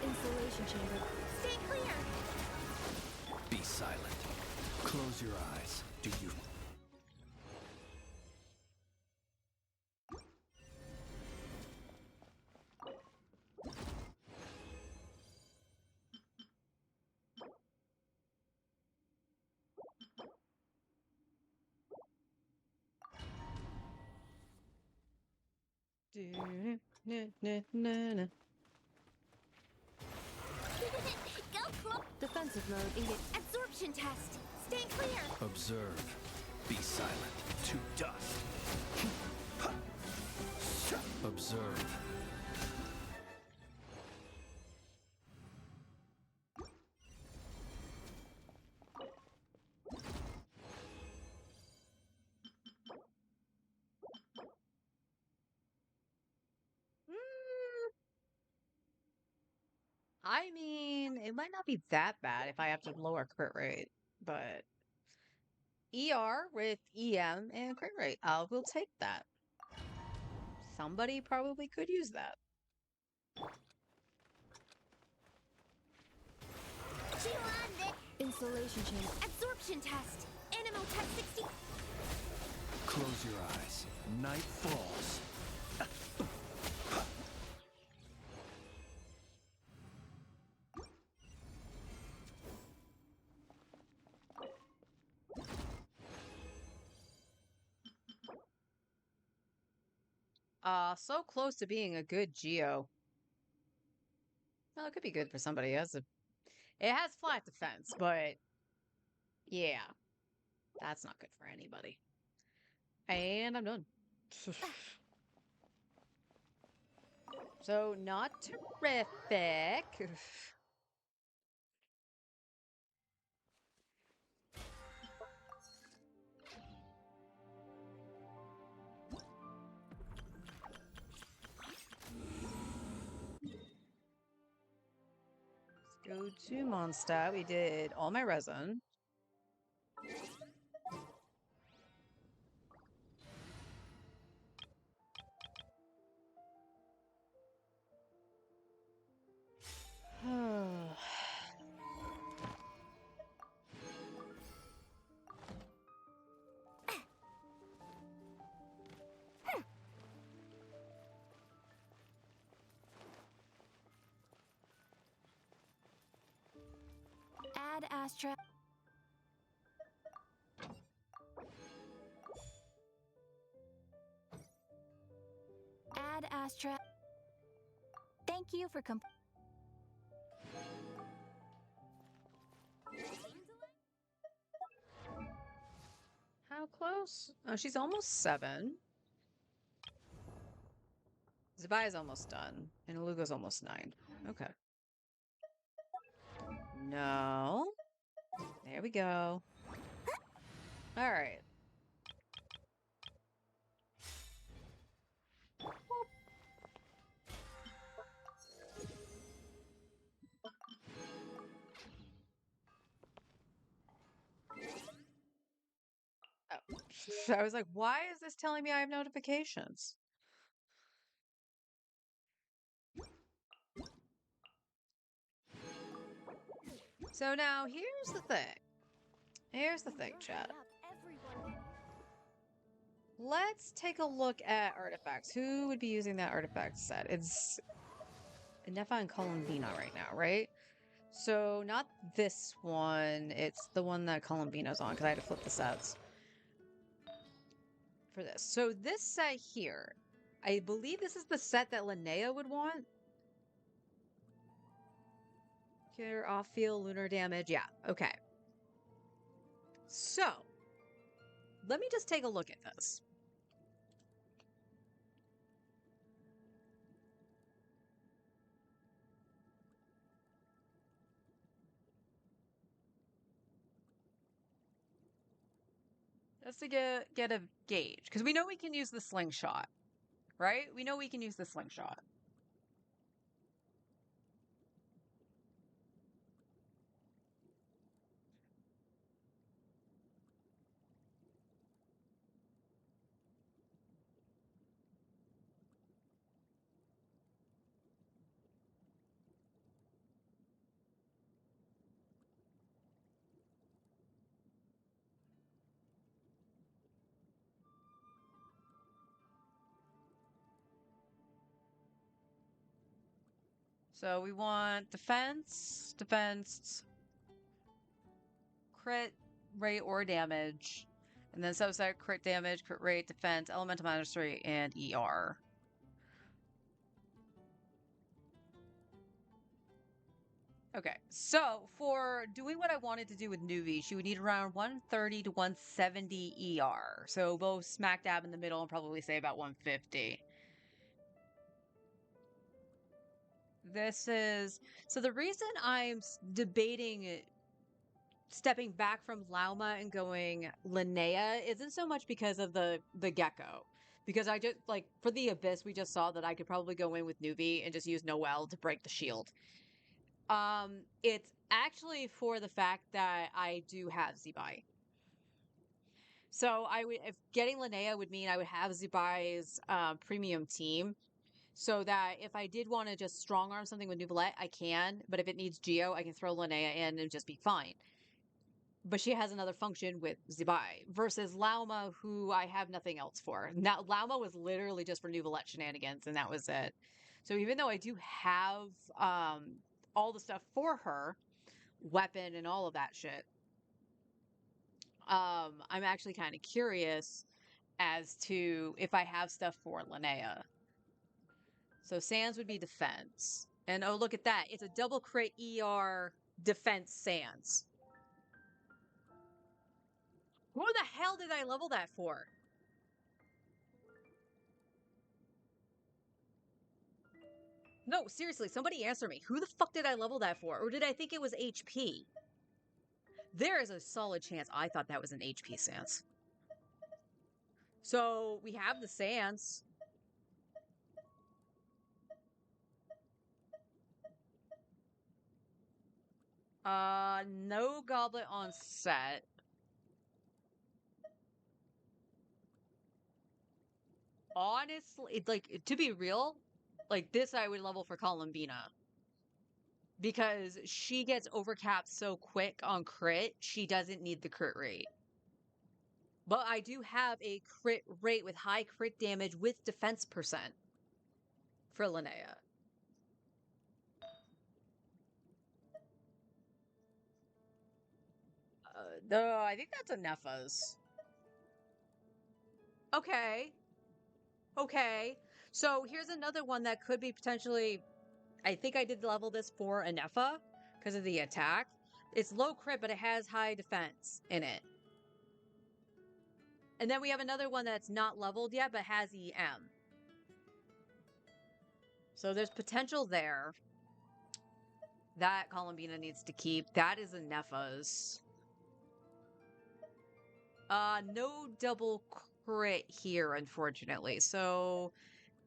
Insulation chamber. Stay clear. Be silent. Close your eyes. Do you... Go close. Defensive mode engaged. Absorption test. Stay clear. Observe. Be silent. To dust. Observe. I mean, it might not be that bad if I have to lower crit rate, but ER with EM and crit rate, I will take that. Somebody probably could use that. Chew on this. Insulation chamber. Absorption test. Animal test 60. Close your eyes. Night falls. So close to being a good Geo. Well, it could be good for somebody else. It has flat defense, but yeah, that's not good for anybody. And I'm done. So not terrific. Let's go to Mondstadt. We did all my resin. Add Astra. Add Astra. Thank you for How close? Oh, she's almost 7. Zabaya's almost done. And Lugo's almost 9. Okay. No. There we go. All right. Oh. I was like, why is this telling me I have notifications? So now here's the thing. Here's the thing, chat. Let's take a look at artifacts. Who would be using that artifact set? It's Nefa and Columbina right now, right? So not this one. It's the one that Columbina's on because I had to flip the sets for this. So this set here, I believe this is the set that Linnea would want. Cure off-field lunar damage. Yeah, okay. So, let me just take a look at this. Just to get a gauge. Because we know we can use the slingshot. Right? We know we can use the slingshot. So we want defense, defense, crit rate or damage, and then subset crit damage, crit rate, defense, elemental mastery, and ER. Okay, so for doing what I wanted to do with Nuvi, she would need around 130 to 170 ER. So both smack dab in the middle and probably say about 150. This is so the reason I'm debating stepping back from Lauma and going Linnea isn't so much because of the gecko. Because I just like for the abyss, we just saw that I could probably go in with Nuvi and just use Noelle to break the shield. It's actually for the fact that I do have Zibai. So I would, if getting Linnea would mean I would have Zibai's premium team, so that if I did want to just strong arm something with Nuvolette, I can. But if it needs Geo, I can throw Linnea in and just be fine. But she has another function with Zibai versus Lauma, who I have nothing else for. Now Lauma was literally just for Nuvolette shenanigans, and that was it. So even though I do have all the stuff for her, weapon and all of that shit, I'm actually kind of curious as to if I have stuff for Linnea. So Sans would be defense. And oh, look at that. It's a double crit ER defense Sans. Who the hell did I level that for? No, seriously, somebody answer me. Who the fuck did I level that for? Or did I think it was HP? There is a solid chance I thought that was an HP Sans. So we have the Sans. No goblet on set. Honestly, like to be real, like this I would level for Columbina. Because she gets overcapped so quick on crit, she doesn't need the crit rate. But I do have a crit rate with high crit damage with defense percent for Linnea. No, I think that's a Nepha's. Okay. Okay. So here's another one that could be potentially. I think I did level this for a Nepha because of the attack. It's low crit, but it has high defense in it. And then we have another one that's not leveled yet, but has EM. So there's potential there. That Columbina needs to keep. That is a Nepha's. No double crit here, unfortunately. So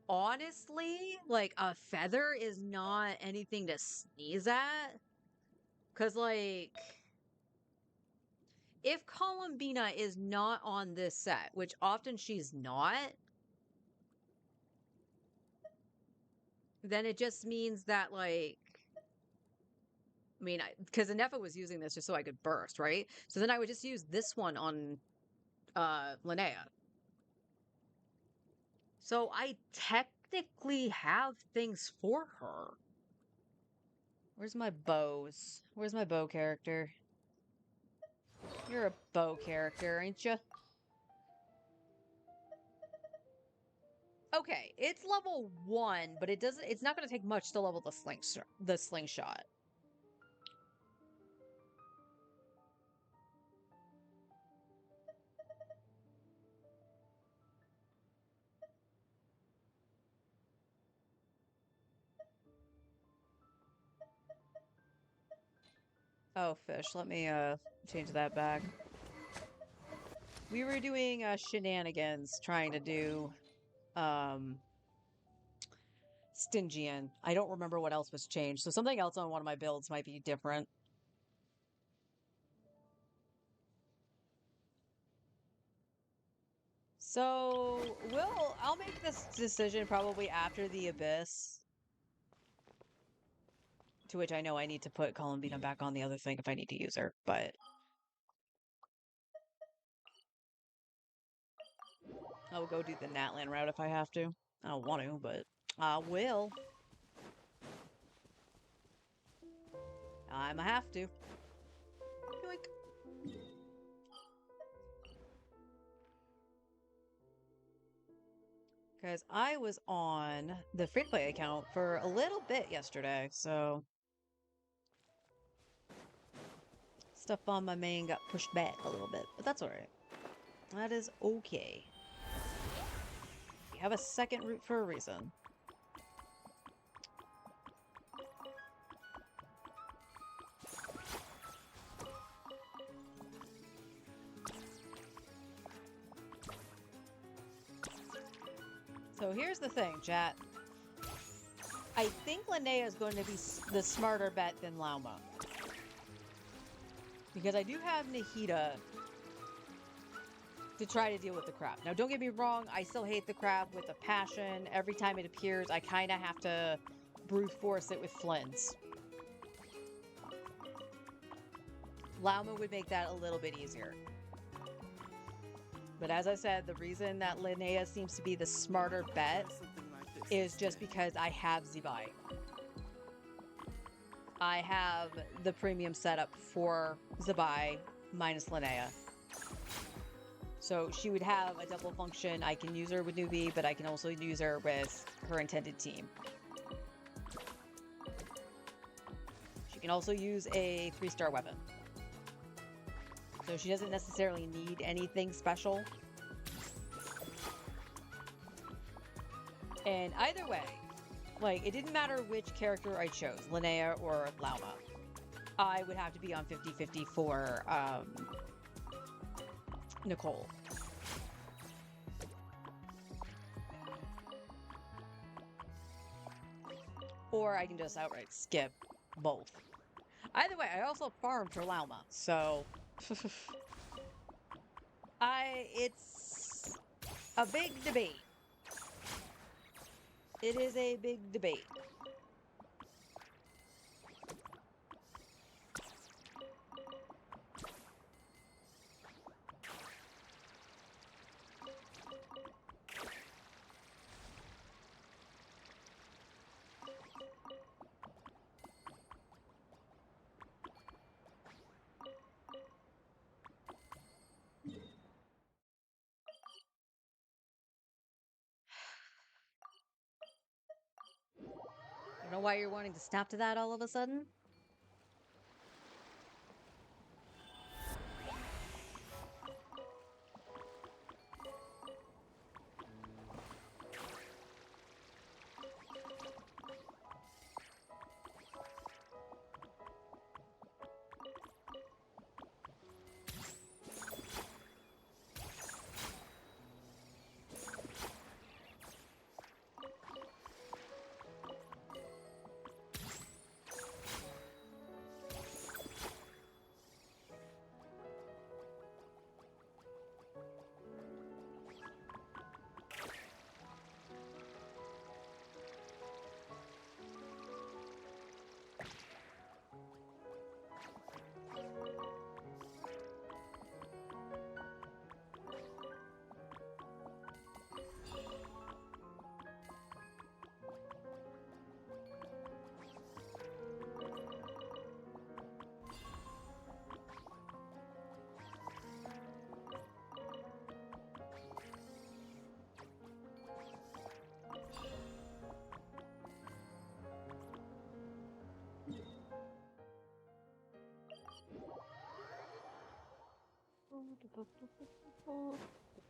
honestly, like a feather is not anything to sneeze at. Cause like if Columbina is not on this set, which often she's not, then it just means that like I mean, because Anefa was using this just so I could burst, right? So then I would just use this one on Linnea. So I technically have things for her. Where's my bows? Where's my bow character? You're a bow character, ain't you? Okay, it's level 1, but it's not going to take much to level the slingshot. Oh, fish. Let me change that back. We were doing shenanigans trying to do Stygian. I don't remember what else was changed, so something else on one of my builds might be different. So, I'll make this decision probably after the Abyss. To which I know I need to put Columbina back on the other thing if I need to use her, but I'll go do the Natlan route if I have to. I don't want to, but I will. I'ma have to. Yoink. Because I was on the free play account for a little bit yesterday, so stuff on my main got pushed back a little bit, but that's alright. That is okay. We have a second route for a reason. So here's the thing, chat. I think Linnea is going to be the smarter bet than Lauma. Because I do have Nahida to try to deal with the crab. Now, don't get me wrong, I still hate the crab with a passion. Every time it appears, I kind of have to brute force it with Flynn's. Lauma would make that a little bit easier. But as I said, the reason that Linnea seems to be the smarter bet is just because I have Zibai. I have the premium setup for Zibai minus Linnea. So she would have a double function. I can use her with newbie, but I can also use her with her intended team. She can also use a 3-star weapon. So she doesn't necessarily need anything special. And either way, like, it didn't matter which character I chose, Linnea or Lauma. I would have to be on 50-50 for Nicole. Or I can just outright skip both. Either way, I also farmed for Lauma, so it's a big debate. It is a big debate. I don't know why you're wanting to snap to that all of a sudden.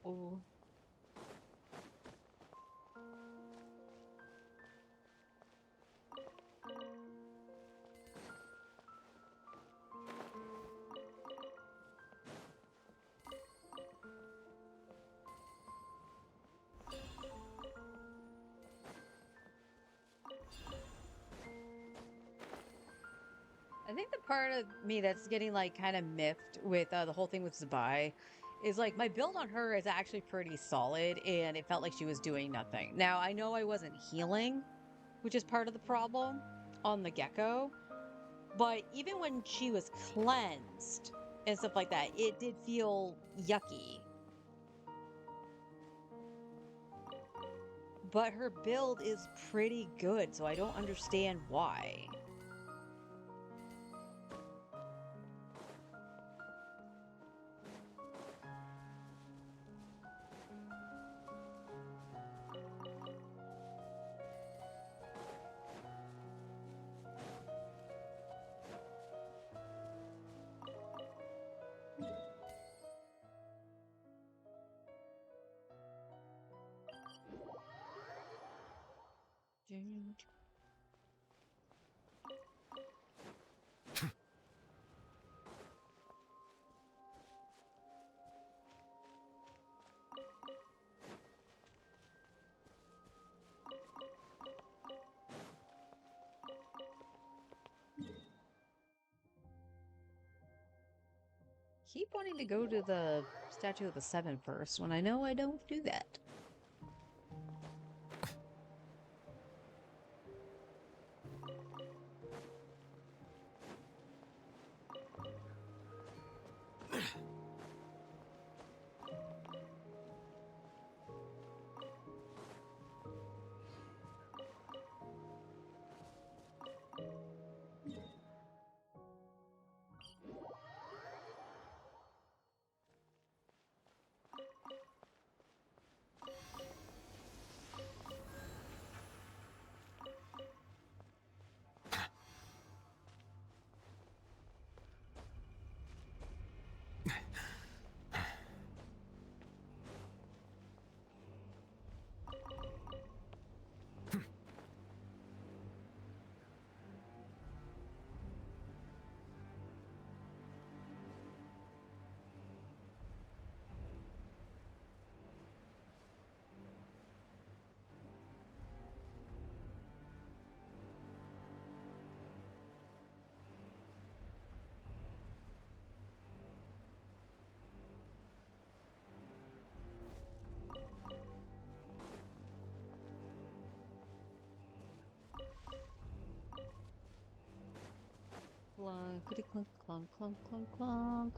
Oh. I think the part of me that's getting like kind of miffed with the whole thing with Zabai is like my build on her is actually pretty solid and it felt like she was doing nothing. Now, I know I wasn't healing, which is part of the problem on the gecko, but even when she was cleansed and stuff like that, it did feel yucky. But her build is pretty good, so I don't understand why. keep wanting to go to the Statue of the Seven first when I know I don't do that. Clunkety clunk, clunk, clunk, clunk, clunk.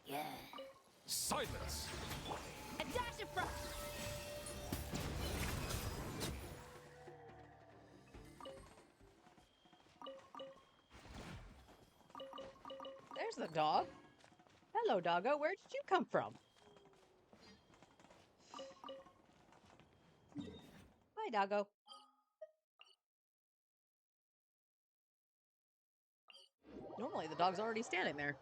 Yeah. Silence! A dash of frost. There's the dog. Hello, doggo. Where did you come from? Hi, doggo. Normally, the dog's already standing there.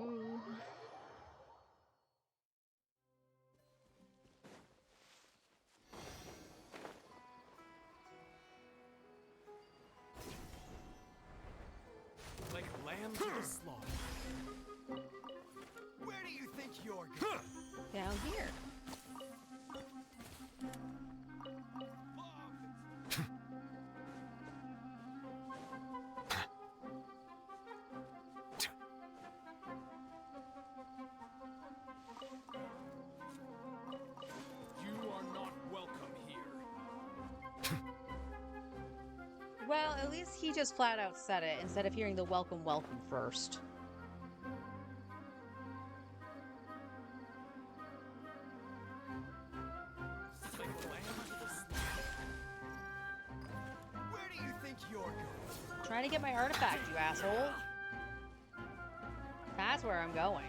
Ooh. Like lamb to the slaughter. Where do you think you're going? Down here. You are not welcome here. Well, at least he just flat out said it instead of hearing the welcome, welcome first. trying to get my artifact, you asshole. That's where I'm going.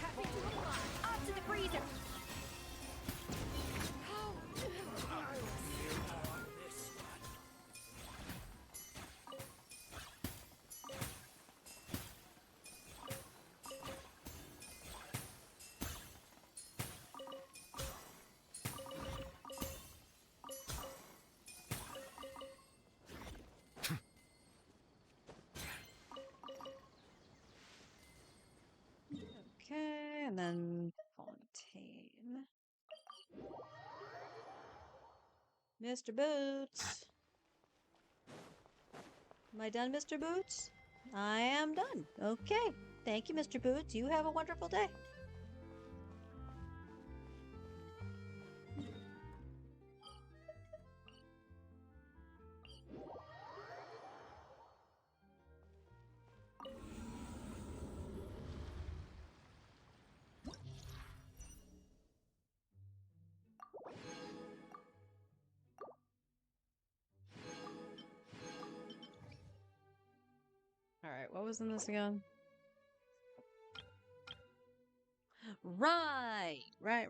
Happy to apply. Off to the freezer. Okay, and then Fontaine. Mr. Boots. Am I done, Mr. Boots? I am done. Okay. Thank you, Mr. Boots. You have a wonderful day. Alright, what was in this again? Right! Right.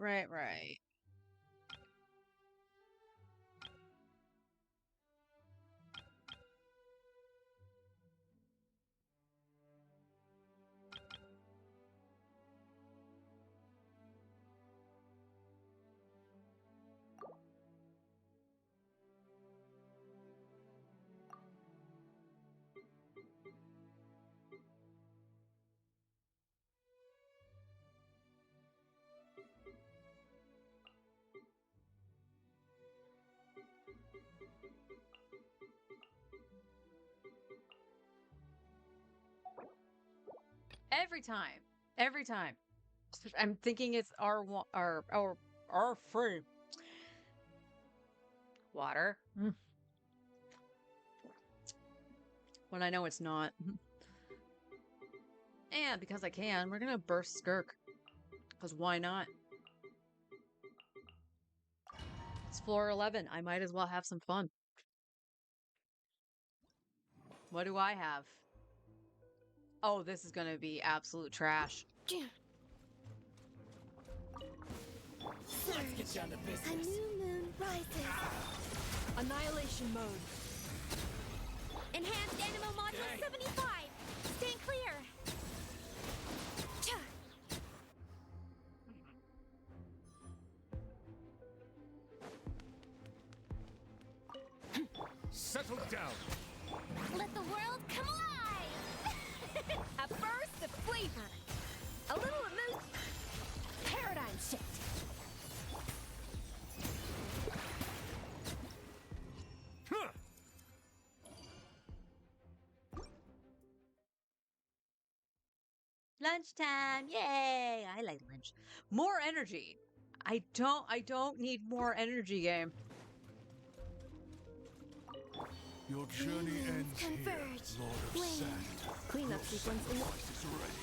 Every time. I'm thinking it's R1, R free. Water. When I know it's not. And because I can, we're gonna burst Skirk. Because why not? It's floor 11. I might as well have some fun. What do I have? Oh, this is gonna be absolute trash. Let's get down to business. A new moon rises. Annihilation mode. Enhanced animal module 75. Stand clear. Cha. Settle down. Let the world come alive. A burst of flavor. A little emotion. Paradigm shift. Huh. Lunchtime. Yay! I like lunch. More energy. I don't need more energy, game. Your journey ends here, converge. Lord of Flame. Sand. Cleanup sequence in the... Sacrifice is ready.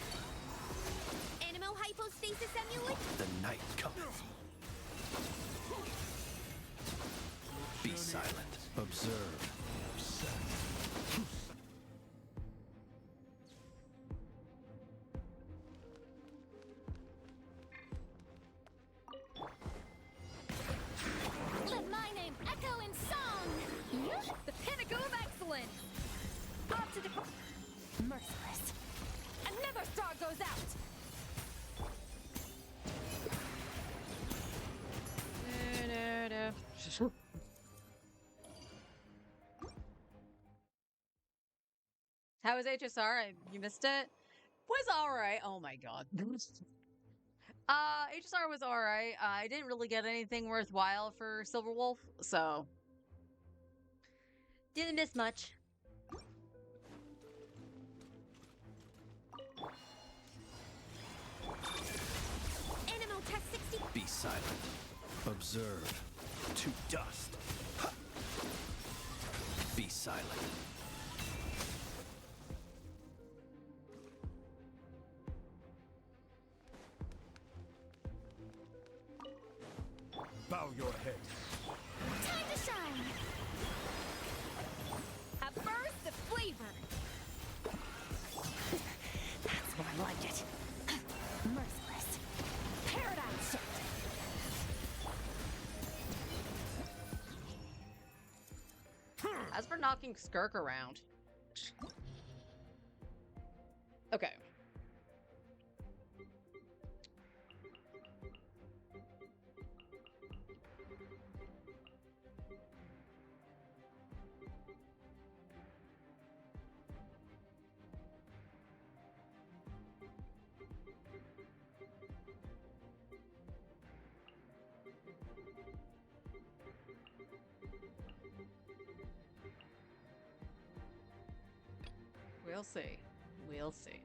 Animal hypostasis amulet. The night cometh. Be silent. Observe. Let my name echo in song. The pinnacle of excellence! Off to the Merciless. Another star goes out! How was HSR? You missed it? Was alright. Oh my god. HSR was alright. I didn't really get anything worthwhile for Silverwolf, so didn't miss much. animal test 60. Be silent. Observe. To dust. Be silent. your head. Time to shine! A burst of flavor! That's where I like it. Merciless. Paradigm shift! As for knocking Skirk around. Okay. We'll see. We'll see.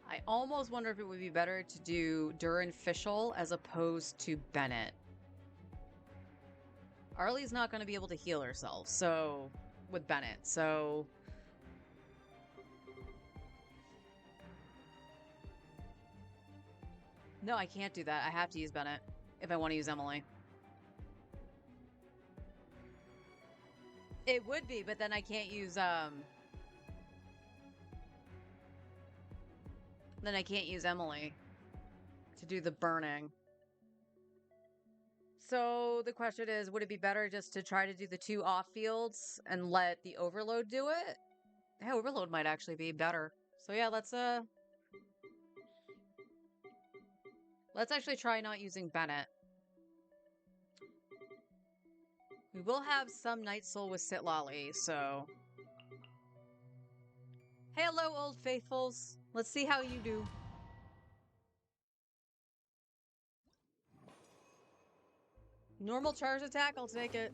I almost wonder if it would be better to do Durin Fischl as opposed to Bennett. Arlie's not going to be able to heal herself, so... with Bennett, so... No, I can't do that. I have to use Bennett if I want to use Emily. It would be, but then I can't use, Then I can't use Emily to do the burning. So the question is, would it be better just to try to do the 2 off fields and let the Overload do it? Yeah, Overload might actually be better. So yeah, let's actually try not using Bennett. We will have some Night Soul with Sitlali, so... Hello, Old Faithfuls. Let's see how you do. Normal charge attack, I'll take it.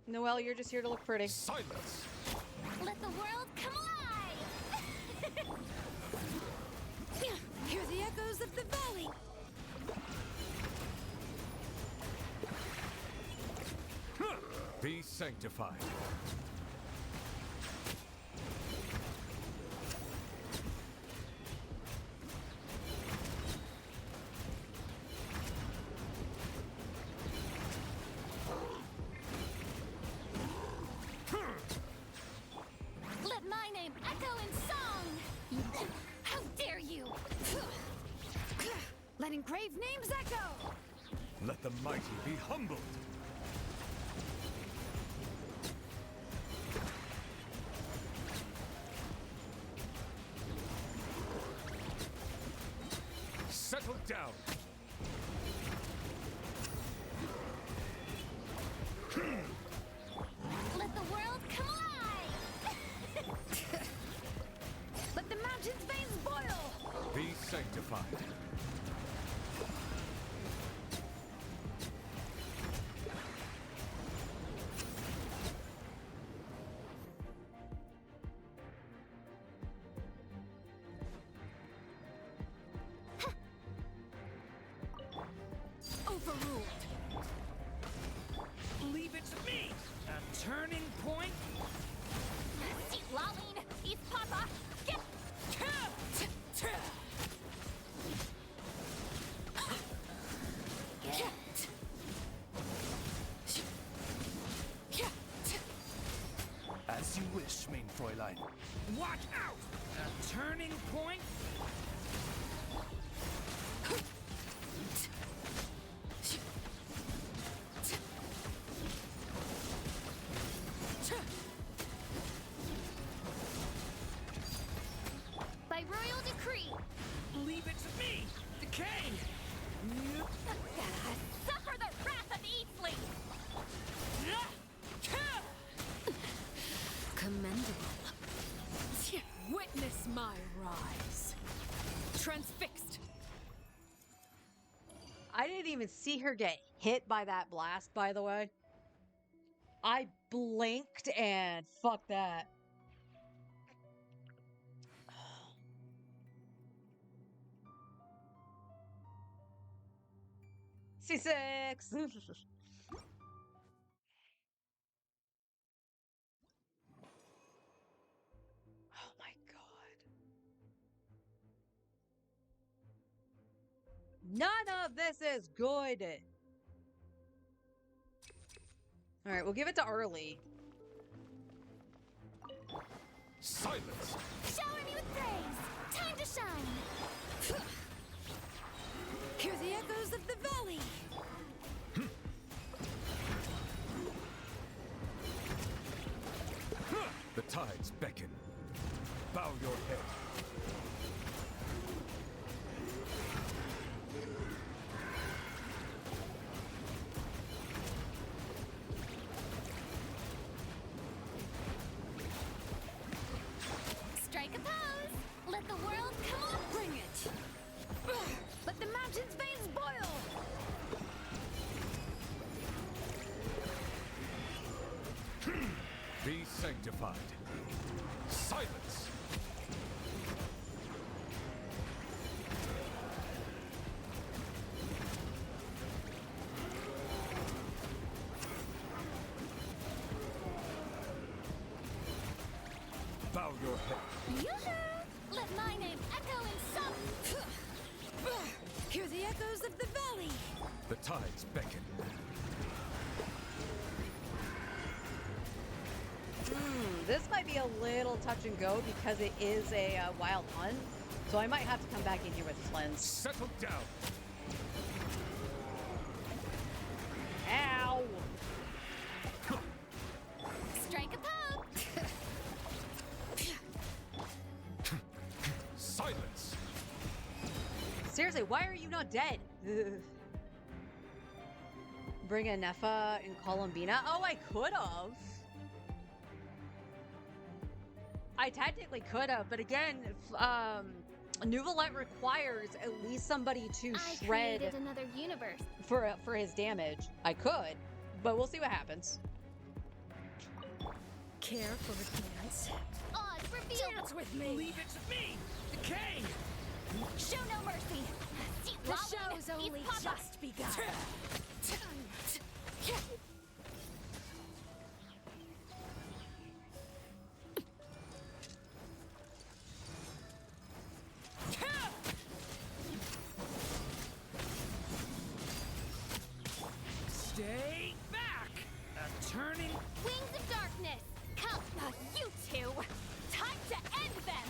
Noelle, you're just here to look pretty. Silence! Let the world come alive! Hear the echoes of the valley. Be sanctified. Let my name echo in song! How dare you! Let engraved names echo. Let the mighty be humbled. Settle down. Let the world come alive! Let the mountain's veins boil. Be sanctified. Overruled! Leave it to me! A turning point? Seat Laline! East Papa! Get! As you wish, mein Fräulein. Watch out! A turning point? By royal decree! Leave it to me! Decay! Suffer the wrath of Eatsley! Commendable. Witness my rise. Transfixed. I didn't even see her get hit by that blast, by the way. I blinked and fuck that. C6! None of this is good. All right, we'll give it to Early. Silence! Shower me with praise! Time to shine! Hear the echoes of the valley. The tides beckon. Bow your head. Strike a pose! Let the world come on! Bring it. Let the mountain's veins boil. Be sanctified. Silence! Bow your head. Yoo-hoo! Let my name echo in some... Hear the echoes of the valley. The tides beckon. This might be a little touch and go because it is a wild hunt. So I might have to come back in here with Flins. Settle down. Ow! Strike a pose! Silence! Seriously, why are you not dead? Bring a Nefa and Columbina? Oh, I could have. I technically could have, but again, Nuvolette requires at least somebody to I shred created another universe. for his damage. I could, but we'll see what happens. Care for a dance? Odds revealed! Dance with me. Leave it to me! Decay! Show no mercy! The show's only just begun. Stay back! A turning... Wings of darkness! Come, you two! Time to end them!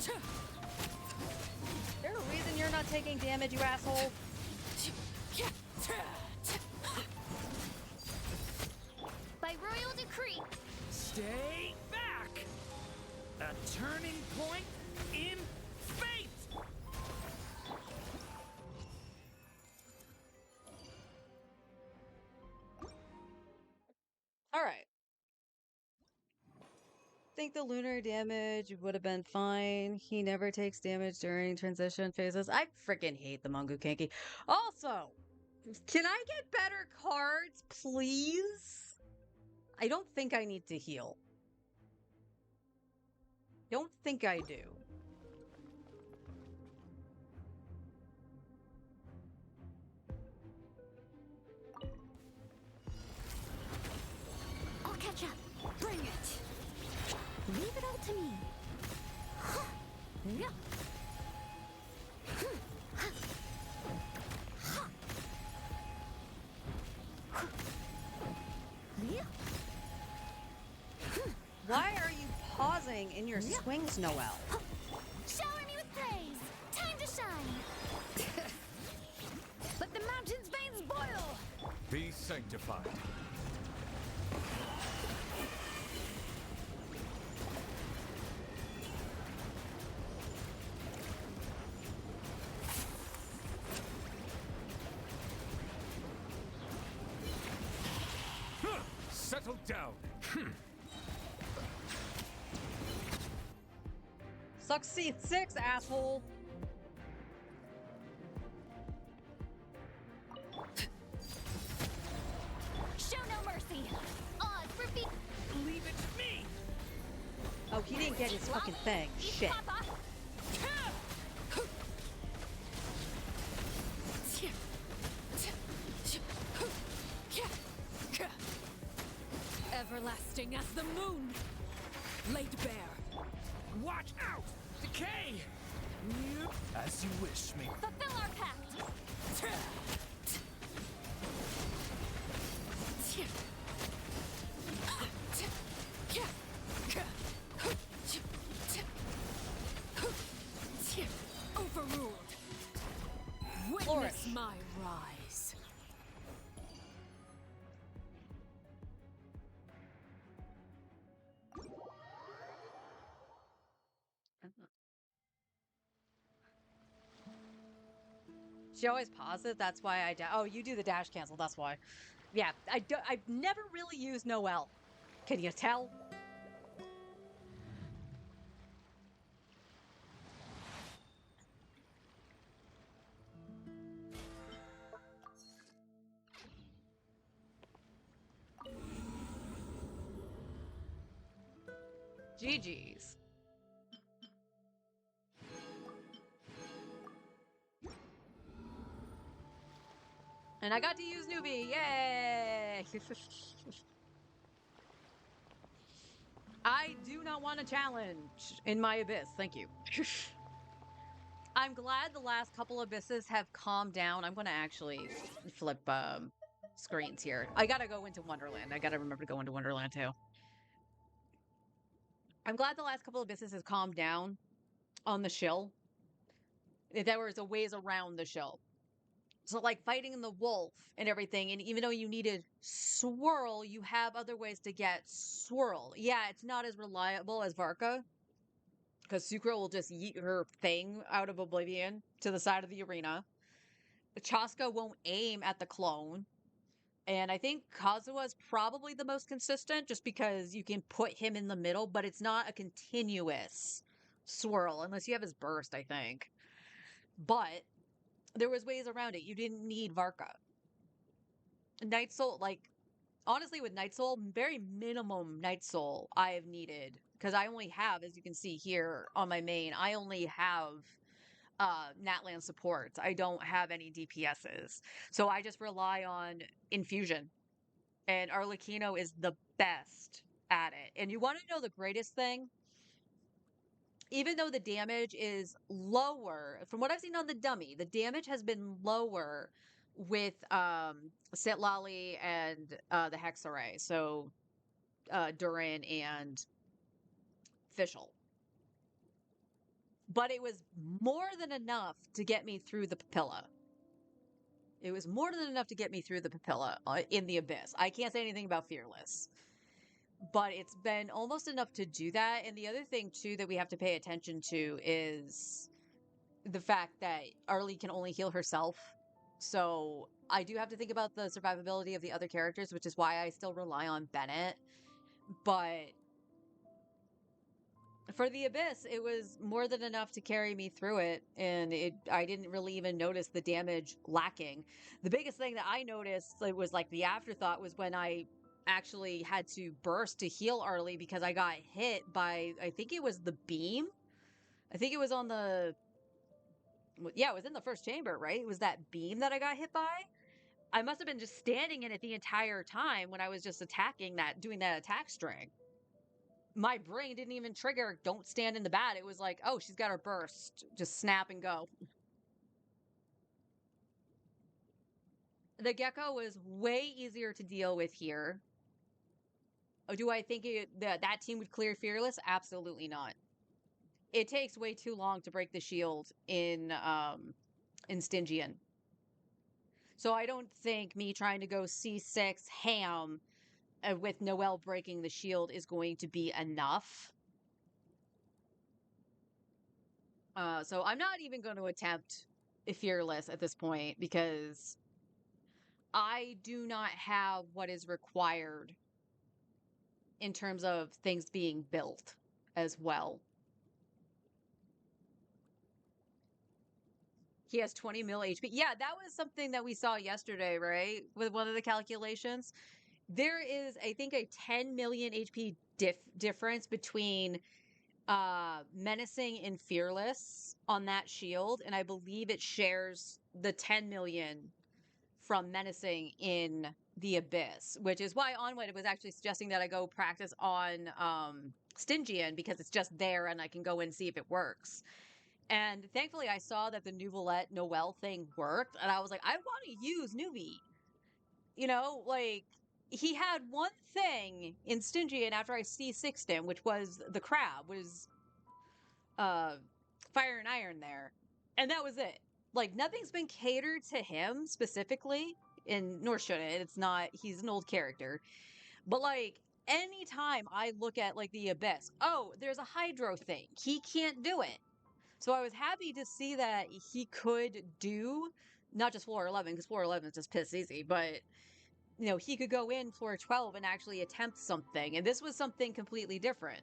Is there a reason you're not taking damage, you asshole? By royal decree, Stay back! A turning point in fate! All right. Think the lunar damage would have been fine. He never takes damage during transition phases. I freaking hate the Mongu Kanki. Also, can I get better cards, please? I don't think I need to heal. Don't think I do. I'll catch up. Bring it. Leave it all to me. Yeah. Yeah. Why are you pausing in your swings, Noelle? Shower me with praise. Time to shine. Let the mountain's veins boil. Be sanctified. Settle down. Succeed 6, asshole. Show no mercy. Odds reveal. Leave it to me! Oh, he didn't get his fucking thing. Shit. Papa. Everlasting as the moon. Laid bare. Watch As you wish, me. Fulfill our pact! Overruled. Witness Flourish. my rise. She always pauses. That's why I oh, you do the dash cancel. That's why. Yeah, I've never really used Noelle. Can you tell? GG's. And I got to use newbie. Yay! I do not want a challenge in my abyss. Thank you. I'm glad the last couple abysses have calmed down. I'm going to actually flip screens here. I got to go into Wonderland. I got to remember to go into Wonderland too. I'm glad the last couple abysses has calmed down on the shill. There was a ways around the shill. So like fighting the wolf and everything, and even though you needed swirl, you have other ways to get swirl. Yeah, it's not as reliable as Varka, because Sucro will just yeet her thing out of oblivion to the side of the arena. Chaska won't aim at the clone. And I think Kazuha is probably the most consistent just because you can put him in the middle, but it's not a continuous swirl unless you have his burst, I think. But there was ways around it. You didn't need Varka. Night Soul, like, honestly, with Night Soul, very minimum Night Soul I have needed. Because I only have, as you can see here on my main, I only have Natlan supports. I don't have any DPSs. So I just rely on Infusion. And Arlecchino is the best at it. And you want to know the greatest thing? Even though the damage is lower, from what I've seen on the dummy, the damage has been lower with Sitlali and the Hex Array. So Durin and Fischl. But it was more than enough to get me through the Papilla. It was more than enough to get me through the Papilla in the Abyss. I can't say anything about Fearless. But it's been almost enough to do that. And the other thing, too, that we have to pay attention to is the fact that Arlie can only heal herself. So I do have to think about the survivability of the other characters, which is why I still rely on Bennett. But for the Abyss, it was more than enough to carry me through it, and I didn't really even notice the damage lacking. The biggest thing that I noticed, it was like the afterthought, was when I actually had to burst to heal Arlie because I got hit by, I think it was the beam? I think it was on the... Yeah, it was in the first chamber, right? It was that beam that I got hit by. I must have been just standing in it the entire time when I was just attacking that, doing that attack string. My brain didn't even trigger don't stand in the bat. It was like, oh, she's got her burst. Just snap and go. The gecko was way easier to deal with here. Do I think that team would clear Fearless? Absolutely not. It takes way too long to break the shield in Stygian. So I don't think me trying to go C6 ham with Noelle breaking the shield is going to be enough. So I'm not even going to attempt Fearless at this point because I do not have what is required in terms of things being built as well. He has 20 mil HP. Yeah, that was something that we saw yesterday, right? With one of the calculations. There is, I think, a 10 million HP difference between Menacing and Fearless on that shield, and I believe it shares the 10 million from Menacing in the Abyss, which is why Onward was actually suggesting that I go practice on Stygian because it's just there and I can go and see if it works. And thankfully, I saw that the Nouvellette Noel thing worked, and I was like, I want to use Newbie. You know, like he had one thing in Stygian after I C6'd him, which was the crab, was uh fire and iron there. And that was it. Like nothing's been catered to him specifically, and nor should it. It's not he's an old character. But like anytime I look at like the abyss, oh, there's a hydro thing. He can't do it. So I was happy to see that he could do not just floor 11, because floor 11 is just piss easy, but you know, he could go in floor 12 and actually attempt something. And this was something completely different.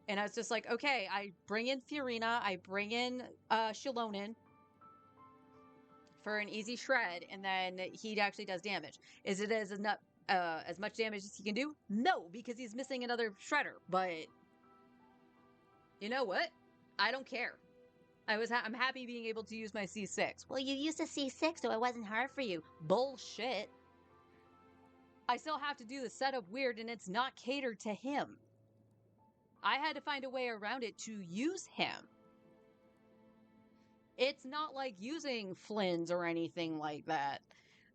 And I was just like, okay, I bring in Fiorina, I bring in Shilonin for an easy shred, and then he actually does damage. Is it as much damage as he can do? No, because he's missing another shredder. But you know what? I don't care. I'm happy being able to use my C6. Well, you used a C6, so it wasn't hard for you. Bullshit. I still have to do the setup weird, and it's not catered to him. I had to find a way around it to use him. It's not like using Flynn's or anything like that.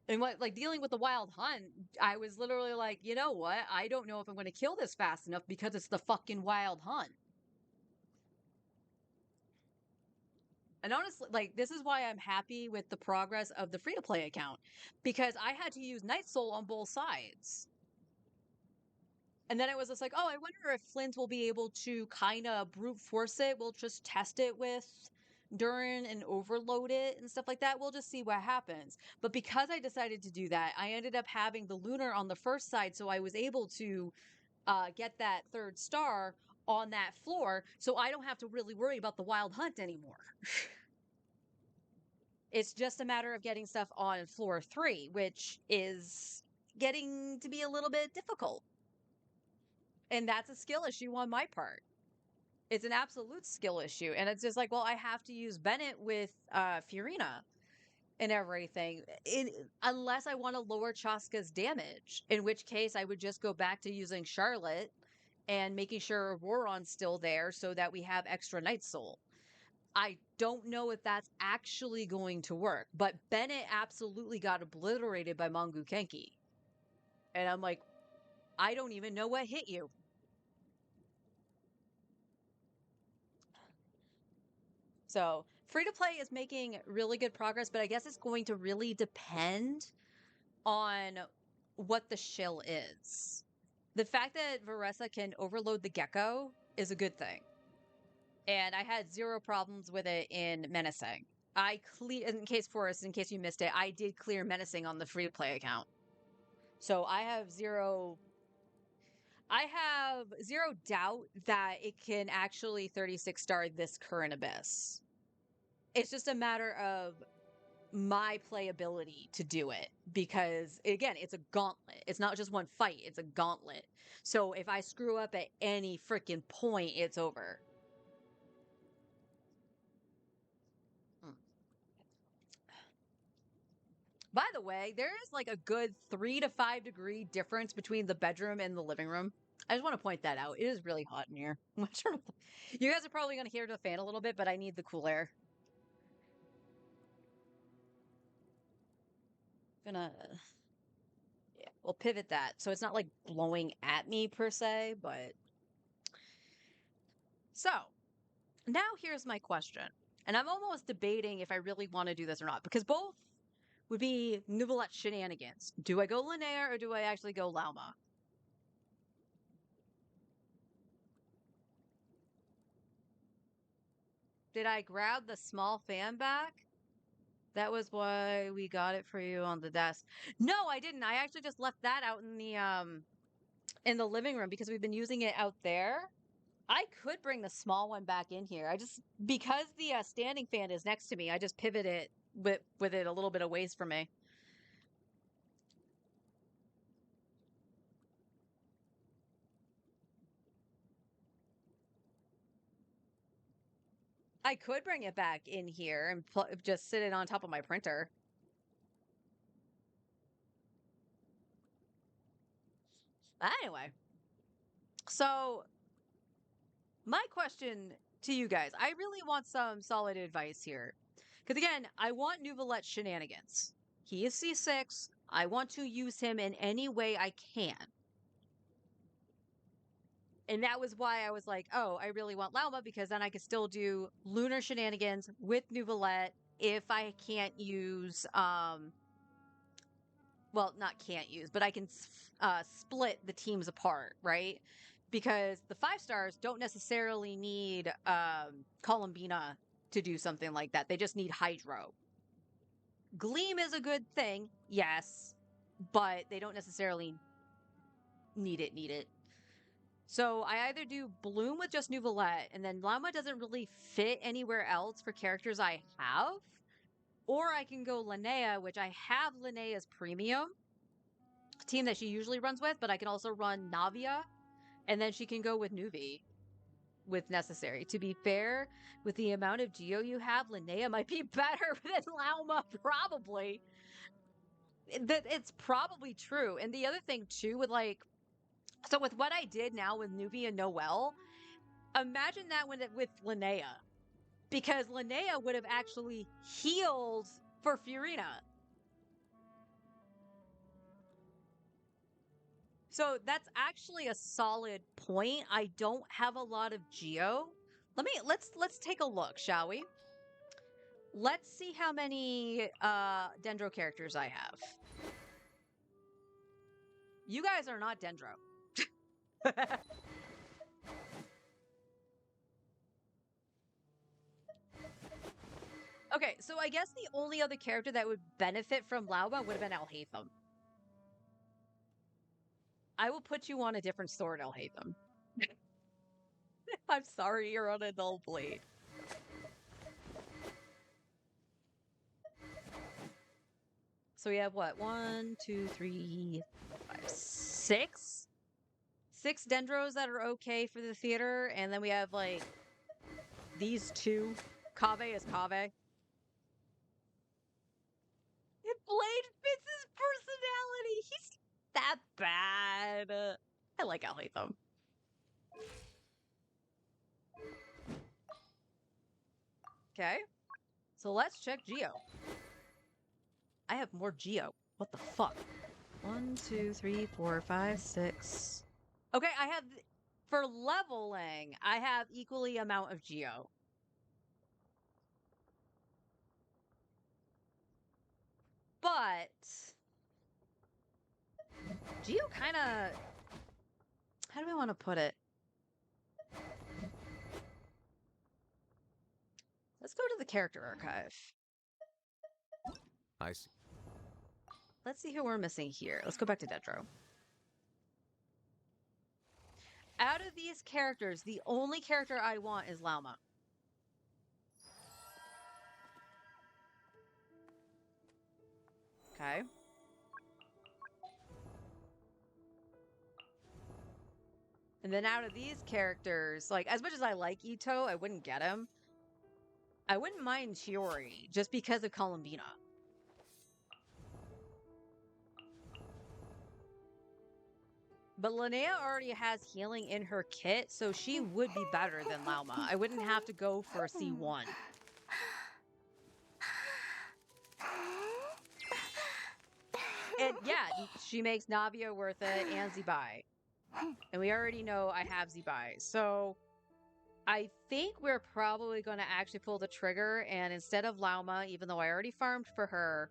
And like dealing with the wild hunt, I was literally like, you know what? I don't know if I'm going to kill this fast enough because it's the fucking wild hunt. And honestly, like, this is why I'm happy with the progress of the free-to-play account. Because I had to use Night Soul on both sides. And then it was just like, oh, I wonder if Flint will be able to kind of brute force it. We'll just test it with Durin and overload it and stuff like that. We'll just see what happens. But because I decided to do that, I ended up having the Lunar on the first side. So I was able to get that third star on that floor. So I don't have to really worry about the wild hunt anymore. It's just a matter of getting stuff on floor 3, which is getting to be a little bit difficult. And that's a skill issue on my part. It's an absolute skill issue. And it's just like, well, I have to use Bennett with Fiorina and everything. Unless I want to lower Chaska's damage, in which case I would just go back to using Charlotte and making sure Auroron's still there so that we have extra Night Soul. I don't know if that's actually going to work, but Bennett absolutely got obliterated by Mongu Kenki. And I'm like, I don't even know what hit you. So free to play is making really good progress, but I guess it's going to really depend on what the shill is. The fact that Varessa can overload the geko is a good thing. And I had zero problems with it in menacing. In case you missed it, I did clear menacing on the free to play account. So I have zero doubt that it can actually 36 star this current abyss. It's just a matter of my playability to do it, because again, it's a gauntlet. It's not just one fight, it's a gauntlet. So if I screw up at any freaking point, it's over. By the way, there is like a good 3 to 5 degree difference between the bedroom and the living room. I just want to point that out. It is really hot in here. You guys are probably going to hear the fan a little bit, but I need the cool air. Yeah, we'll pivot that so it's not like blowing at me per se, but so now here's my question, and I'm almost debating if I really want to do this or not, because both would be Nouvellette shenanigans. Do I go Linnea or do I actually go Lauma? Did I grab the small fan back? That was why we got it for you on the desk. No, I didn't. I actually just left that out in the living room because we've been using it out there. I could bring the small one back in here. Because the standing fan is next to me, I just pivot it with it a little bit of ways from me. I could bring it back in here and just sit it on top of my printer. Anyway, so my question to you guys. I really want some solid advice here. Because again, I want Nouvelette's shenanigans. He is C6. I want to use him in any way I can. And that was why I was like, oh, I really want Lauma because then I could still do lunar shenanigans with Nouvelette if I can't use, well, not can't use, but I can split the teams apart, right? Because the 5 stars don't necessarily need Columbina to do something like that. They just need Hydro. Gleam is a good thing, yes, but they don't necessarily need it. So I either do Bloom with just Nouvelette, and then Llama doesn't really fit anywhere else for characters I have, or I can go Linnea, which I have Linnea's premium team that she usually runs with, but I can also run Navia, and then she can go with Nuvi with necessary. To be fair, with the amount of Geo you have, Linnea might be better than Lauma, probably. It's probably true. And the other thing too, with like, so with what I did now with Nuvi and Noelle, imagine that with Linnea, because Linnea would have actually healed for Furina. So that's actually a solid point. I don't have a lot of Geo. Let's take a look, shall we? Let's see how many Dendro characters I have. You guys are not Dendro. Okay, so I guess the only other character that would benefit from Lauma would have been Alhaitham. I will put you on a different sword, Alhaitham. I'm sorry, you're on a dull blade. So we have what? 1, 2, 3, 5, 6? 6 Dendros that are okay for the theater, and then we have like these 2. Kaveh is Kaveh. If Blade fits his personality, he's that bad. I like Alhaitham. Okay. So let's check Geo. I have more Geo. What the fuck? 1, 2, 3, 4, 5, 6. Okay, I have, for leveling, I have equally amount of Geo. But Geo kind of, how do I want to put it? Let's go to the character archive. I see. Let's see who we're missing here. Let's go back to Dendro. Out of these characters, the only character I want is Lauma. Okay. And then out of these characters, like, as much as I like Ito, I wouldn't get him. I wouldn't mind Chiori, just because of Columbina. But Linnea already has healing in her kit, so she would be better than Lauma. I wouldn't have to go for a C1. And yeah, she makes Navia worth it and Zibai. And we already know I have Zibai. So I think we're probably going to actually pull the trigger, and instead of Lauma, even though I already farmed for her,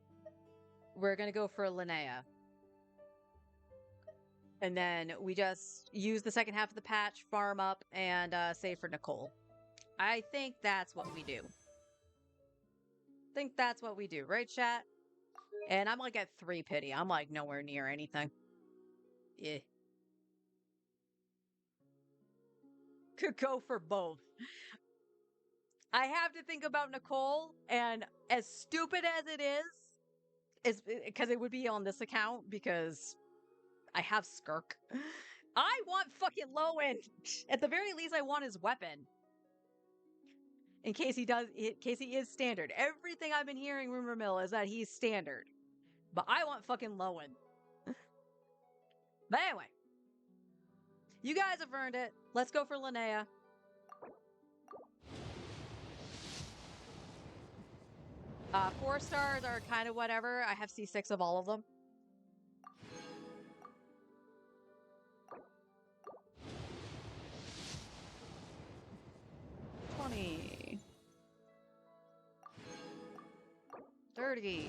we're going to go for Linnea. And then we just use the second half of the patch, farm up, and save for Nicole. I think that's what we do. Right, chat? And I'm like at 3 pity. I'm like nowhere near anything. Yeah. Could go for both. I have to think about Nicole, and as stupid as it is because it would be on this account because I have Skirk. I want fucking Lowen. At the very least, I want his weapon. In case he is standard. Everything I've been hearing rumor mill is that he's standard. But I want fucking Lowen. But anyway. You guys have earned it. Let's go for Linnea. 4 stars are kind of whatever. I have C6 of all of them. $20. $30.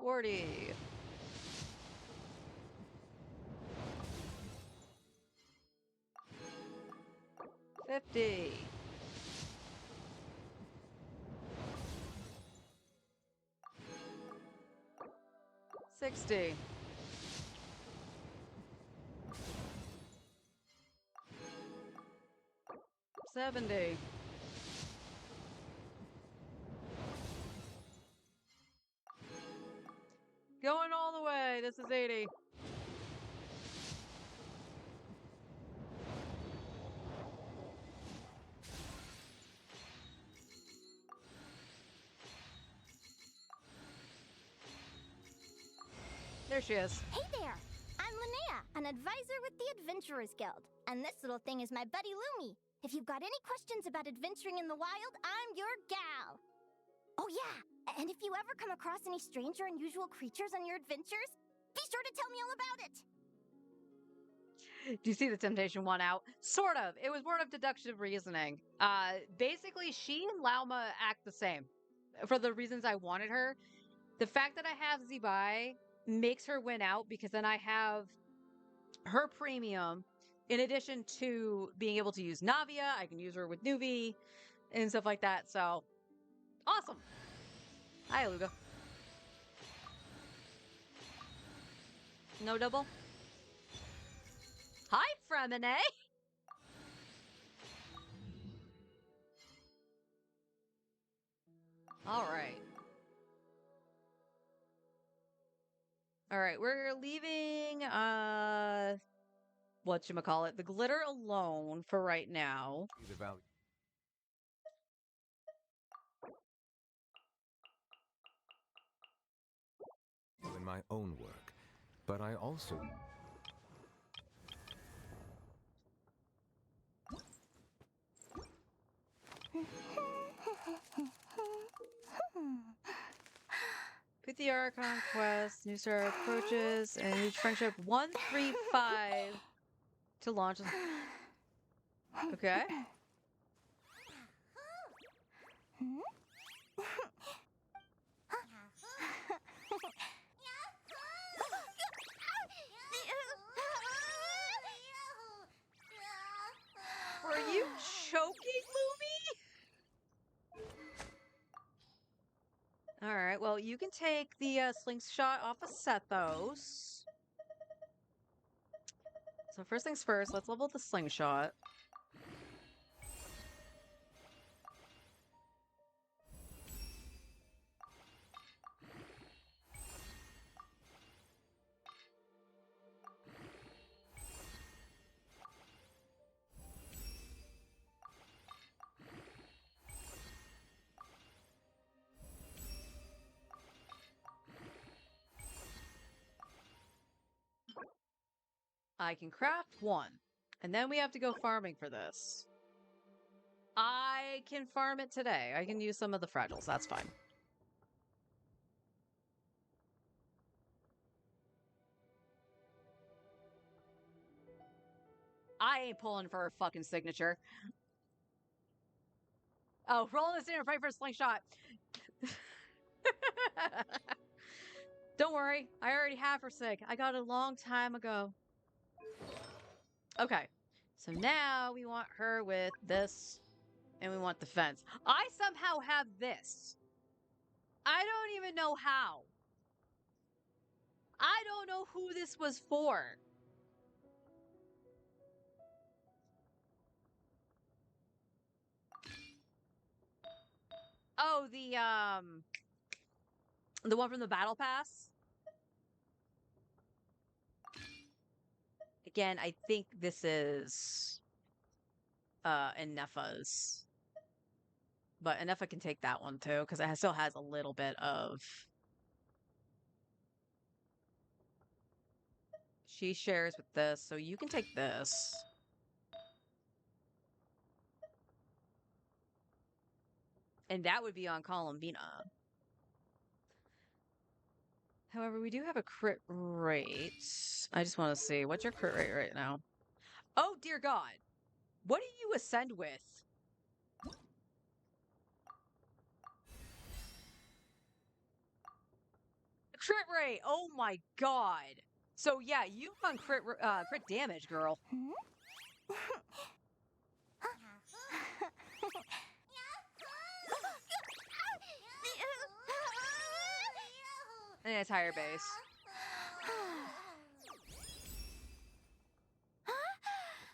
$40. $50. $60. $70. Going all the way. This is 80. There she is. Hey there! I'm Linnea, an advisor with the Adventurers Guild. And this little thing is my buddy Lumi. If you've got any questions about adventuring in the wild, I'm your gal. Oh yeah, and if you ever come across any strange or unusual creatures on your adventures, be sure to tell me all about it. Do you see the temptation one out? Sort of. It was more of deductive reasoning. Basically, she and Lauma act the same for the reasons I wanted her. The fact that I have Zibai makes her win out because then I have her premium in addition to being able to use Navia. I can use her with Nuvi and stuff like that. So, awesome. Hi, Aluga. No double? Hi, Fremine. All right. All right, we're leaving whatchamacallit, the glitter alone for right now. The value. In my own work, but I also Put the Archon quest, new star approaches, and reach friendship 135 to launch. Okay. Are you choking, Lumi? All right. Well, you can take the slingshot off of Sethos. So first things first, let's level the slingshot. I can craft one. And then we have to go farming for this. I can farm it today. I can use some of the fragiles. That's fine. I ain't pulling for a fucking signature. Oh, roll this in and pray for a slingshot. Don't worry. I already have her sig. I got it a long time ago. Okay. So now we want her with this. And we want the fence. I somehow have this. I don't even know how. I don't know who this was for. Oh, the one from the battle pass. Again, I think this is Enefa's. But Enefa can take that one too, because it still has a little bit of. She shares with this, so you can take this. And that would be on Columbina. However, we do have a crit rate. I just want to see. What's your crit rate right now? Oh, dear God. What do you ascend with? Crit rate. Oh my God. So yeah, you on crit damage, girl. And it's higher base.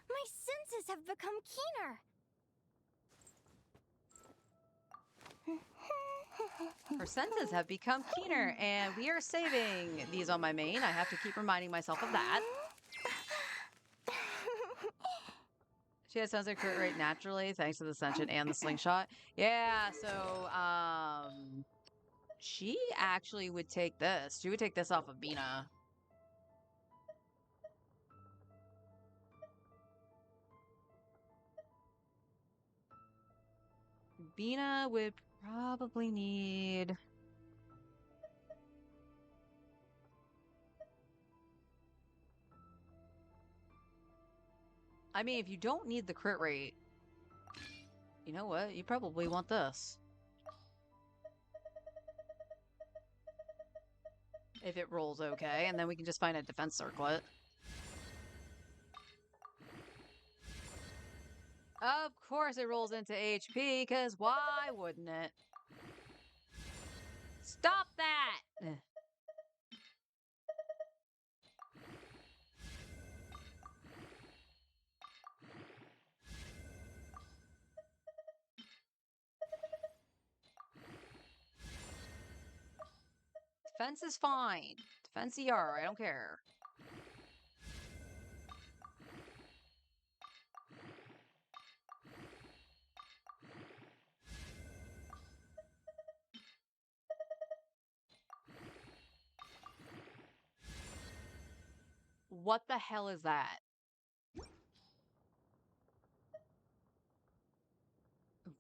My senses have become keener. Her senses have become keener, and we are saving these on my main. I have to keep reminding myself of that. She has sense of crit rate naturally, thanks to the Ascension and the slingshot. Yeah, so, she actually would take this. She would take this off of Bina. Bina would probably need... I mean, if you don't need the crit rate, you know what? You probably want this. If it rolls okay, and then we can just find a defense circlet. Of course it rolls into HP, because why wouldn't it? Stop that! Defense is fine. Defense ER, I don't care. What the hell is that?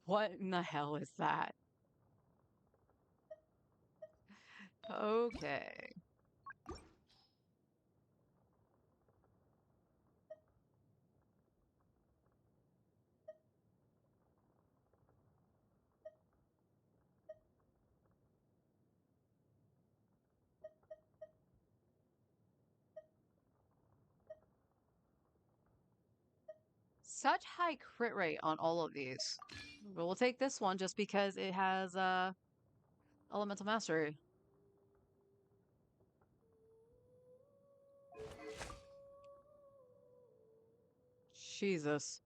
What in the hell is that? Okay. Such high crit rate on all of these. But we'll take this one just because it has elemental mastery. Jesus.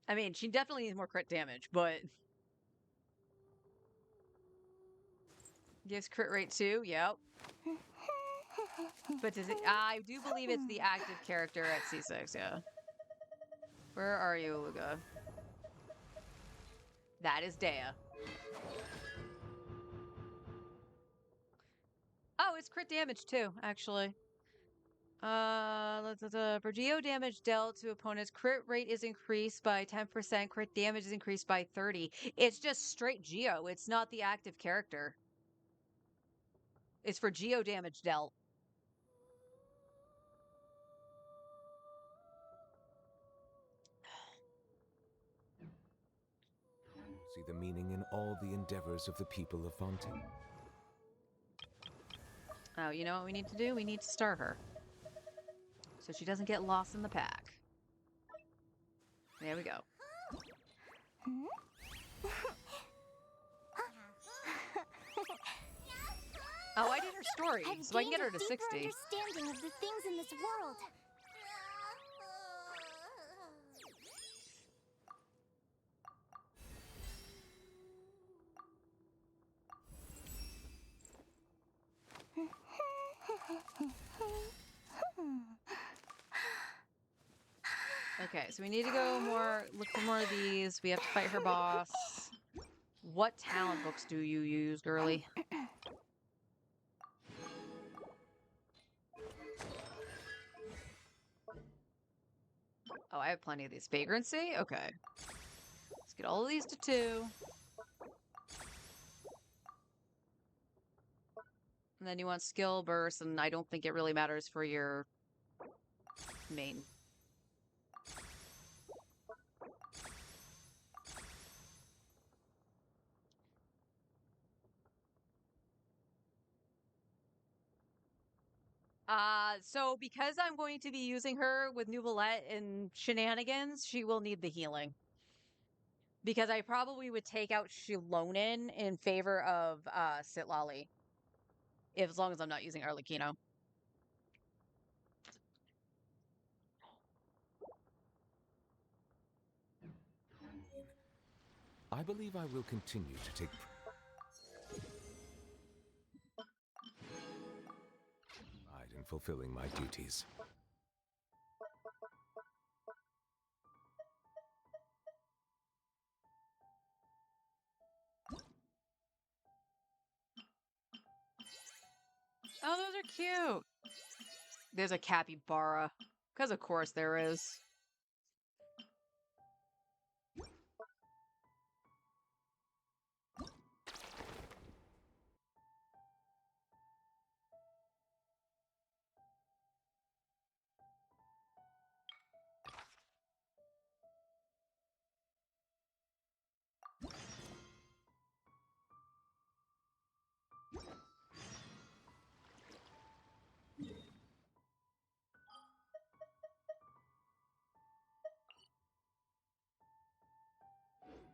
I mean, she definitely needs more crit damage, but gives crit rate too, yep. But does it I do believe it's the active character at C6, yeah. Where are you, Luga? That is Dea. Oh, it's crit damage too, actually. For geo damage dealt to opponents, crit rate is increased by 10%, crit damage is increased by 30. It's just straight geo. It's not the active character. It's for geo damage dealt. See the meaning in all the endeavors of the people of Fontaine. Oh, you know what we need to do? We need to star her. So she doesn't get lost in the pack. There we go. Oh, I did her story, so I can get her to 60. Understanding of the things in this world. Okay, so we need to go look for more of these. We have to fight her boss. What talent books do you use, girly? Oh, I have plenty of these. Vagrancy? Okay. Let's get all of these to 2. And then you want skill burst, and I don't think it really matters for your main. So because I'm going to be using her with Nouvellette and shenanigans, she will need the healing. Because I probably would take out Shilonen in favor of Sitlali. As long as I'm not using Arlecchino. I believe I will continue to take pride in fulfilling my duties. Oh, those are cute. There's a capybara. Because of course there is.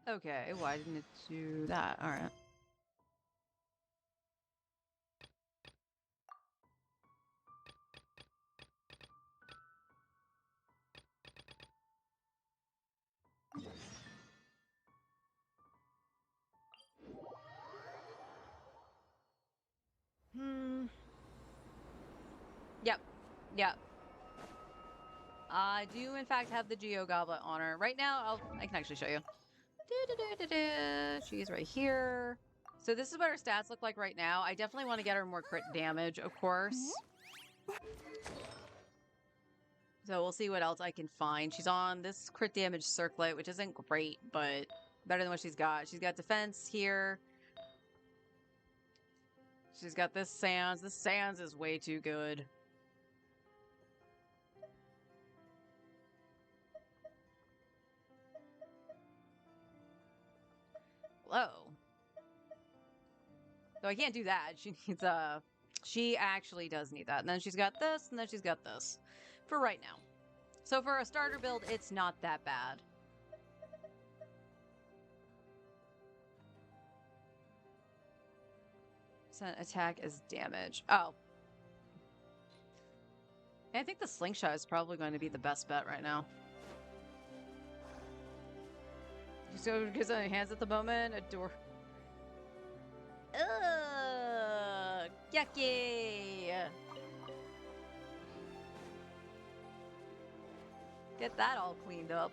Okay, why didn't it do that? Alright. Yep. Yep. I do, in fact, have the Geo Goblet on her. Right now, I can actually show you. She's right here. So this is what her stats look like right now. I definitely want to get her more crit damage, of course. So we'll see what else I can find. She's on this crit damage circlet, which isn't great, but better than what she's got. She's got defense here. She's got this Sans. This Sans is way too good. Whoa. So I can't do that. She needs she actually does need that. And then she's got this, and then she's got this. For right now. So for a starter build, it's not that bad. Percent attack as damage. Oh. I think the slingshot is probably going to be the best bet right now. So because on hands at the moment, a door. Ugh, yucky. Get that all cleaned up.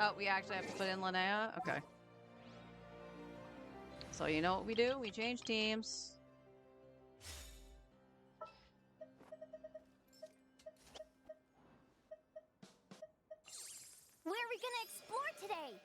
Oh, we actually have to put in Linnea? Okay. So you know what we do? We change teams. Where are we gonna explore today?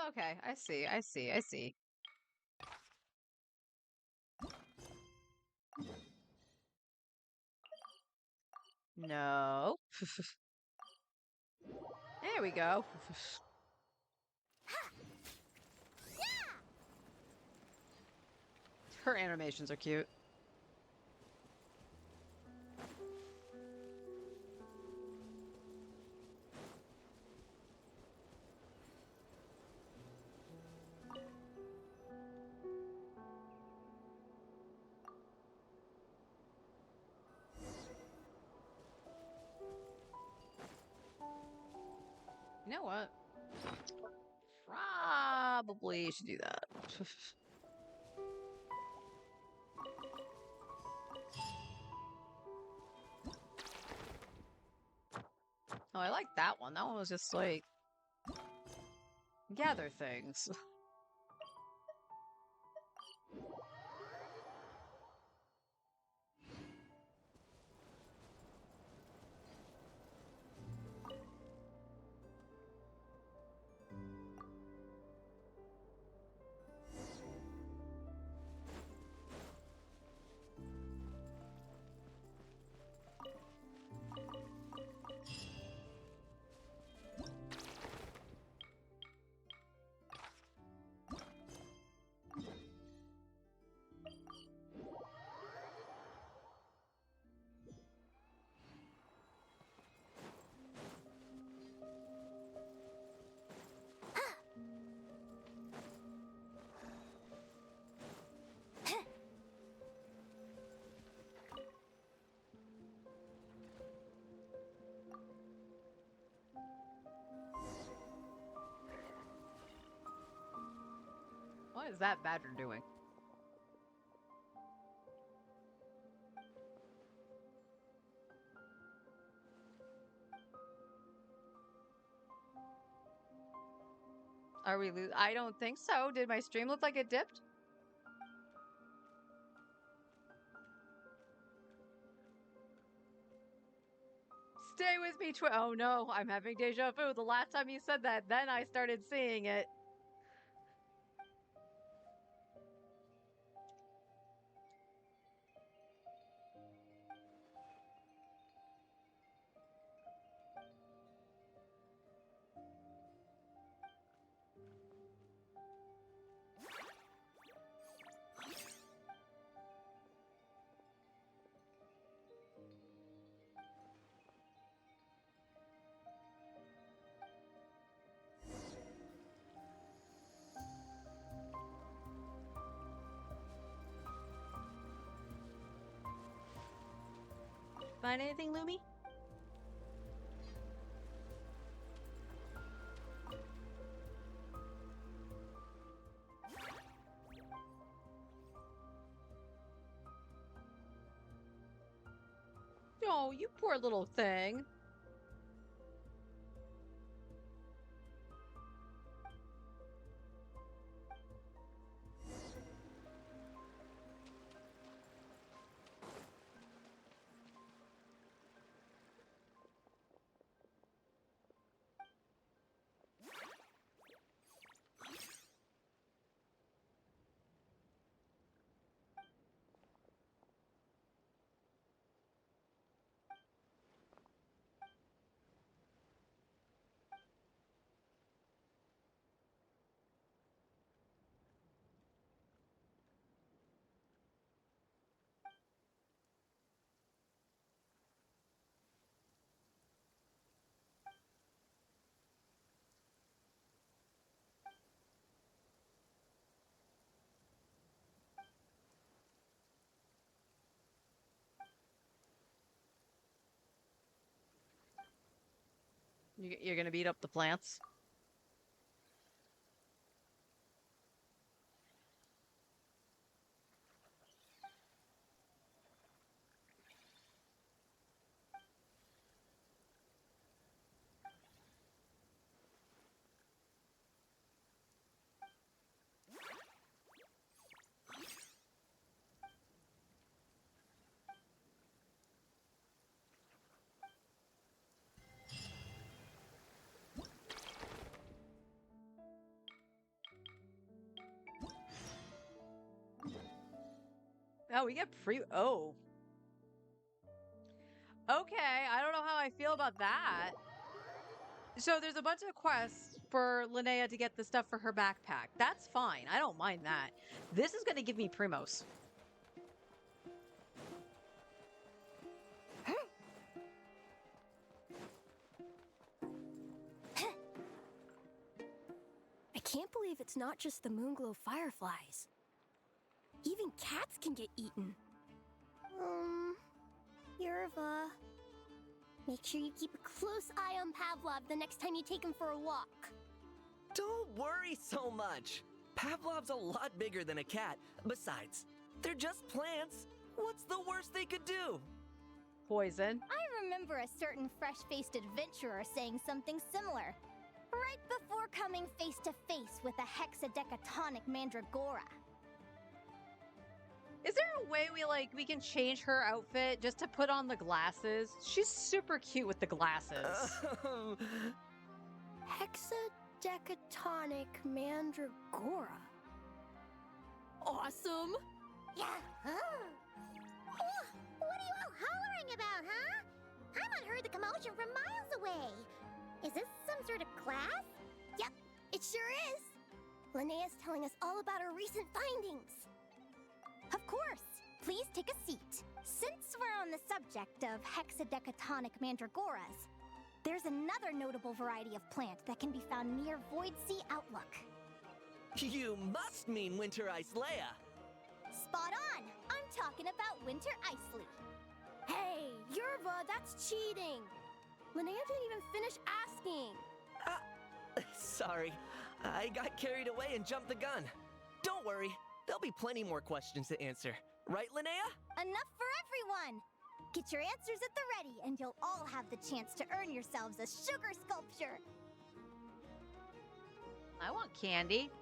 Oh, okay. I see. I see. I see. No. There we go. Her animations are cute. You know what? Probably should do that. Oh, I like that one. That one was just like gather things. What is that badger doing? Are we I don't think so. Did my stream look like it dipped? Stay with me, oh no, I'm having deja vu. The last time you said that, then I started seeing it. Find anything, Lumi? Oh, you poor little thing. You're gonna beat up the plants? Oh, we get oh. Okay, I don't know how I feel about that. So there's a bunch of quests for Linnea to get the stuff for her backpack. That's fine. I don't mind that. This is going to give me Primos. I can't believe it's not just the Moonglow fireflies. Even cats can get eaten. Yerva. Make sure you keep a close eye on Pavlov the next time you take him for a walk. Don't worry so much. Pavlov's a lot bigger than a cat. Besides, they're just plants. What's the worst they could do? Poison. I remember a certain fresh-faced adventurer saying something similar, right before coming face to face with a hexadecatonic mandragora. Is there a way we can change her outfit just to put on the glasses? She's super cute with the glasses. Hexadecatonic mandragora. Awesome! Yeah. What are you all hollering about, huh? I haven't heard the commotion from miles away. Is this some sort of class? Yep, it sure is. Linnea's telling us all about her recent findings. Of course. Please take a seat. Since we're on the subject of hexadecatonic mandragoras, there's another notable variety of plant that can be found near Void Sea Outlook. You must mean Winter Ice Leia. Spot on! I'm talking about Winter Icely. Hey, Yerva, that's cheating! Linnea didn't even finish asking. Sorry, I got carried away and jumped the gun. Don't worry, there'll be plenty more questions to answer. Right, Linnea? Enough for everyone! Get your answers at the ready, and you'll all have the chance to earn yourselves a sugar sculpture. I want candy.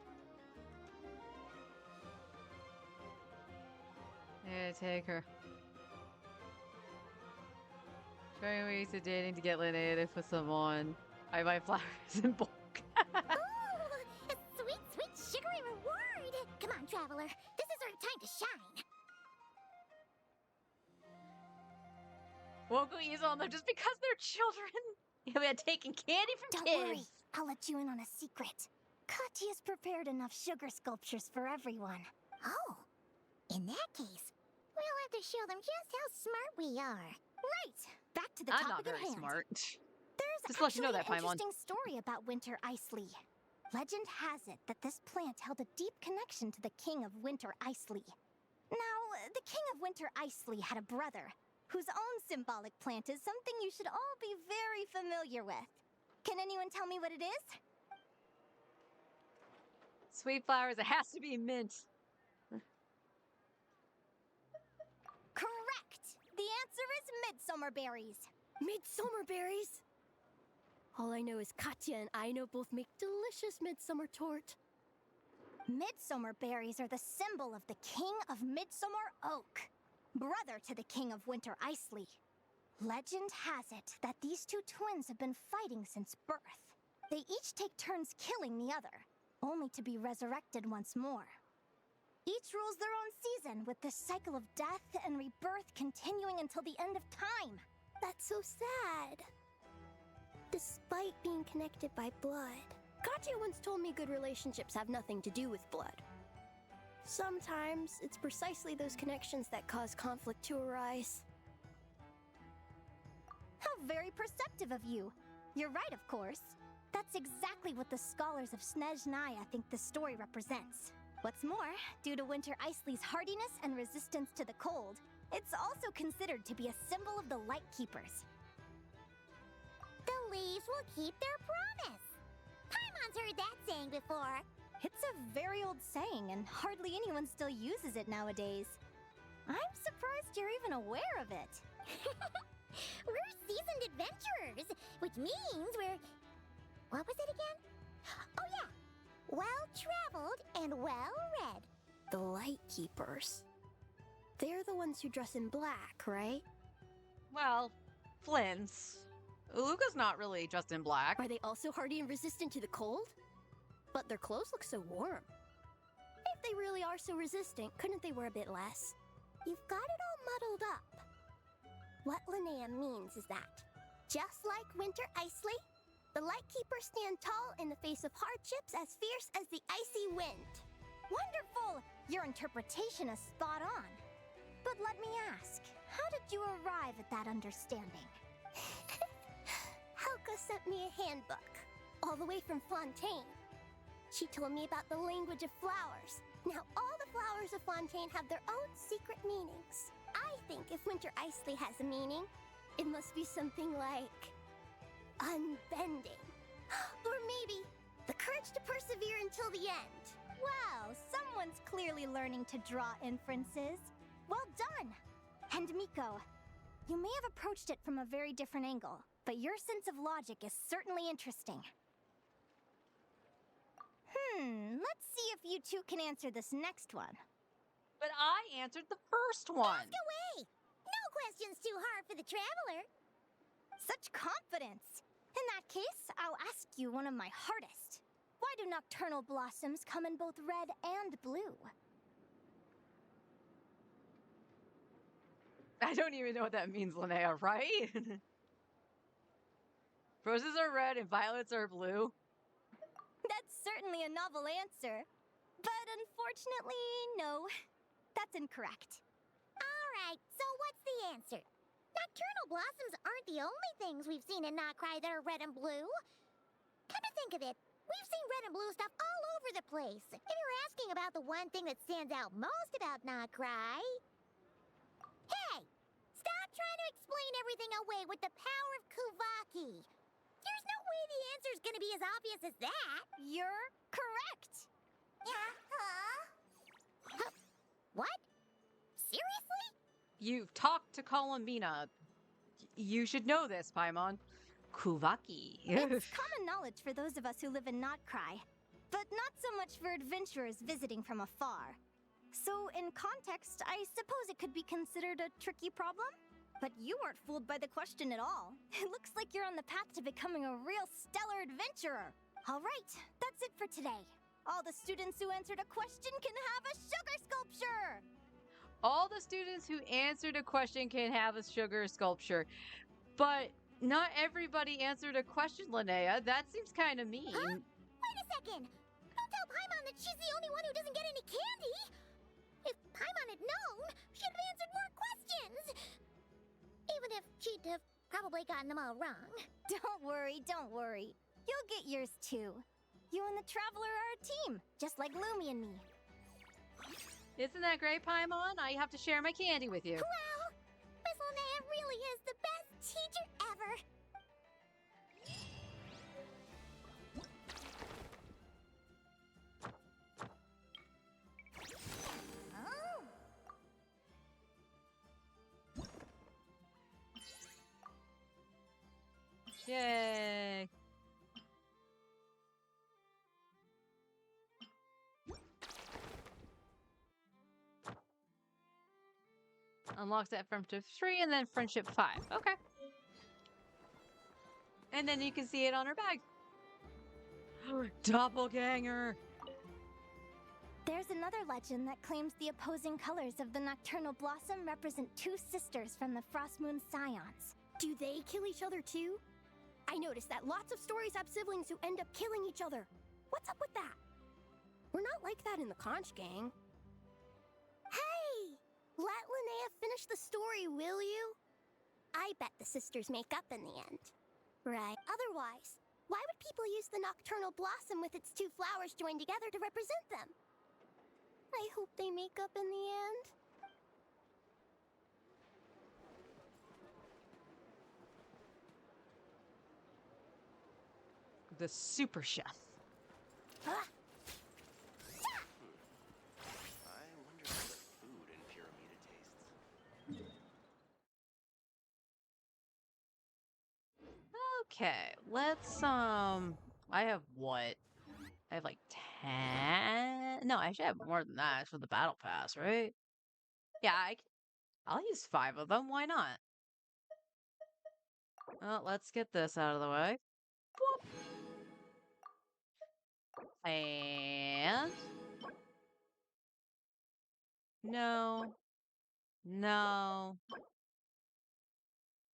Yeah, take her. Trying ways to dating to get Linnea to put some on. I buy flowers in bulk. Ooh, a sweet, sweet sugary reward! Come on, traveler. This is our time to shine. Won't go easy on them just because they're children. You'll be taking candy from Don't kids. worry, I'll let you in on a secret. Katya's prepared enough sugar sculptures for everyone. Oh, in that case, we'll have to show them just how smart we are. Right, back to the I'm topic not very at hand. smart. There's Just to let you know actually that, an Paimon. interesting story about Winter Icely. Legend has it that this plant held a deep connection to the King of Winter Icely. Now, the King of Winter Icely had a brother, whose own symbolic plant is something you should all be very familiar with. Can anyone tell me what it is? Sweet flowers, it has to be mint. Correct! The answer is midsummer berries. Midsummer berries? All I know is Katya and Aino both make delicious midsummer tort. Midsummer berries are the symbol of the King of Midsummer Oak, brother to the King of Winter Icely. Legend has it that these two twins have been fighting since birth. They each take turns killing the other, only to be resurrected once more. Each rules their own season, with this cycle of death and rebirth continuing until the end of time. That's so sad. Despite being connected by blood. Katya once told me good relationships have nothing to do with blood. Sometimes it's precisely those connections that cause conflict to arise. How very perceptive of you. You're right, of course. That's exactly what the scholars of Snezhnaya think the story represents. What's more, due to Winter Icely's hardiness and resistance to the cold, it's also considered to be a symbol of the Light Keepers. The leaves will keep their promise. Paimon's heard that saying before. It's a very old saying, and hardly anyone still uses it nowadays. I'm surprised you're even aware of it. We're seasoned adventurers, which means we're... What was it again? Oh yeah, well-traveled and well-read. The Light Keepers. They're the ones who dress in black, right? Well, Flynn's. Luca's not really dressed in black. Are they also hardy and resistant to the cold? But their clothes look so warm. If they really are so resistant, couldn't they wear a bit less? You've got it all muddled up. What Linnea means is that, just like Winter Isley, the Lightkeepers stand tall in the face of hardships as fierce as the icy wind. Wonderful! Your interpretation is spot on. But let me ask, how did you arrive at that understanding? Helga sent me a handbook, all the way from Fontaine. She told me about the language of flowers. Now all the flowers of Fontaine have their own secret meanings. I think if Winter Isley has a meaning, it must be something like unbending. Or maybe the courage to persevere until the end. Wow, someone's clearly learning to draw inferences. Well done! And Miko, you may have approached it from a very different angle, but your sense of logic is certainly interesting. Let's see if you two can answer this next one. But I answered the first one. Ask away! No question's too hard for the traveler. Such confidence! In that case, I'll ask you one of my hardest. Why do nocturnal blossoms come in both red and blue? I don't even know what that means, Linnea, right? Roses are red and violets are blue. That's certainly a novel answer. But unfortunately, no. That's incorrect. Alright, so what's the answer? Nocturnal blossoms aren't the only things we've seen in Noctri that are red and blue. Come to think of it, we've seen red and blue stuff all over the place. If you're asking about the one thing that stands out most about Noctri... Hey! Stop trying to explain everything away with the power of Kuvaki. There's no way the answer's gonna be as obvious as that. You're correct. Huh? What? Seriously? You've talked to Columbina. You should know this, Paimon. Kuvaki. It's common knowledge for those of us who live in Notcry, but not so much for adventurers visiting from afar. So, in context, I suppose it could be considered a tricky problem? But you weren't fooled by the question at all. It looks like you're on the path to becoming a real stellar adventurer. All right, that's it for today. All the students who answered a question can have a sugar sculpture! All the students who answered a question can have a sugar sculpture. But not everybody answered a question, Linnea. That seems kind of mean. Huh? Wait a second! Don't tell Paimon that she's the only one who doesn't get any candy! If Paimon had known, she'd have answered more questions! Even if she'd have probably gotten them all wrong. Don't worry, don't worry. You'll get yours too. You and the Traveler are a team, just like Lumi and me. Isn't that great, Paimon? I have to share my candy with you. Well, Miss Linnea really is the best teacher ever. Oh. Yay! Unlocks that friendship 3 and then friendship 5. Okay. And then you can see it on her bag. Doppelganger! There's another legend that claims the opposing colors of the nocturnal blossom represent two sisters from the Frost Moon Scions. Do they kill each other too? I noticed that lots of stories have siblings who end up killing each other. What's up with that? We're not like that in the Conch Gang. Hey! Let Linnea finish the story, will you? I bet the sisters make up in the end. Right. Otherwise, why would people use the nocturnal blossom with its two flowers joined together to represent them? I hope they make up in the end. The super chef. I wonder how the food in Pyramida tastes. Okay, let's I have what? I have like 10. No, I should have more than that for the battle pass, right? Yeah, I'll use 5 of them. Why not? Well, let's get this out of the way. Boop. And no. No.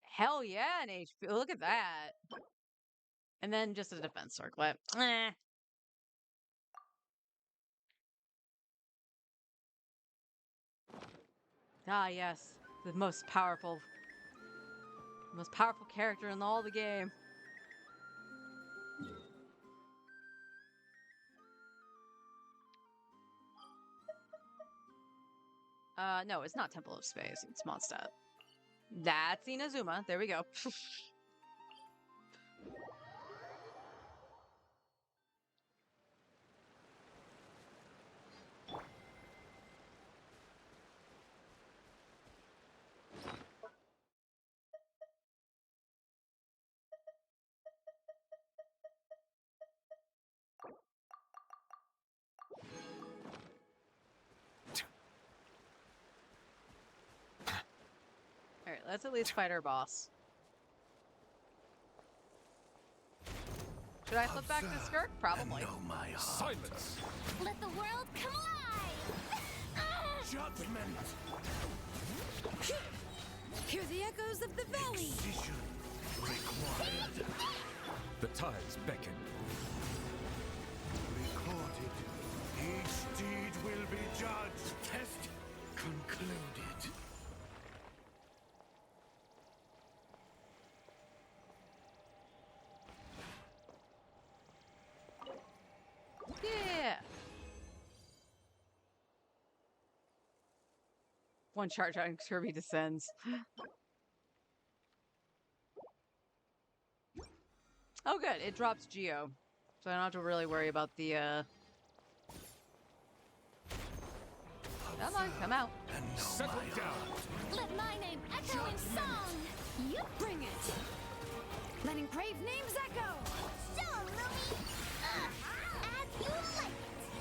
Hell yeah, an HP. Look at that. And then just a defense circlet. Eh. Ah, yes. The most powerful character in all the game. No, it's not Temple of Space. It's Mondstadt. That's Inazuma. There we go. Alright, let's at least fight our boss. Should I flip back to Skirk? Probably. Silence! Let the world come alive! Judgment! Hear the echoes of the valley! Precision required. The tides beckon. Recorded. Each deed will be judged. Test concluded. Yeah. One charge on Kirby descends. Oh, good. It drops Geo. So I don't have to really worry about the, Come on, come out. Settle down. Let my name echo in song! You bring it! Letting brave names echo! So, Lumi, as you like it.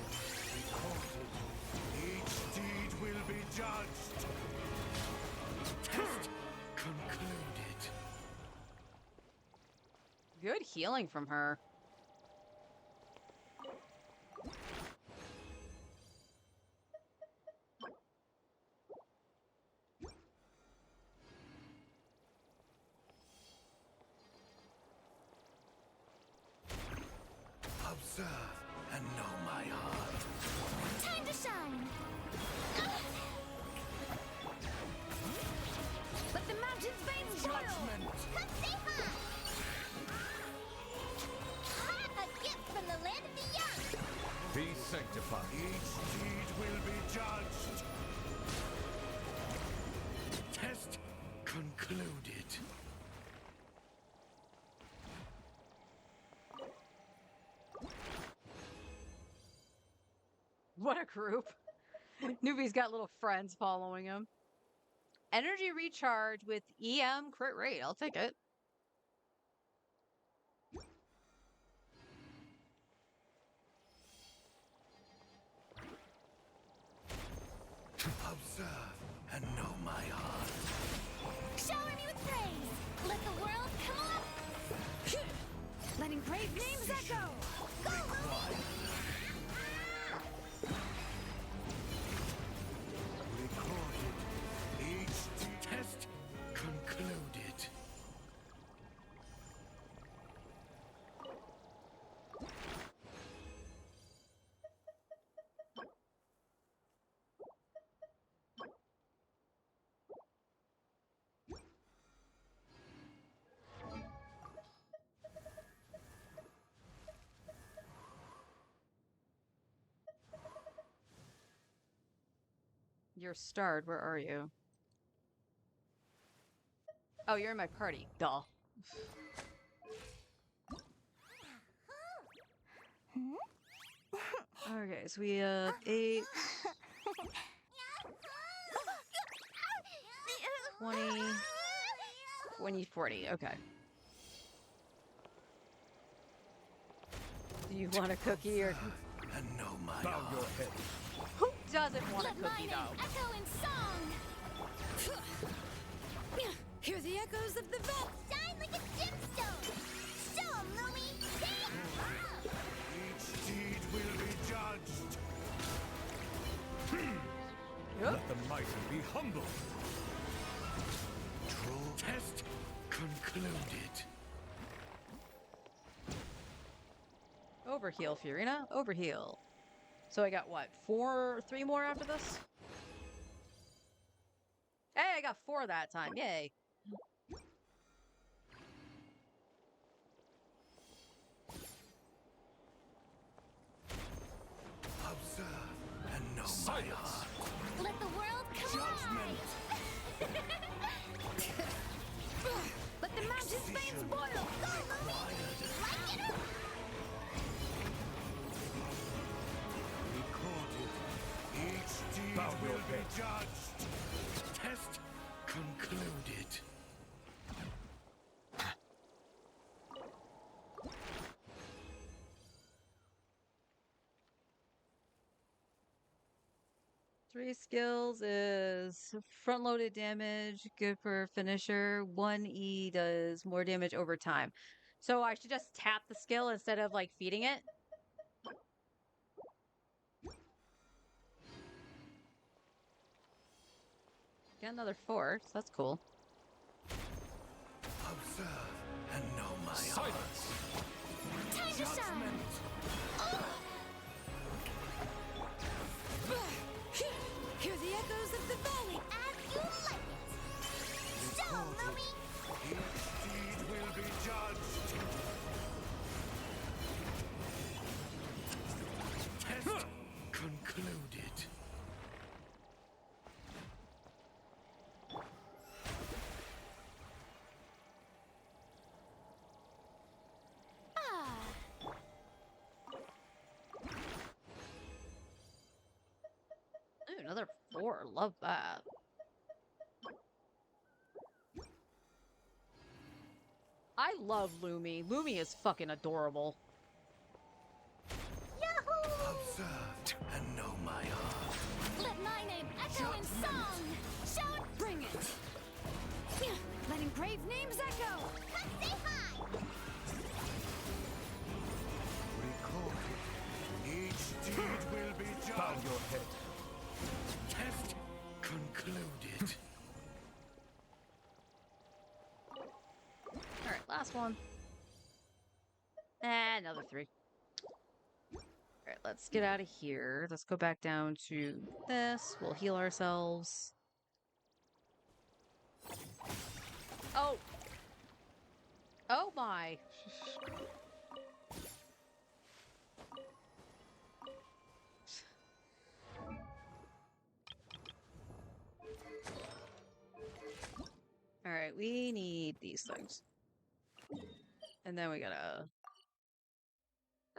Recorded. Each deed will be judged. Test concluded. Good healing from her. Observe and know my heart. Time to shine! Let the mountain's veins boil! Judgment. Come say hi. A gift from the land of the young. Be sanctified. Each deed will be judged. Test concluded. What a group. Newbie's got little friends following him. Energy recharge with EM crit rate. I'll take it. Observe and know my heart. Shower me with praise! Let the world come up! Letting brave names echo! Go, Lumi! Recorded. Each test concluded. You're starred. Where are you? Oh, you're in my party. Duh. Okay, so we have 8, 20, 20, 40. Okay. Do you want a cookie or And know my Bow heart. your head. who doesn't want a Let my cookie name though? echo in song! Hear the echoes of the valley! Shine like a gemstone. Show 'em, Lumi. Each deed will be judged. Let the mighty be humble. Test concluded. Overheal, Fiorina. Overheal. So I got what? 3 more after this? Hey, I got 4 that time. Yay. Observe and know my heart. Let the world Judgment. Let the mountain's veins boil! Go, Lumi! Light it up! Recorded. Each deed will be judged. Test concluded. Three skills is front-loaded damage, good for finisher. 1E does more damage over time. So I should just tap the skill instead of like feeding it? Got another 4, so that's cool. Observe and know my heart. Time to shine! Hear the echoes of the valley! as you like it. So, Lumi, Each deed will be judged. Test concluded. Ooh, another 4. Love that. I love Lumi. Lumi is fucking adorable. Yahoo! Observed and know my heart. Let my name echo in song! Shout, bring it! Let engraved names echo! Come say hi! Recorded. Each deed will be judged. Bow your head. Test concluded. Alright, last one. Another 3. Alright, let's get out of here. Let's go back down to this. We'll heal ourselves. Oh! Oh my! Alright, we need these things. And then we gotta...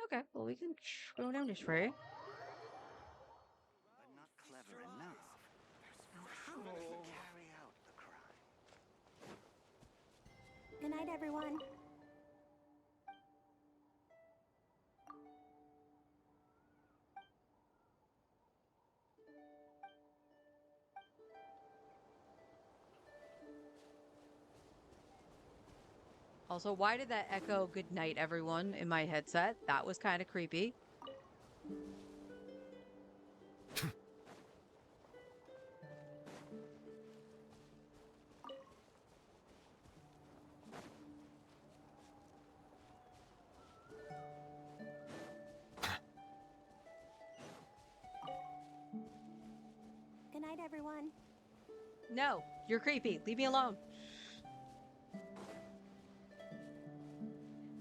Okay, well we can go down this way. But not clever enough. How to carry out the crime. Good night, everyone. Also, why did that echo "good night, everyone" in my headset? That was kind of creepy. Good night, everyone. No, you're creepy. Leave me alone.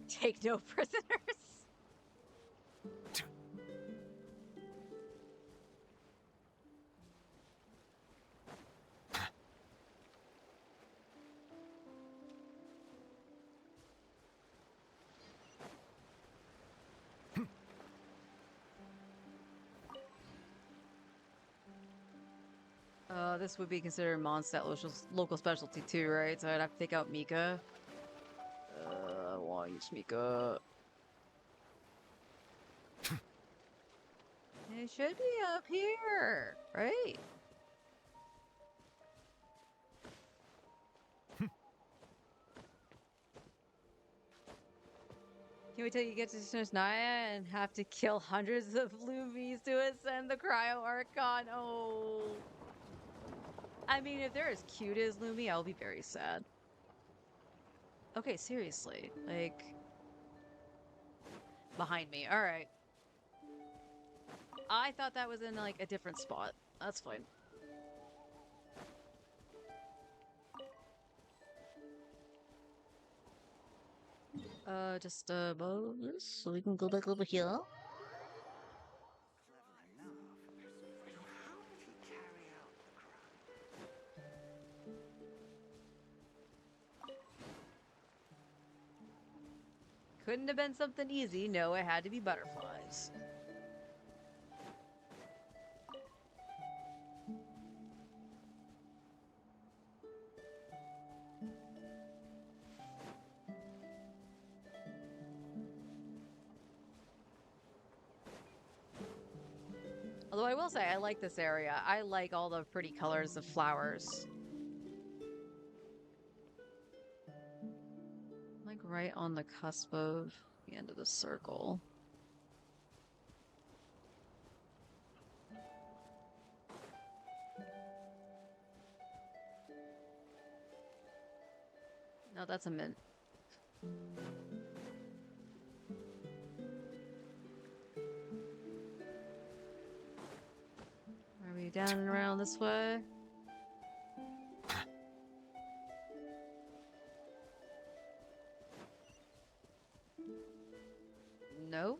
Take no prisoners. This would be considered Mondstadt local specialty too, right? So I'd have to take out Mika. I want to use Mika. It should be up here, right? Can we till you get to Snaya and have to kill hundreds of Luvies to ascend the Cryo Archon? Oh. I mean, if they're as cute as Lumi, I'll be very sad. Okay, seriously. Like... Behind me. Alright. I thought that was in, like, a different spot. That's fine. Just above this, so we can go back over here. Clever enough. How did he carry out the crime? Couldn't have been something easy. No, it had to be butterflies. Although I will say, I like this area. I like all the pretty colors of flowers. Like right on the cusp of the end of the circle. No, that's a mint. Are we down and around this way? No.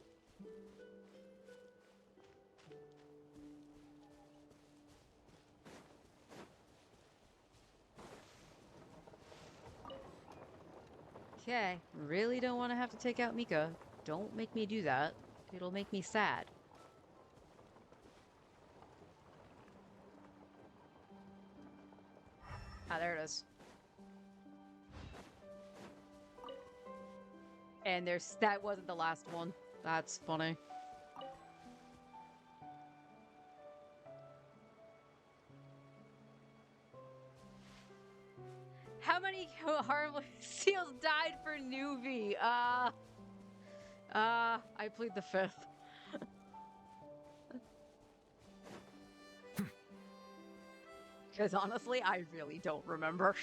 Okay, really don't want to have to take out Mika. Don't make me do that. It'll make me sad. Ah, there it is. And that wasn't the last one. That's funny. How many harmless seals died for Nuvi? I plead the fifth. Because honestly, I really don't remember.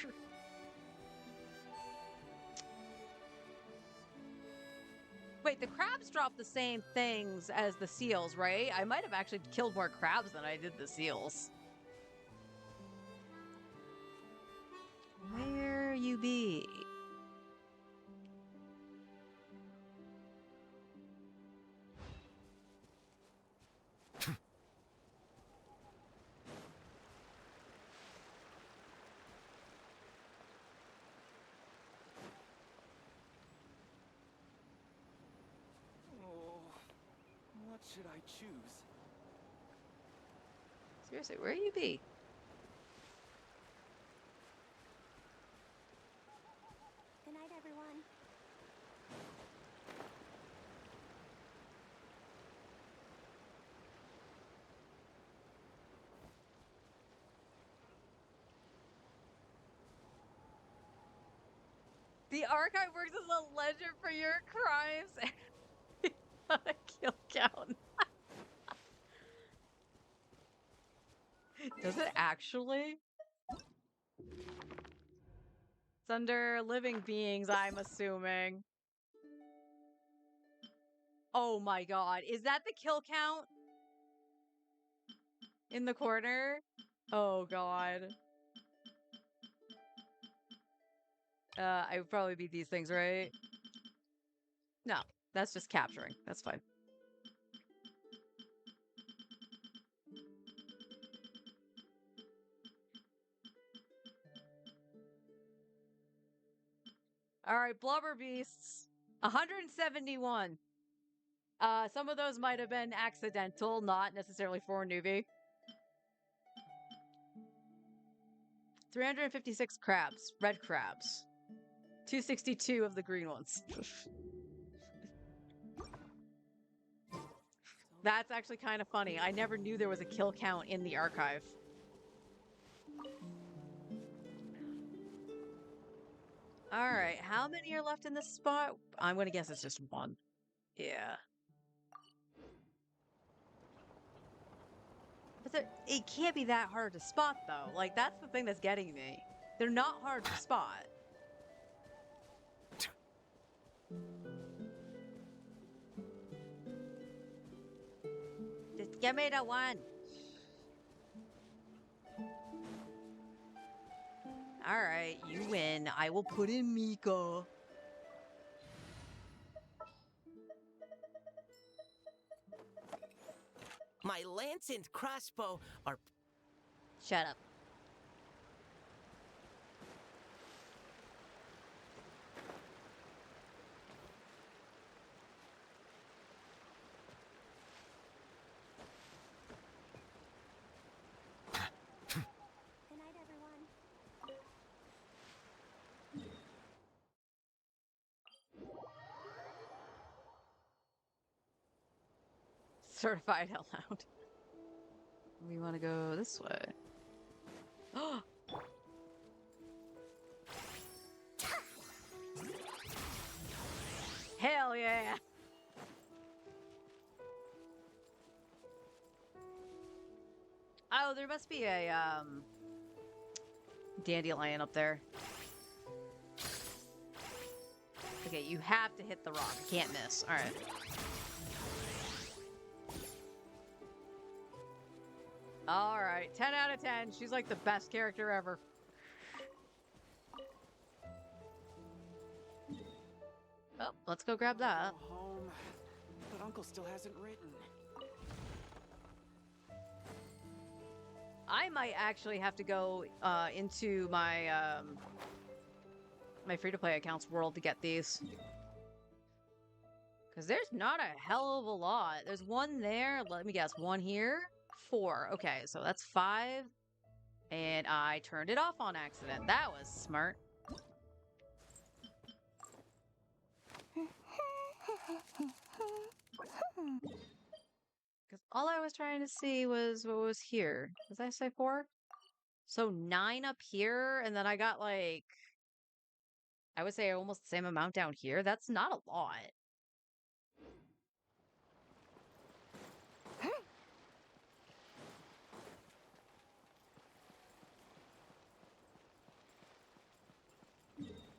Wait, the crabs drop the same things as the seals, right? I might have actually killed more crabs than I did the seals. Where you be? What should I choose? Seriously, where you be? Good night, everyone. The archive works as a ledger for your crimes. Not a kill count. Does it actually? It's under living beings, I'm assuming. Oh my god. Is that the kill count? In the corner? Oh god. I would probably beat these things, right? No, that's just capturing. That's fine. Alright, blubber beasts. 171. Some of those might have been accidental, not necessarily for a newbie. 356 crabs. Red crabs. 262 of the green ones. That's actually kind of funny. I never knew there was a kill count in the archive. Alright, how many are left in this spot? I'm gonna guess it's just one. Yeah. But it can't be that hard to spot, though. Like, that's the thing that's getting me. They're not hard to spot. Just give me the one. Alright, you win. I will put in Mika. My lance and crossbow are... Shut up. Good night, everyone. Certified out loud. We want to go this way. Oh! Hell yeah! Oh, there must be a, dandelion up there. Okay, you have to hit the rock. You can't miss. Alright. Alright, 10 out of 10. She's like the best character ever. Oh, let's go grab that. Go home, but Uncle still hasn't written. I might actually have to go into my my free-to-play accounts world to get these. Because there's not a hell of a lot. There's one there. Let me guess. One here. 4. Okay, so that's 5. And I turned it off on accident. That was smart. Because all I was trying to see was what was here. Was I say 4? So 9 up here, and then I got like... I would say almost the same amount down here. That's not a lot.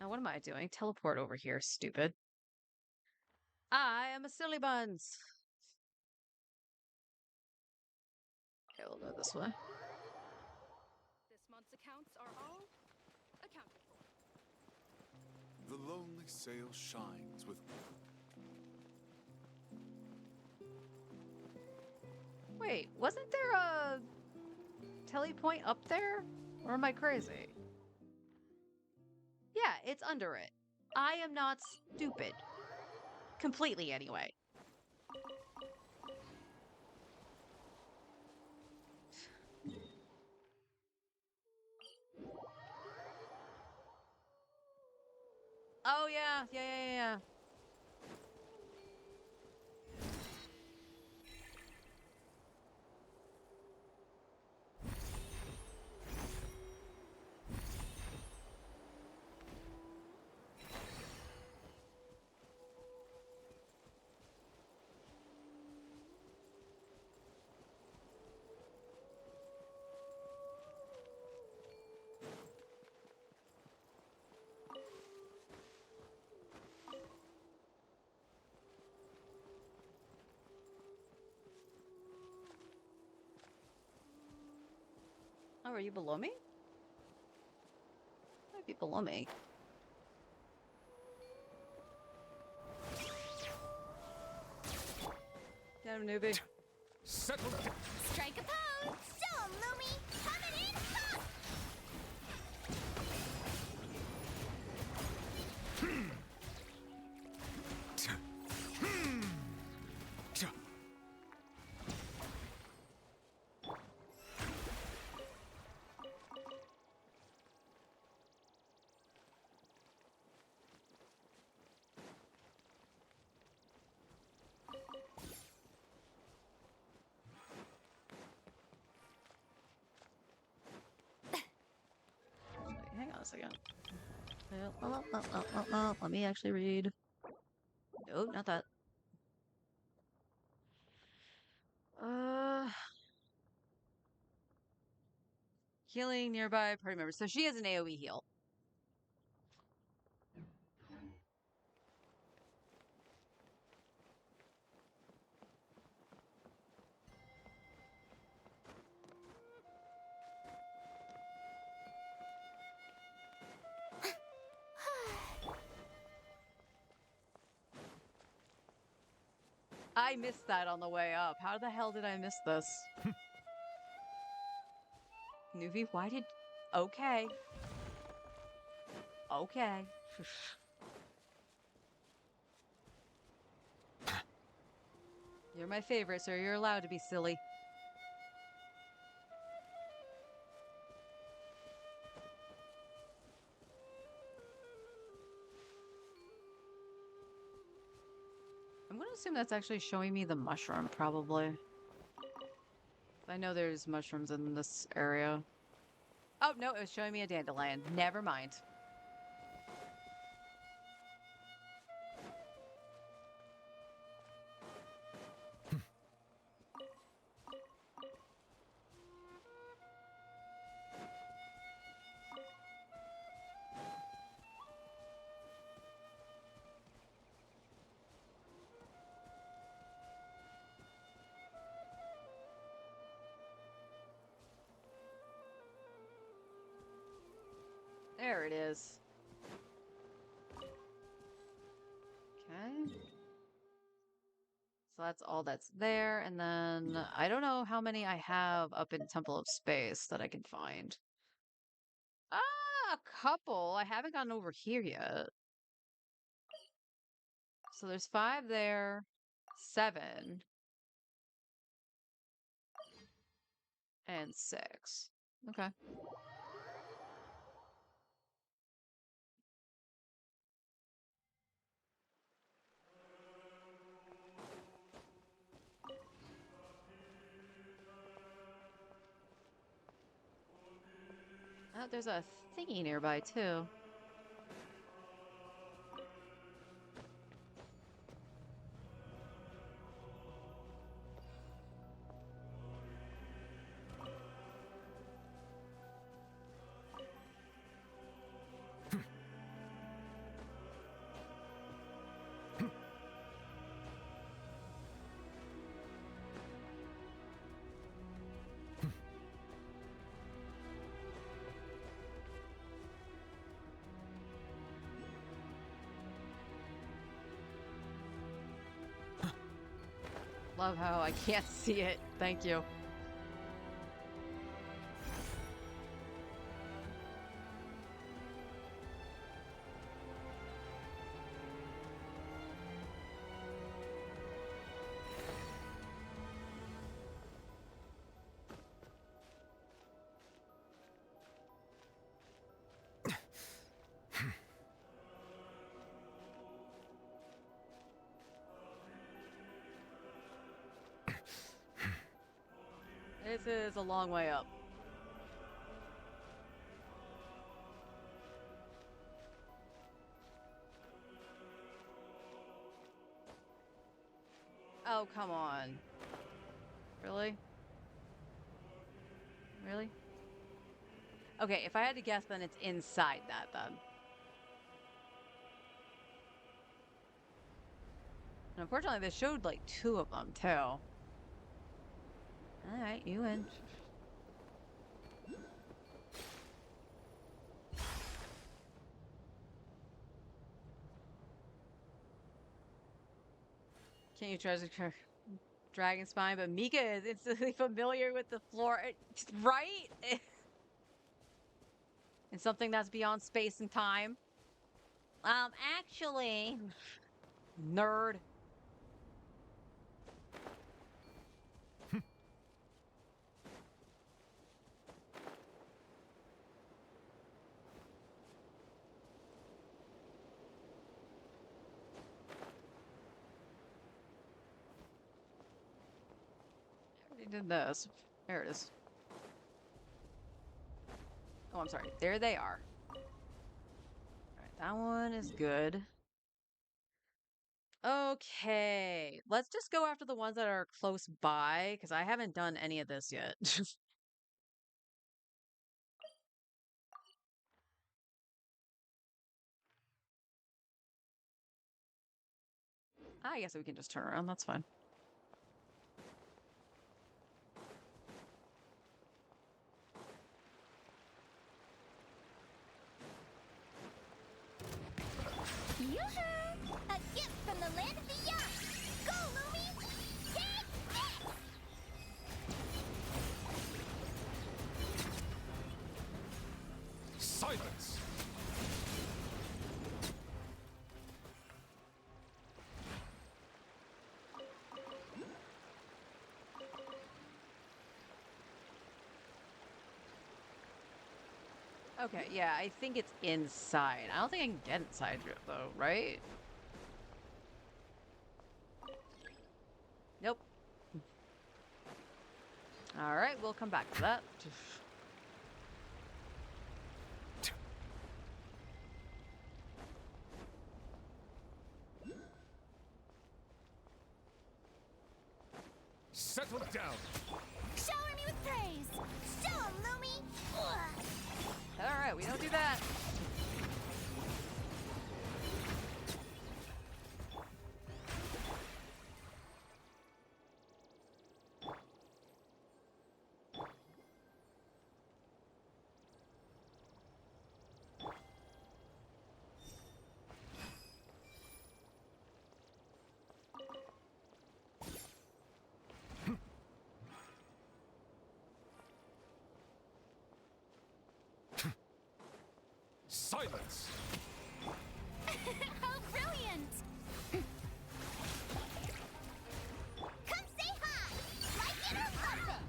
Now what am I doing? Teleport over here, stupid. I am a silly buns. Okay, we'll go this way. This month's accounts are all accounted for. The lonely sail shines with... Wait, wasn't there a telepoint up there? Or am I crazy? Yeah, it's under it. I am not stupid. Completely, anyway. Oh, yeah. Oh, are you below me? Might be below me. Get him, newbie. Settle down. Strike a pose! Show 'em, Lumi! Coming in hot! Hang on a second. Let me actually read. Nope, not that. Healing nearby party members. So she has an AoE heal. I missed that on the way up. How the hell did I miss this? Nuvi, why did... Okay. Okay. You're my favorite, so you're allowed to be silly. I'm gonna assume that's actually showing me the mushroom, probably. I know there's mushrooms in this area. Oh, no, it was showing me a dandelion. Never mind. There it is. Okay. So that's all that's there. And then I don't know how many I have up in Temple of Space that I can find. Ah, a couple. I haven't gotten over here yet. So there's 5 there, 7, and 6. Okay. Oh, there's a thingy nearby too. Love how I can't see it. Thank you. This is a long way up. Oh, come on. Really? Really? Okay, if I had to guess, then it's inside that, then. And unfortunately, they showed, like, 2 of them, too. Alright, you win. Can't you try to dragon spine? But Mika is instantly familiar with the floor, right? And something that's beyond space and time. Actually, nerd. I already did this. There it is. Oh, I'm sorry. There they are. Alright, that one is good. Okay. Let's just go after the ones that are close by, because I haven't done any of this yet. I guess we can just turn around. That's fine. Yoo-hoo! A gift from the land of the young! Go, Lumi! Take this! Silence! Okay, yeah, I think it's inside. I don't think I can get inside though, right? Nope. All right, we'll come back to that. Settle down! Shower me with praise! Show 'em, Lumi! Ugh. All right, we don't do that. Silence! How brilliant! Come say hi! Like it or lump it!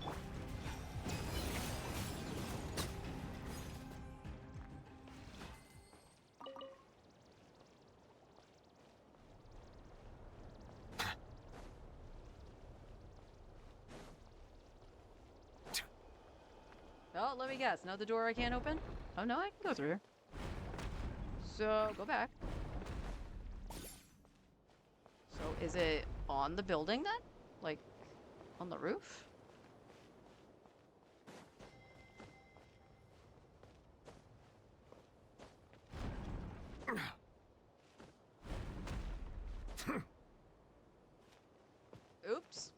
Oh, let me guess. Another door I can't open? Oh, no, I can go through here. So, go back. So, is it on the building then? Like, on the roof? Oops.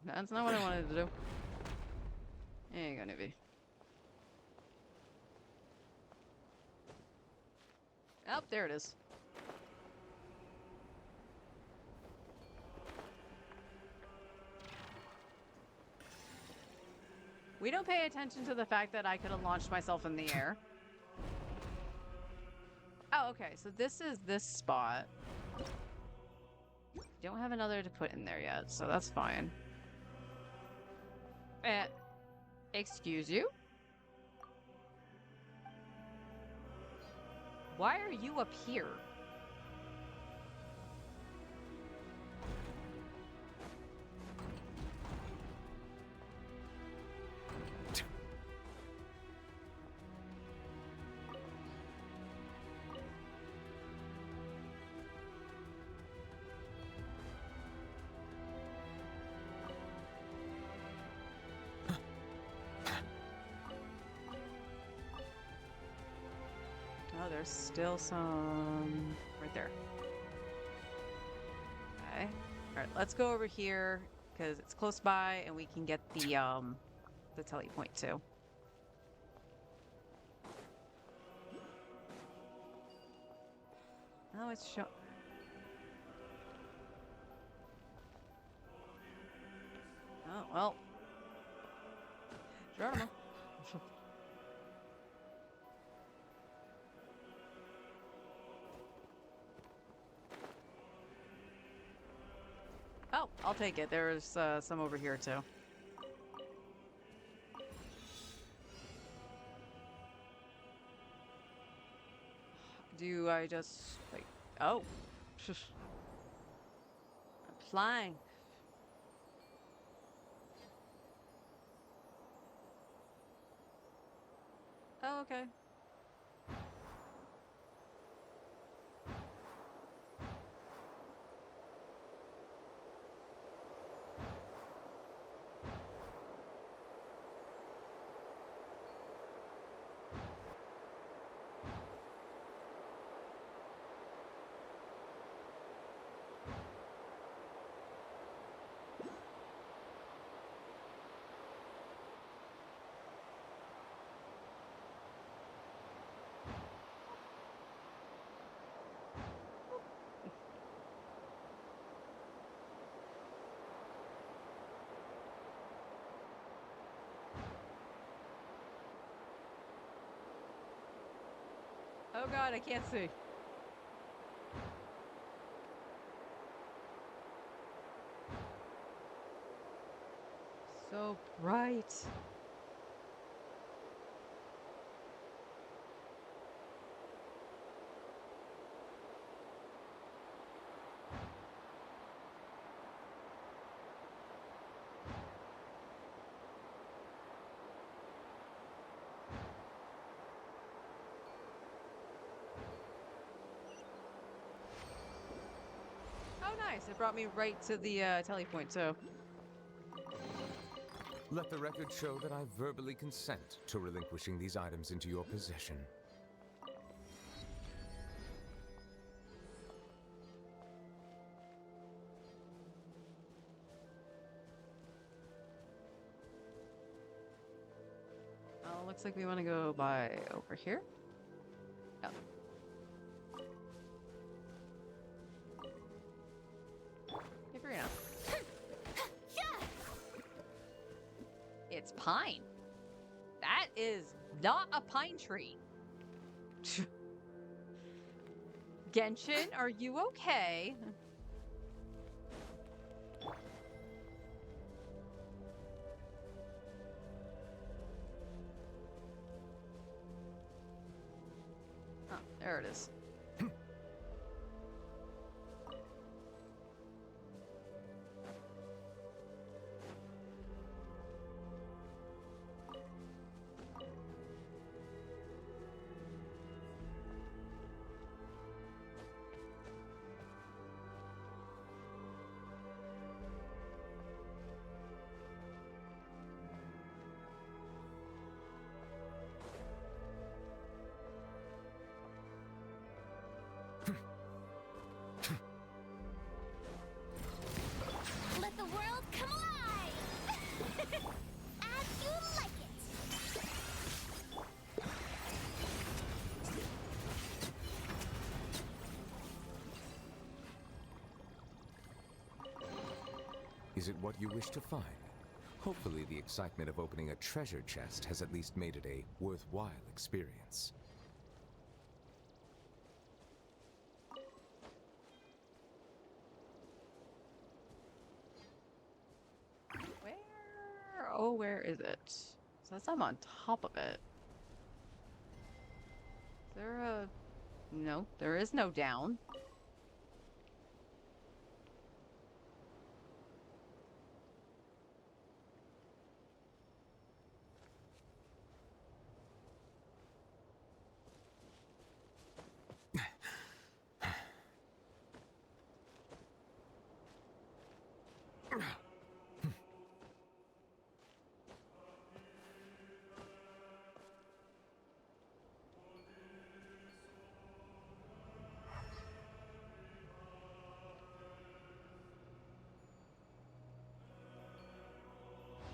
That's not what I wanted to do. There you go, newbie. Oh, there it is. We don't pay attention to the fact that I could have launched myself in the air. Oh, okay. So this is this spot. Don't have another to put in there yet, so that's fine. Excuse you? Why are you up here? Oh, there's still some right there. Okay. All right, let's go over here because it's close by and we can get the tele point too. Oh, it's show. Oh well. Geronimo. Oh, I'll take it. There's some over here too. Do I just like? Oh, I'm flying. Oh, okay. Oh god, I can't see. So bright. Oh, nice. It brought me right to the telepoint, so. Let the record show that I verbally consent to relinquishing these items into your possession. Oh, looks like we want to go by over here. Yep. Figure it out. It's pine. That is not a pine tree. Genshin, are you okay? Oh, there it is. Let the world come alive! As you like it! Is it what you wish to find? Hopefully the excitement of opening a treasure chest has at least made it a worthwhile experience. Where? Oh, where is it? Says I'm on top of it. Is there a... No, there is no down.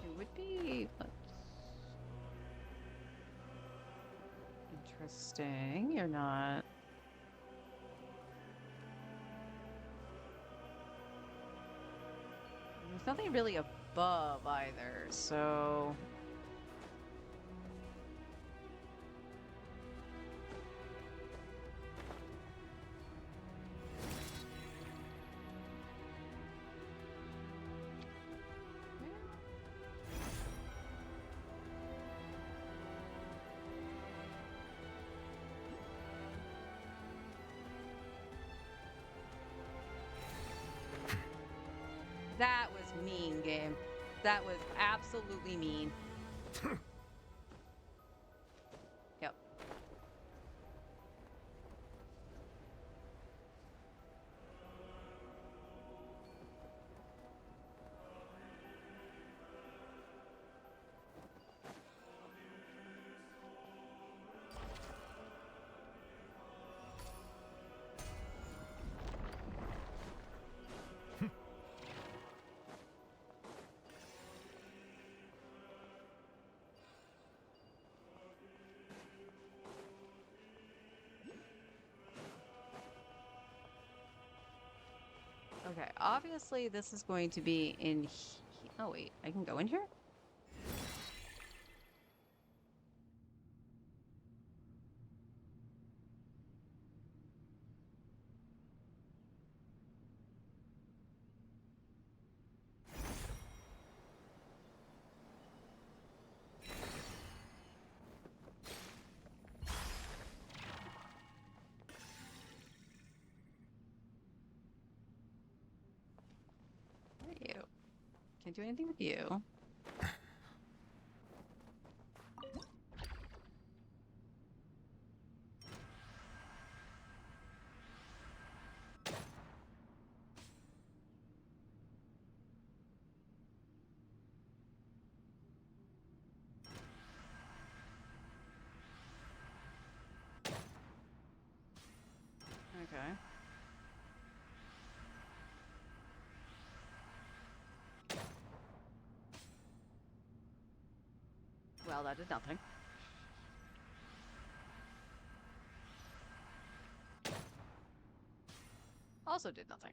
It would be... Interesting. You're not... There's nothing really above either, so... That was mean, game. That was absolutely mean. Yep. Okay, obviously this is going to be in oh wait, I can go in here? Can't do anything with you. Okay. Well, that did nothing. Also did nothing.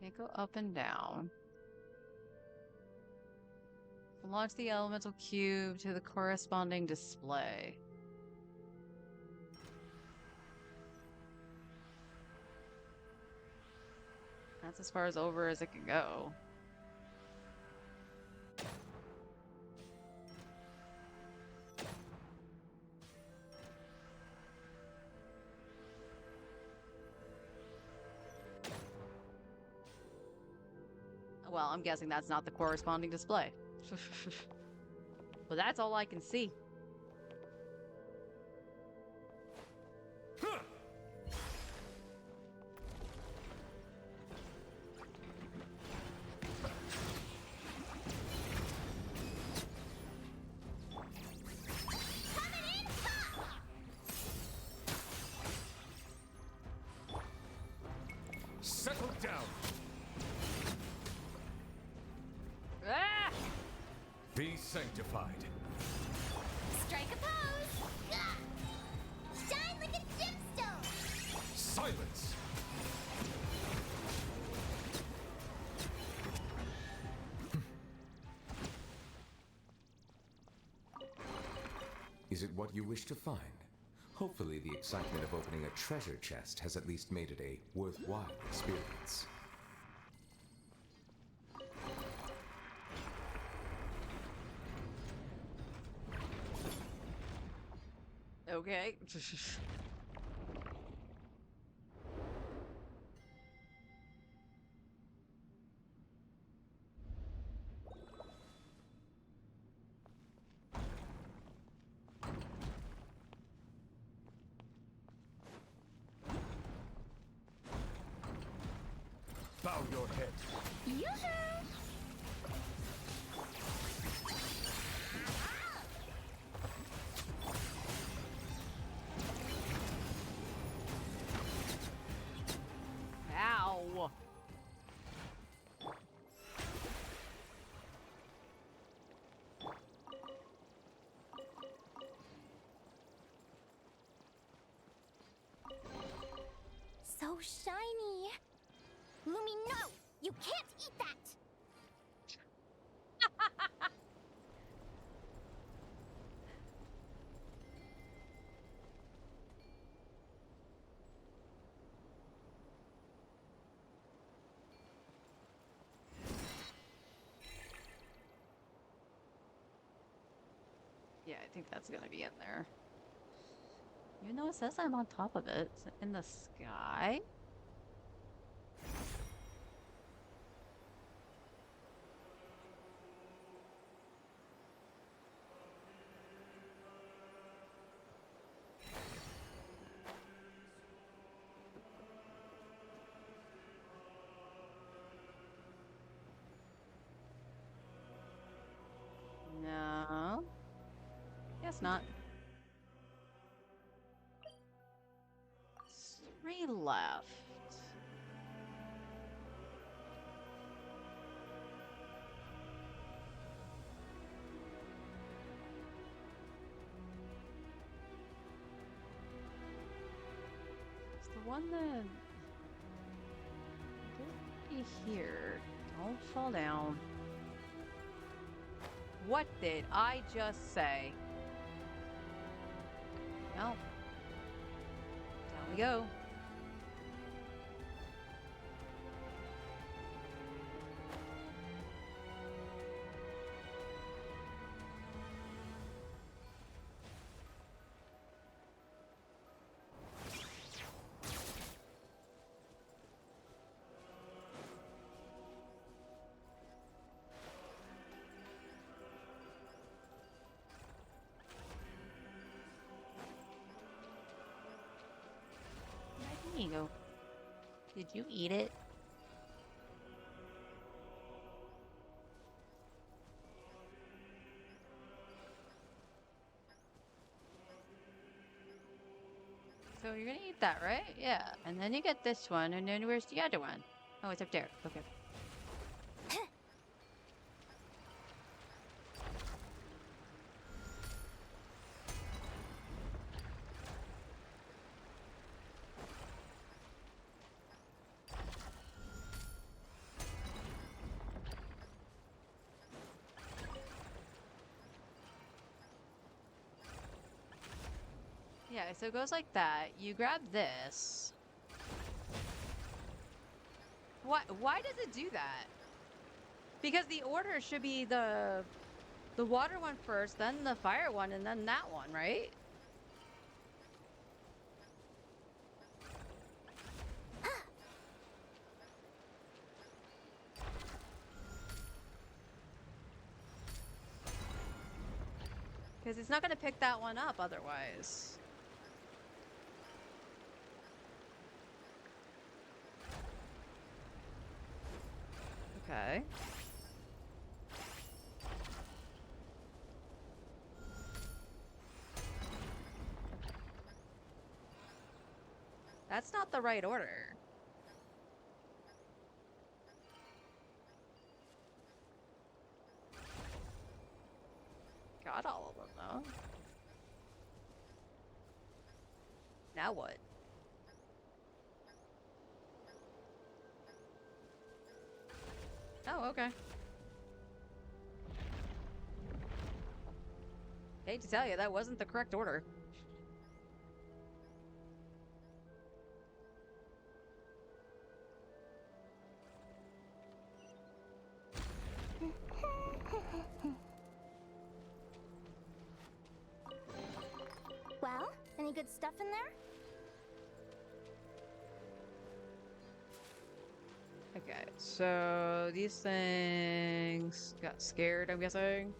Can't go up and down. Launch the elemental cube to the corresponding display. That's as far as over as it can go. Well, I'm guessing that's not the corresponding display. But that's all I can see. Settle down. Ah! Be sanctified. Strike a pose! Gah! Shine like a gemstone! Silence. Is it what you wish to find? Hopefully the excitement of opening a treasure chest has at least made it a worthwhile experience. Okay. Bow your head. Yoo-hoo! Ow. So shiny. Lumi, no! You can't eat that! Yeah, I think that's gonna be in there. Even though it says I'm on top of it. Is it in the sky? No. Guess not. 3 left. It's the one that could be here. Don't fall down. What did I just say? Well, down we go. Did you eat it? So you're gonna eat that, right? Yeah. And then you get this one, and then where's the other one? Oh, it's up there. Okay. Yeah, so it goes like that. You grab this. Why does it do that? Because the order should be the water one first, then the fire one, and then that one, right? Because it's not going to pick that one up otherwise. Okay. That's not the right order. Got all of them, though. Now what? Oh, okay. Hate to tell you, that wasn't the correct order. Well, any good stuff in there? Okay, so these things got scared, I'm guessing.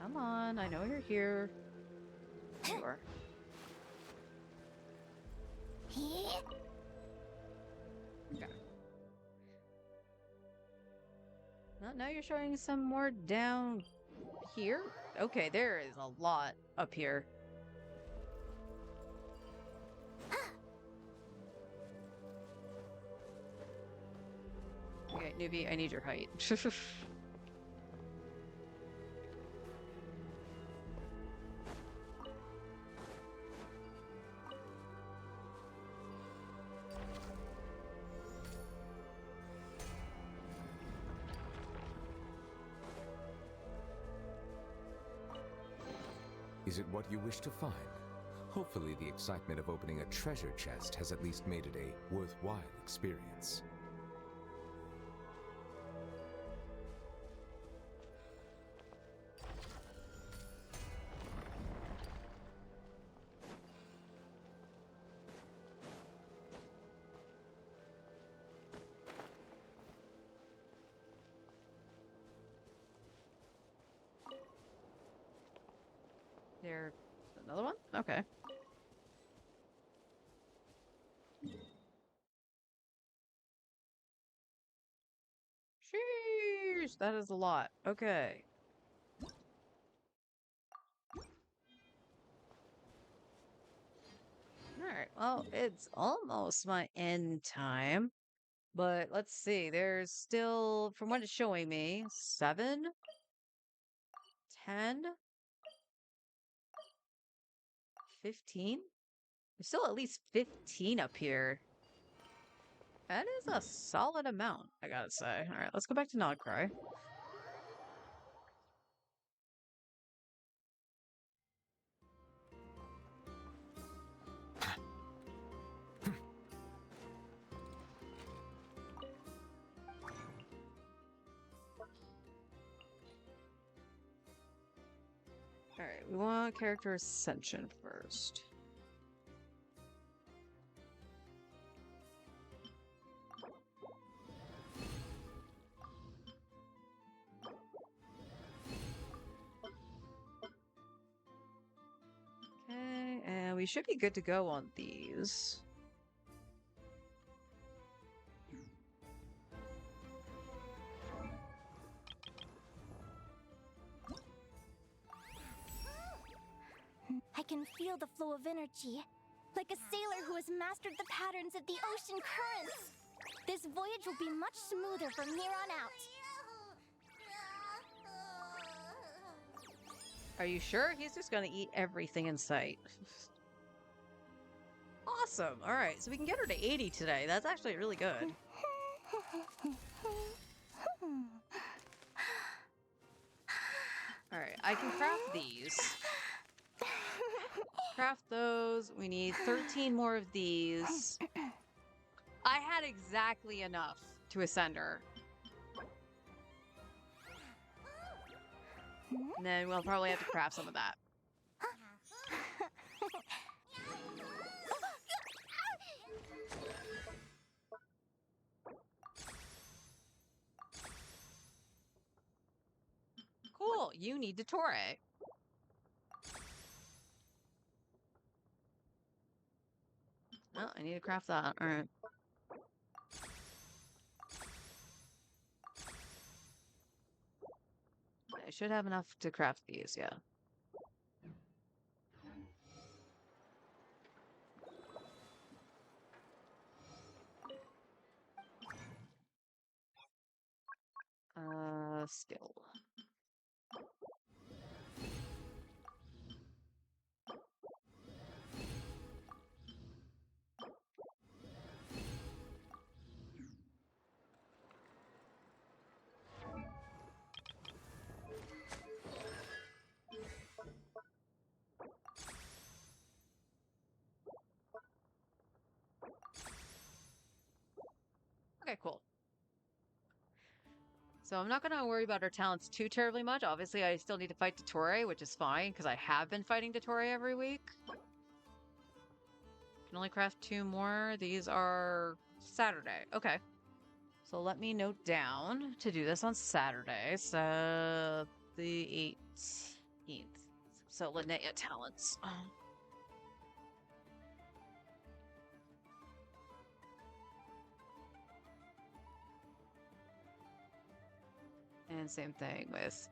Come on, I know you're here. There you are. Okay. Well, now you're showing some more down here? Okay, there is a lot up here. Okay, newbie, I need your height. Is it what you wish to find? Hopefully the excitement of opening a treasure chest has at least made it a worthwhile experience. There's another one? Okay. Sheesh, that is a lot. Okay. Alright, well, it's almost my end time. But let's see, there's still, from what it's showing me, 7, 10, 15? There's still at least 15 up here. That is a solid amount, I gotta say. Alright, let's go back to Nodcry. Alright, we want character ascension first. We should be good to go on these. I can feel the flow of energy, like a sailor who has mastered the patterns of the ocean currents. This voyage will be much smoother from here on out. Are you sure? He's just gonna eat everything in sight. Awesome. All right, so we can get her to 80 today. That's actually really good. All right, I can craft these. Craft those. We need 13 more of these. I had exactly enough to ascend her. And then we'll probably have to craft some of that. Cool, you need to Torre. Oh, I need to craft that. All right. I should have enough to craft these, yeah. Skill. Okay, cool. So I'm not going to worry about her talents too terribly much. Obviously, I still need to fight Dottore, which is fine, because I have been fighting Dottore every week. Can only craft 2 more. These are Saturday. Okay. So let me note down to do this on Saturday. So the 18th. So Linnea talents. And same thing with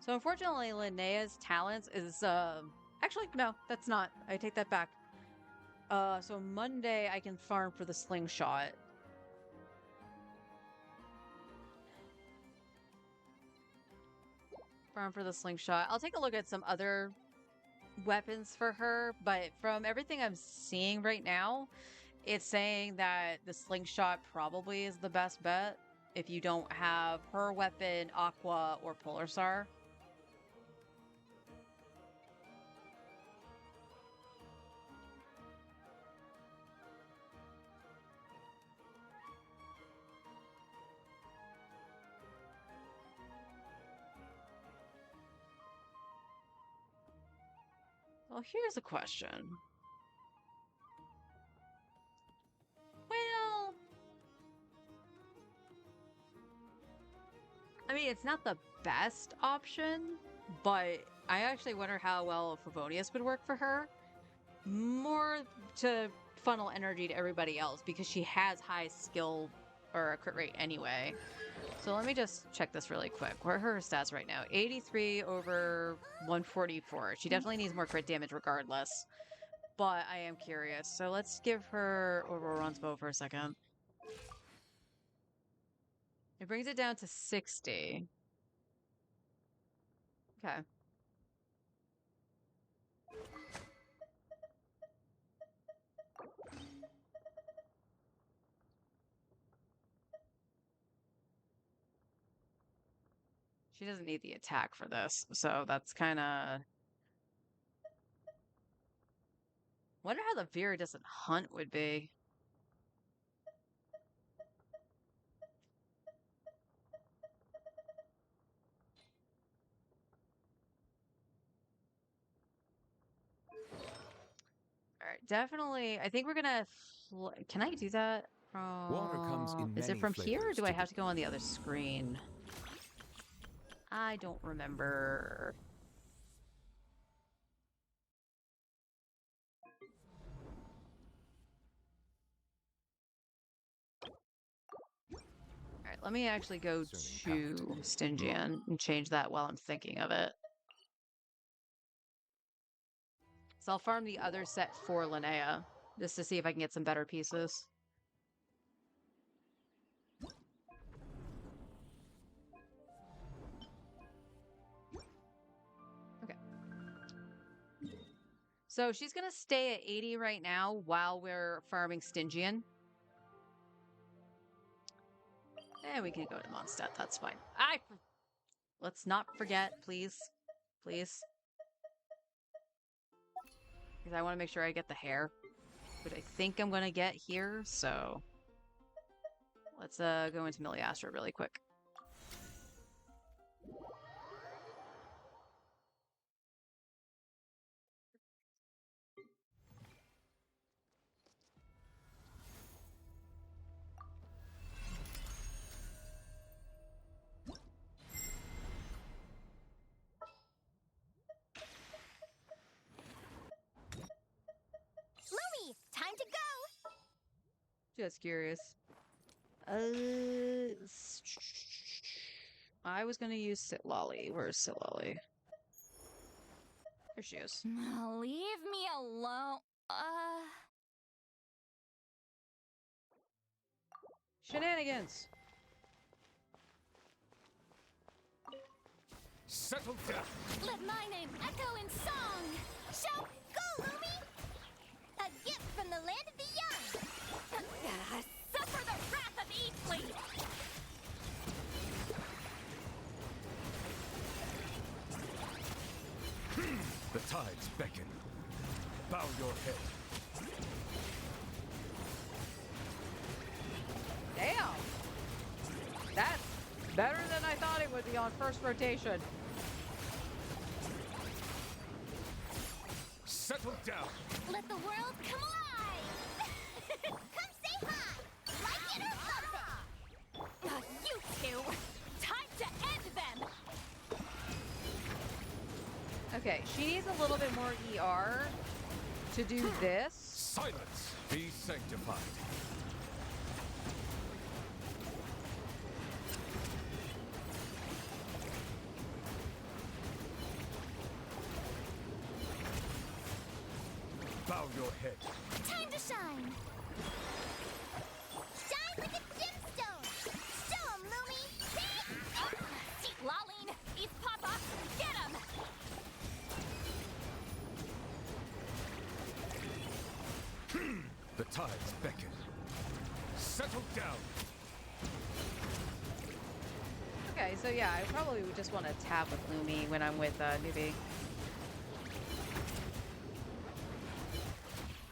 So unfortunately, Linnea's talents is actually no, that's not. I take that back. So Monday I can farm for the slingshot. Farm for the slingshot. I'll take a look at some other weapons for her, but from everything I'm seeing right now, it's saying that the slingshot probably is the best bet if you don't have her weapon, Aqua, or Polar Star. Well, here's a question. Well, I mean, it's not the best option, but I actually wonder how well Favonius would work for her. More to funnel energy to everybody else because she has high skill or a crit rate anyway. So let me just check this really quick. What are her stats right now? 83 over 144. She definitely needs more crit damage regardless. But I am curious. So let's give her Overron's bow for a second. It brings it down to 60. Okay. She doesn't need the attack for this, so that's kind of... Wonder how the Viridescent Hunt would be. All right, definitely. I think we're gonna... Can I do that? Water comes in Is it many from here, or flavors do I to have to go on the other screen? I don't remember. All right, let me actually go to Stygian and change that while I'm thinking of it. So I'll farm the other set for Linnea, just to see if I can get some better pieces. Okay. So she's going to stay at 80 right now while we're farming Stygian. And we can go to Mondstadt, that's fine. Let's not forget, please. Please. Because I want to make sure I get the hair, which I think I'm going to get here, so... Let's go into Miliastra really quick. Lumi, time to go! Just curious. I was gonna use Sitlolly. Where's Sitlolly? There she is. Leave me alone. Shenanigans! Settle down. Let my name echo in song. Shout, go, Lumi! A gift from the land of the young! Suffer the wrath of Eastleaf! The tides beckon. Bow your head. Damn! That's better than I thought it would be on first rotation. Settle down. Let the world come alive! Come say hi! Like it or lump it! You two! Time to end them! Okay, she needs a little bit more ER to do this. Silence. Be sanctified. Bow your head. Time to shine! Shine like a gemstone! Show 'em, Lumi! Laline! East Papa! Get him! The tides beckon. Settle down. Okay, so yeah, I probably would just want to tab with Lumi when I'm with Newbie.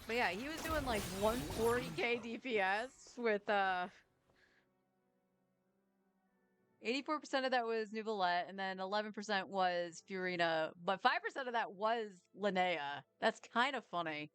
But yeah, he was doing like 140k DPS with 84% of that was Nuvolette, and then 11% was Furina, but 5% of that was Linnea. That's kind of funny.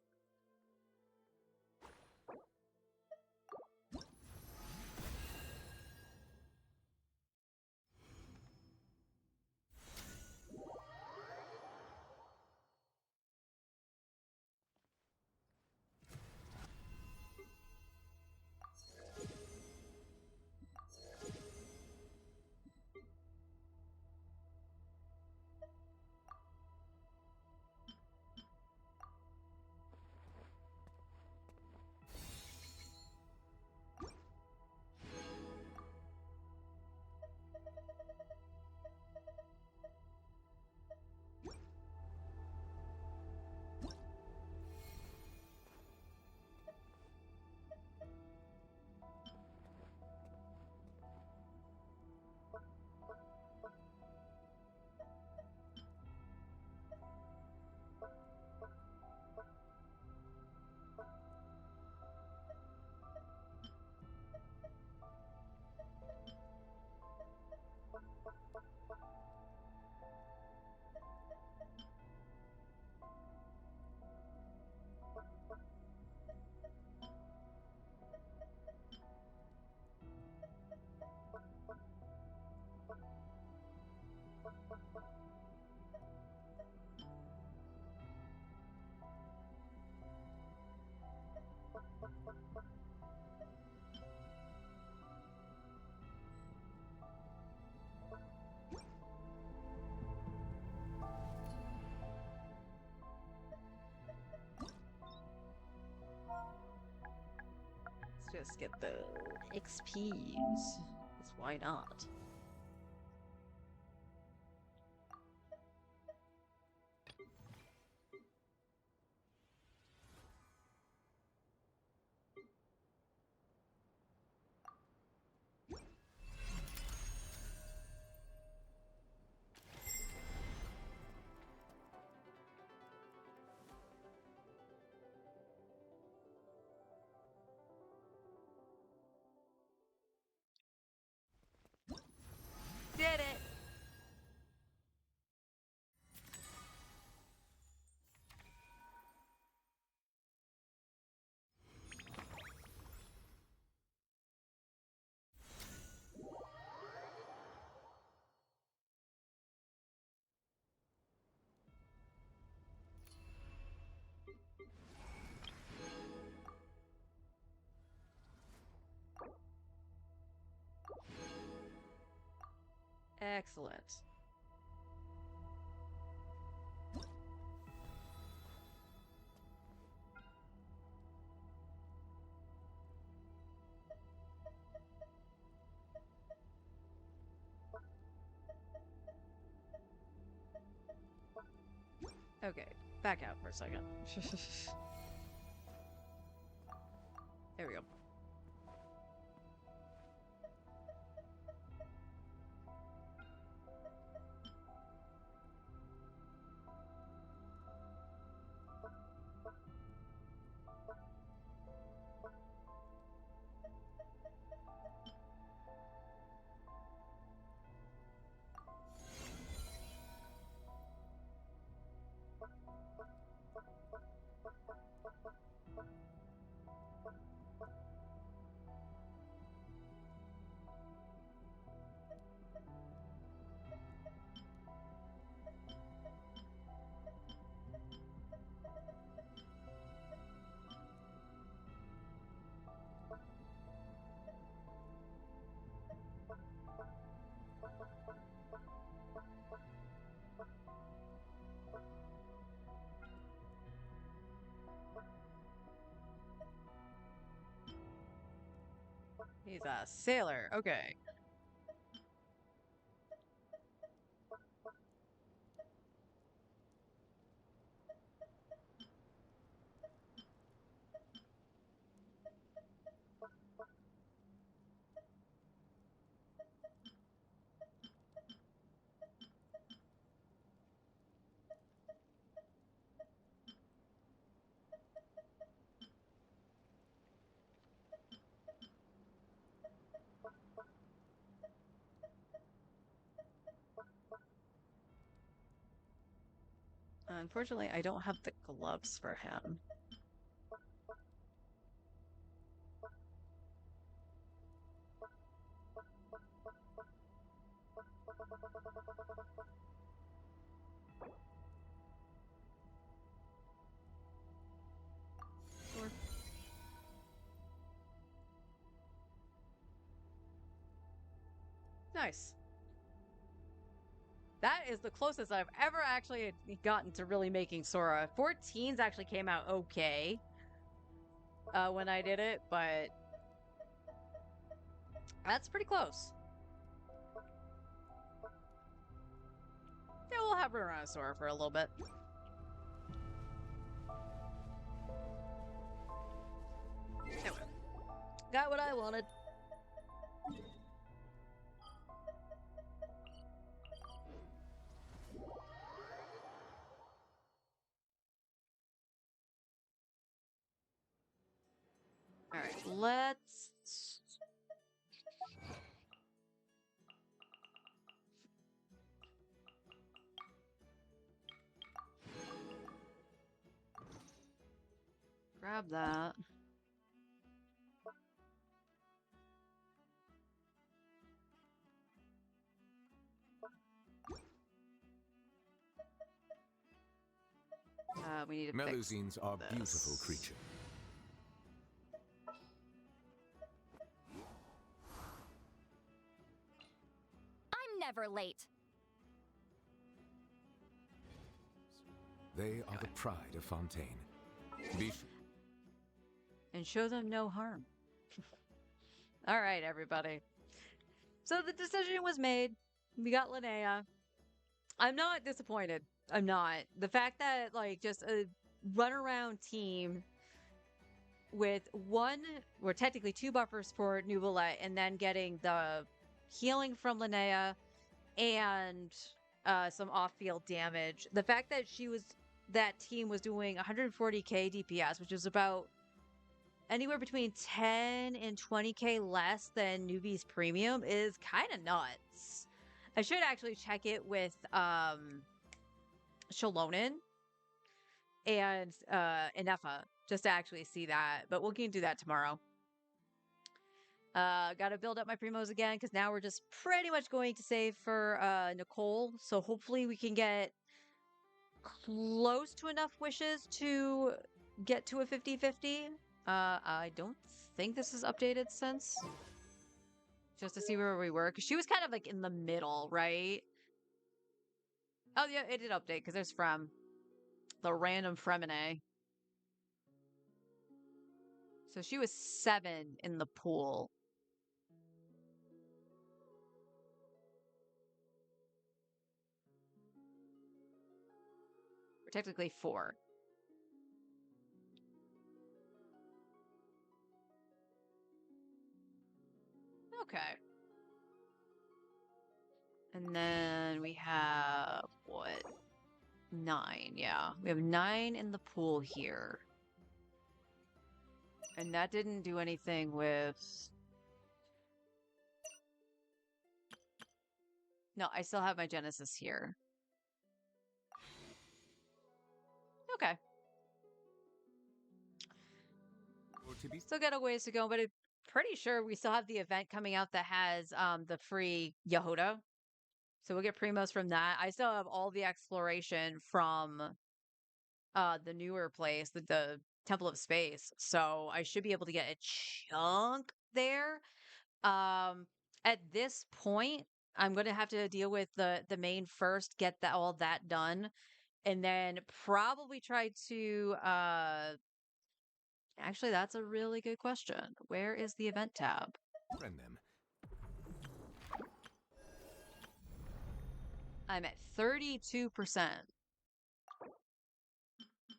just get the XPs. 'Cause why not? Did it! Excellent. Okay, back out for a second. There we go. He's a sailor. Okay. Unfortunately, I don't have the gloves for him. Sure. Nice. That is the closest I've ever actually gotten to really making Sora. 14s actually came out okay when I did it, but that's pretty close. Yeah, we'll have her around Sora for a little bit. Anyway, got what I wanted. All right, let's... grab that. We need to Melusines are this. beautiful creatures. I'm never late. They are the pride of Fontaine. Be and show them no harm. All right, everybody. So the decision was made. We got Linnea. I'm not disappointed. I'm not. The fact that, like, just a runaround team with one, or technically two buffers for Nuvolette, and then getting the healing from Linnea and some off-field damage. The fact that that team was doing 140k DPS, which is about anywhere between 10 and 20k less than Newbie's premium, is kind of nuts. I should actually check it with Shalonen and Inefa just to actually see that, but we can do that tomorrow. Gotta build up my primos again because now we're just pretty much going to save for Nicole, so hopefully we can get close to enough wishes to get to a 50-50. I don't think this is updated since, just to see where we were, because she was kind of like in the middle, right? Oh yeah, it did update because there's the random Fremine. So she was 7 in the pool. Or technically 4. Okay. And then we have, what? 9, yeah. We have 9 in the pool here. And that didn't do anything with... No, I still have my Genesis here. Okay. Still got a ways to go, but I'm pretty sure we still have the event coming out that has the free Yehoda. So we'll get primos from that. I still have all the exploration from the newer place, the Temple of Space. So I should be able to get a chunk there. At this point, I'm going to have to deal with the main first, get all that done, and then probably try to actually, that's a really good question. Where is the event tab? Friend them. I'm at 32%.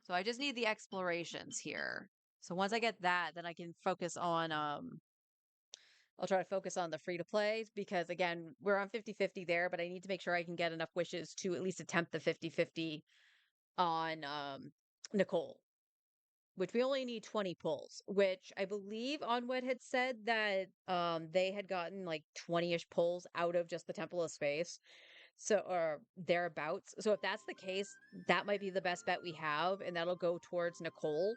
So I just need the explorations here. So once I get that, then I can focus on I'll try to focus on the free to play because again, we're on 50-50 there, but I need to make sure I can get enough wishes to at least attempt the 50-50 on Nicole. Which we only need 20 pulls, which I believe Onwed had said that they had gotten like 20-ish pulls out of just the Temple of Space. So, or thereabouts. So if that's the case, that might be the best bet we have, and that'll go towards Nicole.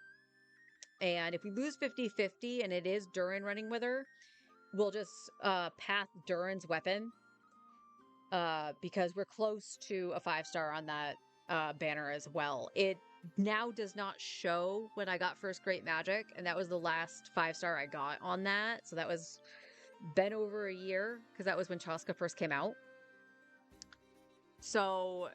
And if we lose 50-50 and it is Durin running with her, we'll just path Durin's weapon. Because we're close to a 5-star on that banner as well. It now does not show when I got first Great Magic, and that was the last 5-star I got on that. So that was been over a year, because that was when Chaska first came out. So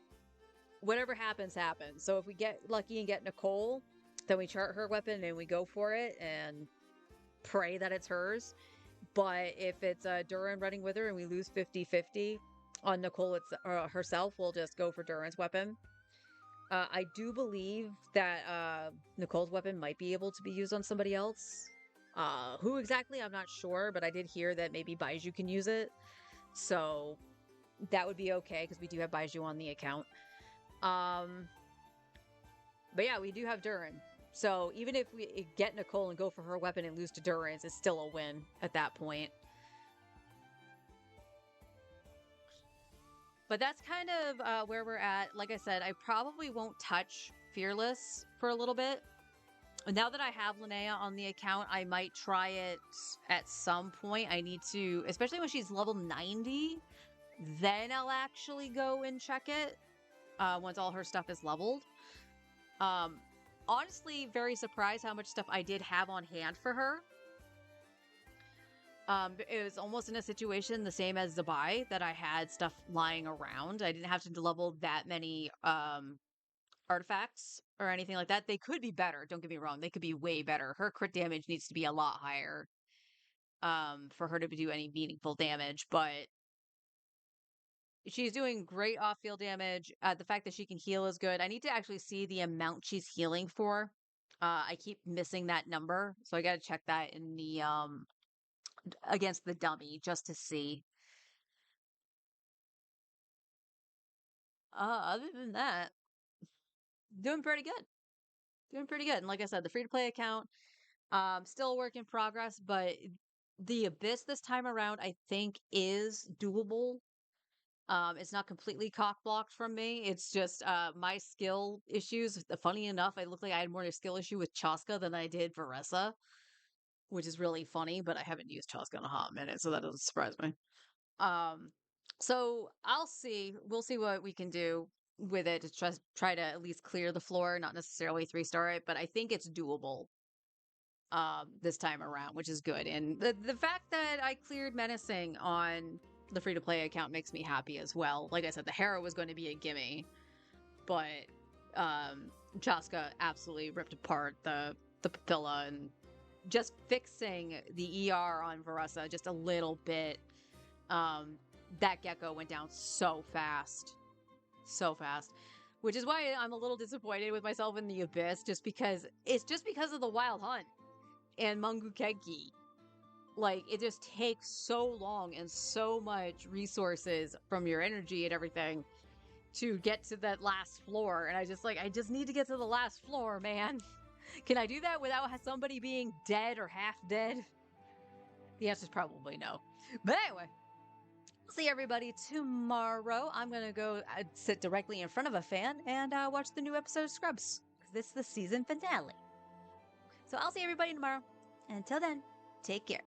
whatever happens, happens. So if we get lucky and get Nicole, then we chart her weapon and we go for it and pray that it's hers. But if it's Durin running with her and we lose 50-50 on Nicole herself, we'll just go for Durin's weapon. I do believe that Nicole's weapon might be able to be used on somebody else. Who exactly, I'm not sure, but I did hear that maybe Baiju can use it. So that would be okay, because we do have Baiju on the account. But yeah, we do have Durin. So even if we get Nicole and go for her weapon and lose to Durin's, it's still a win at that point. But that's kind of where we're at. Like I said, I probably won't touch Fearless for a little bit. Now that I have Linnea on the account, I might try it at some point. I need to, especially when she's level 90, then I'll actually go and check it once all her stuff is leveled. Honestly, very surprised how much stuff I did have on hand for her. It was almost in a situation the same as Zabai, that I had stuff lying around. I didn't have to level that many artifacts or anything like that. They could be better, don't get me wrong. They could be way better. Her crit damage needs to be a lot higher. for her to do any meaningful damage, but she's doing great off-field damage. The fact that she can heal is good. I need to actually see the amount she's healing for. I keep missing that number, so I got to check that in the against the dummy just to see. Other than that, doing pretty good. Doing pretty good. And like I said, the free-to-play account, still a work in progress, but the Abyss this time around, I think, is doable. It's not completely cock blocked from me. It's just my skill issues. Funny enough, I look like I had more of a skill issue with Chaska than I did Varessa, which is really funny, but I haven't used Chaska in a hot minute, so that doesn't surprise me. So I'll see. We'll see what we can do with it to try to at least clear the floor, not necessarily 3-star it, but I think it's doable this time around, which is good. And the fact that I cleared menacing on the free-to-play account makes me happy as well. Like I said, the Hera was going to be a gimme, but Chaska absolutely ripped apart the Papilla, and just fixing the ER on Varessa just a little bit. That gecko went down so fast. So fast. Which is why I'm a little disappointed with myself in the Abyss, just because of the Wild Hunt and Mangukeki. Like, it just takes so long and so much resources from your energy and everything to get to that last floor. And I just need to get to the last floor, man. Can I do that without somebody being dead or half dead? The answer is probably no. But anyway, see everybody tomorrow. I'm going to go sit directly in front of a fan and watch the new episode of Scrubs, because this is the season finale. So I'll see everybody tomorrow. And until then, take care.